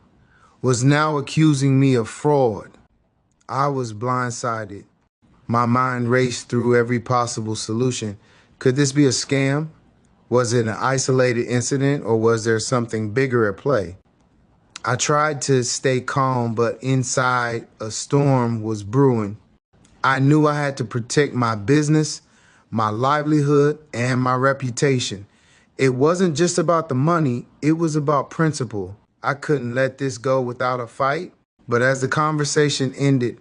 was now accusing me of fraud. I was blindsided. My mind raced through every possible solution. Could this be a scam? Was it an isolated incident, or was there something bigger at play? I tried to stay calm, but inside, a storm was brewing. I knew I had to protect my business, my livelihood, and my reputation. It wasn't just about the money, it was about principle. I couldn't let this go without a fight. But as the conversation ended,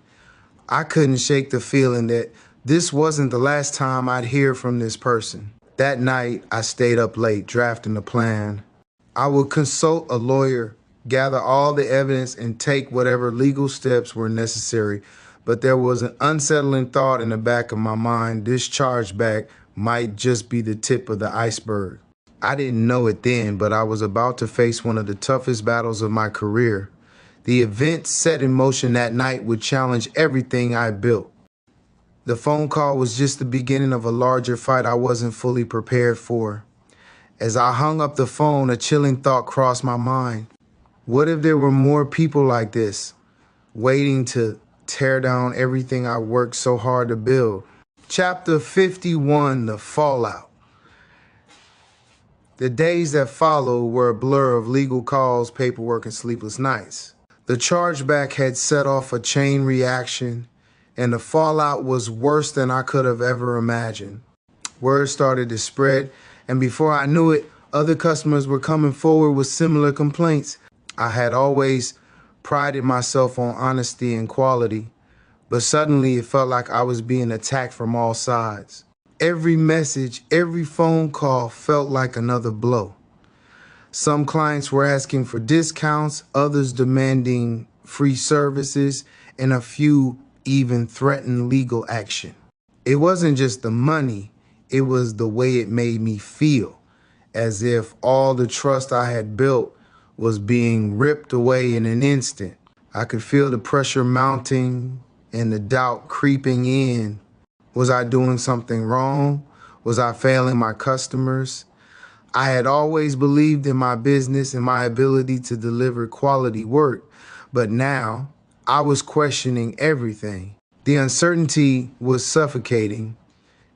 I couldn't shake the feeling that this wasn't the last time I'd hear from this person. That night, I stayed up late drafting a plan. I would consult a lawyer, gather all the evidence, and take whatever legal steps were necessary. But there was an unsettling thought in the back of my mind: this chargeback might just be the tip of the iceberg. I didn't know it then, but I was about to face one of the toughest battles of my career. The event set in motion that night would challenge everything I built. The phone call was just the beginning of a larger fight I wasn't fully prepared for. As I hung up the phone, a chilling thought crossed my mind. What if there were more people like this, waiting to tear down everything I worked so hard to build? Chapter 51, The Fallout. The days that followed were a blur of legal calls, paperwork, and sleepless nights. The chargeback had set off a chain reaction, and the fallout was worse than I could have ever imagined. Word started to spread, and before I knew it, other customers were coming forward with similar complaints. I had always prided myself on honesty and quality, but suddenly it felt like I was being attacked from all sides. Every message, every phone call felt like another blow. Some clients were asking for discounts, others demanding free services, and a few even threatened legal action. It wasn't just the money, it was the way it made me feel, as if all the trust I had built was being ripped away in an instant. I could feel the pressure mounting and the doubt creeping in. Was I doing something wrong? Was I failing my customers? I had always believed in my business and my ability to deliver quality work, but now I was questioning everything. The uncertainty was suffocating,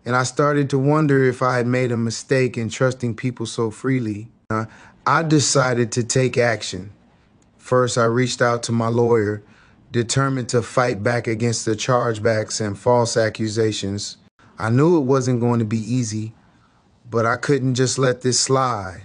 and I started to wonder if I had made a mistake in trusting people so freely. I decided to take action. First, I reached out to my lawyer, determined to fight back against the chargebacks and false accusations. I knew it wasn't going to be easy, but I couldn't just let this slide.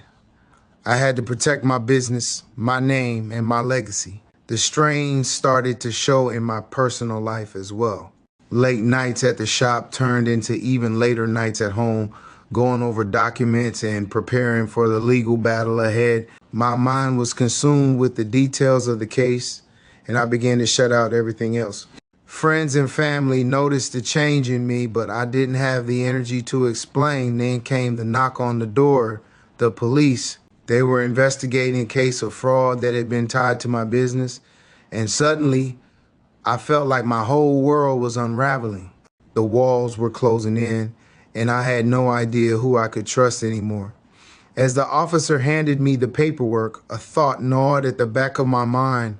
I had to protect my business, my name, and my legacy. The strain started to show in my personal life as well. Late nights at the shop turned into even later nights at home, going over documents and preparing for the legal battle ahead. My mind was consumed with the details of the case, and I began to shut out everything else. Friends and family noticed the change in me, but I didn't have the energy to explain. Then came the knock on the door, the police. They were investigating a case of fraud that had been tied to my business, and suddenly I felt like my whole world was unraveling. The walls were closing in, and I had no idea who I could trust anymore. As the officer handed me the paperwork, a thought gnawed at the back of my mind.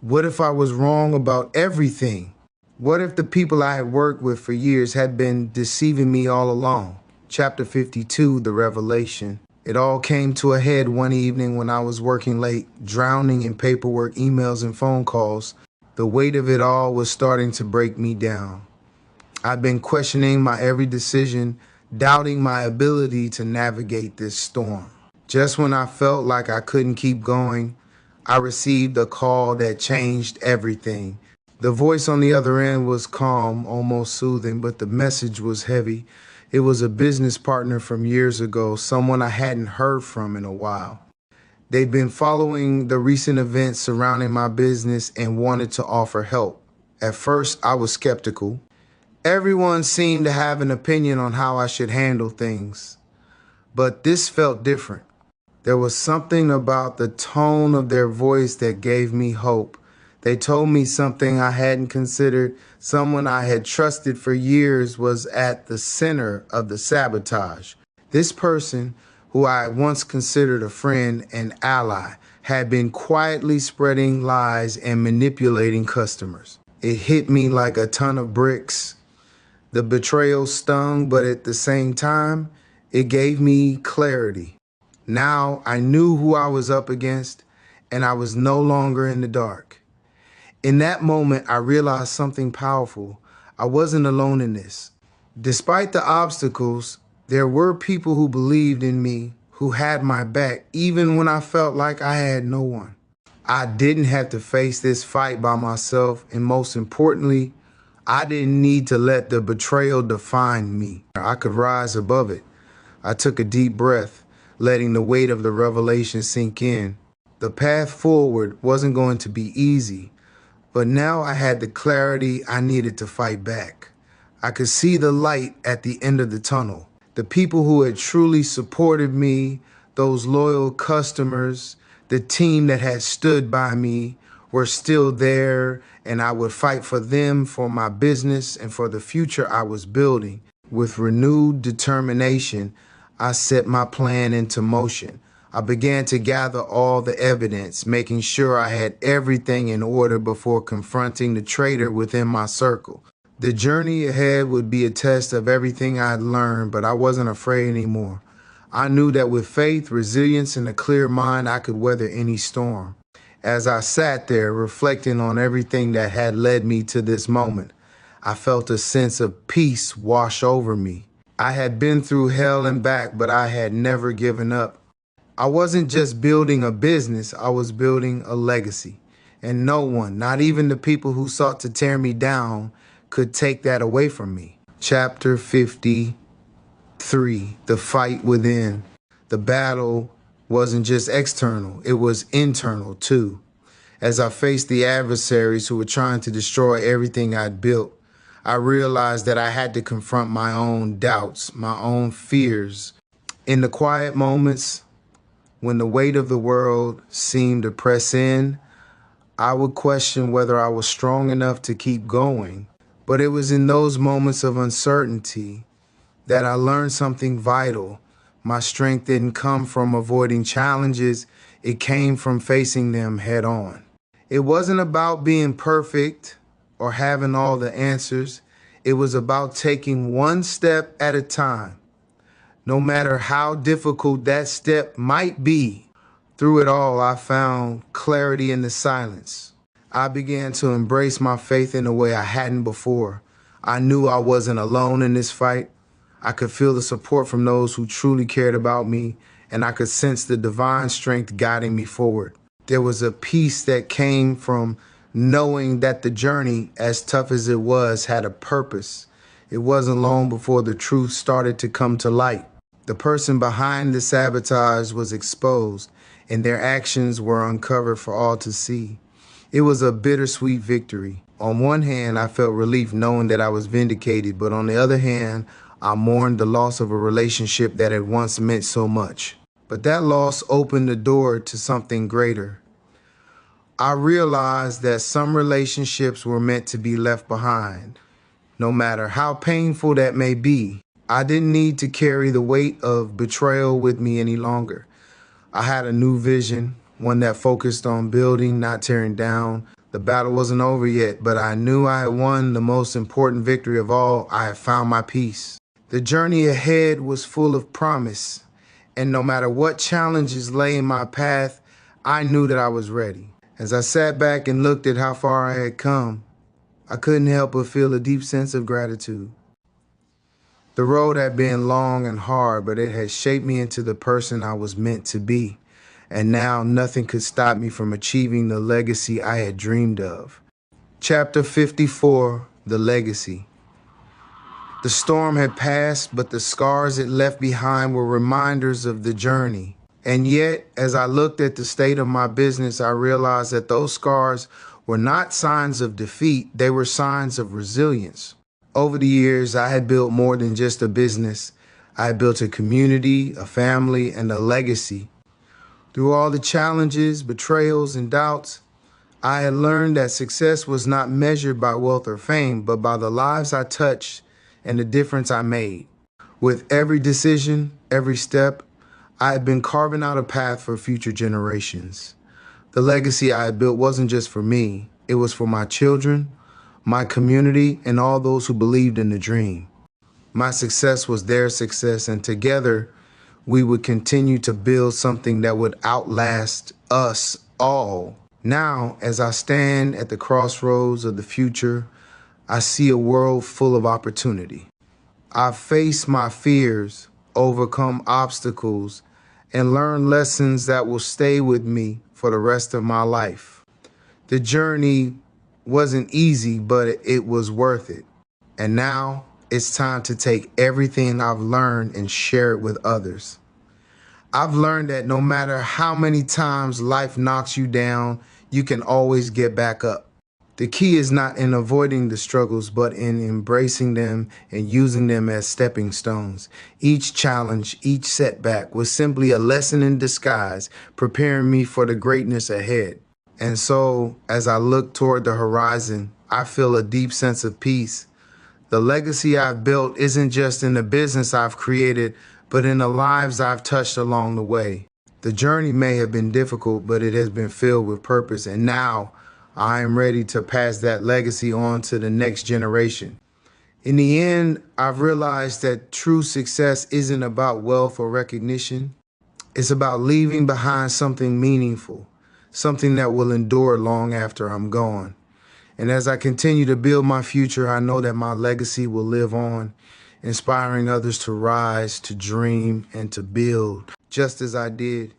What if I was wrong about everything? What if the people I had worked with for years had been deceiving me all along? Chapter 52, The Revelation. It all came to a head one evening when I was working late, drowning in paperwork, emails, and phone calls. The weight of it all was starting to break me down. I'd been questioning my every decision, doubting my ability to navigate this storm. Just when I felt like I couldn't keep going, I received a call that changed everything. The voice on the other end was calm, almost soothing, but the message was heavy. It was a business partner from years ago, someone I hadn't heard from in a while. They'd been following the recent events surrounding my business and wanted to offer help. At first, I was skeptical. Everyone seemed to have an opinion on how I should handle things, but this felt different. There was something about the tone of their voice that gave me hope. They told me something I hadn't considered. Someone I had trusted for years was at the center of the sabotage. This person, who I once considered a friend and ally, had been quietly spreading lies and manipulating customers. It hit me like a ton of bricks. The betrayal stung, but at the same time, it gave me clarity. Now I knew who I was up against, and I was no longer in the dark. In that moment, I realized something powerful. I wasn't alone in this. Despite the obstacles, there were people who believed in me, who had my back even when I felt like I had no one. I didn't have to face this fight by myself, and most importantly, I didn't need to let the betrayal define me. I could rise above it. I took a deep breath, letting the weight of the revelation sink in. The path forward wasn't going to be easy, but now I had the clarity I needed to fight back. I could see the light at the end of the tunnel. The people who had truly supported me, those loyal customers, the team that had stood by me were still there, and I would fight for them, for my business, and for the future I was building. With renewed determination, I set my plan into motion. I began to gather all the evidence, making sure I had everything in order before confronting the traitor within my circle. The journey ahead would be a test of everything I'd learned, but I wasn't afraid anymore. I knew that with faith, resilience, and a clear mind, I could weather any storm. As I sat there reflecting on everything that had led me to this moment, I felt a sense of peace wash over me. I had been through hell and back, but I had never given up. I wasn't just building a business, I was building a legacy. And no one, not even the people who sought to tear me down, could take that away from me. Chapter 53, The Fight Within. The battle wasn't just external, it was internal too. As I faced the adversaries who were trying to destroy everything I'd built, I realized that I had to confront my own doubts, my own fears. In the quiet moments, when the weight of the world seemed to press in, I would question whether I was strong enough to keep going. But it was in those moments of uncertainty that I learned something vital. My strength didn't come from avoiding challenges, it came from facing them head on. It wasn't about being perfect or having all the answers. It was about taking one step at a time, no matter how difficult that step might be. Through it all, I found clarity in the silence. I began to embrace my faith in a way I hadn't before. I knew I wasn't alone in this fight. I could feel the support from those who truly cared about me, and I could sense the divine strength guiding me forward. There was a peace that came from knowing that the journey, as tough as it was, had a purpose. It wasn't long before the truth started to come to light. The person behind the sabotage was exposed, and their actions were uncovered for all to see. It was a bittersweet victory. On one hand, I felt relief knowing that I was vindicated, but on the other hand, I mourned the loss of a relationship that had once meant so much. But that loss opened the door to something greater. I realized that some relationships were meant to be left behind, no matter how painful that may be. I didn't need to carry the weight of betrayal with me any longer. I had a new vision, one that focused on building, not tearing down. The battle wasn't over yet, but I knew I had won the most important victory of all. I had found my peace. The journey ahead was full of promise, and no matter what challenges lay in my path, I knew that I was ready. As I sat back and looked at how far I had come, I couldn't help but feel a deep sense of gratitude. The road had been long and hard, but it had shaped me into the person I was meant to be. And now nothing could stop me from achieving the legacy I had dreamed of. Chapter 54, The Legacy. The storm had passed, but the scars it left behind were reminders of the journey. And yet, as I looked at the state of my business, I realized that those scars were not signs of defeat, they were signs of resilience. Over the years, I had built more than just a business. I had built a community, a family, and a legacy. Through all the challenges, betrayals, and doubts, I had learned that success was not measured by wealth or fame, but by the lives I touched and the difference I made. With every decision, every step, I had been carving out a path for future generations. The legacy I had built wasn't just for me, it was for my children, my community, and all those who believed in the dream. My success was their success, and together we would continue to build something that would outlast us all. Now, as I stand at the crossroads of the future, I see a world full of opportunity. I've faced my fears, overcome obstacles, and learn lessons that will stay with me for the rest of my life. The journey wasn't easy, but it was worth it. And now it's time to take everything I've learned and share it with others. I've learned that no matter how many times life knocks you down, you can always get back up. The key is not in avoiding the struggles, but in embracing them and using them as stepping stones. Each challenge, each setback was simply a lesson in disguise, preparing me for the greatness ahead. And so, as I look toward the horizon, I feel a deep sense of peace. The legacy I've built isn't just in the business I've created, but in the lives I've touched along the way. The journey may have been difficult, but it has been filled with purpose, and now I am ready to pass that legacy on to the next generation. In the end, I've realized that true success isn't about wealth or recognition. It's about leaving behind something meaningful, something that will endure long after I'm gone. And as I continue to build my future, I know that my legacy will live on, inspiring others to rise, to dream, and to build, just as I did.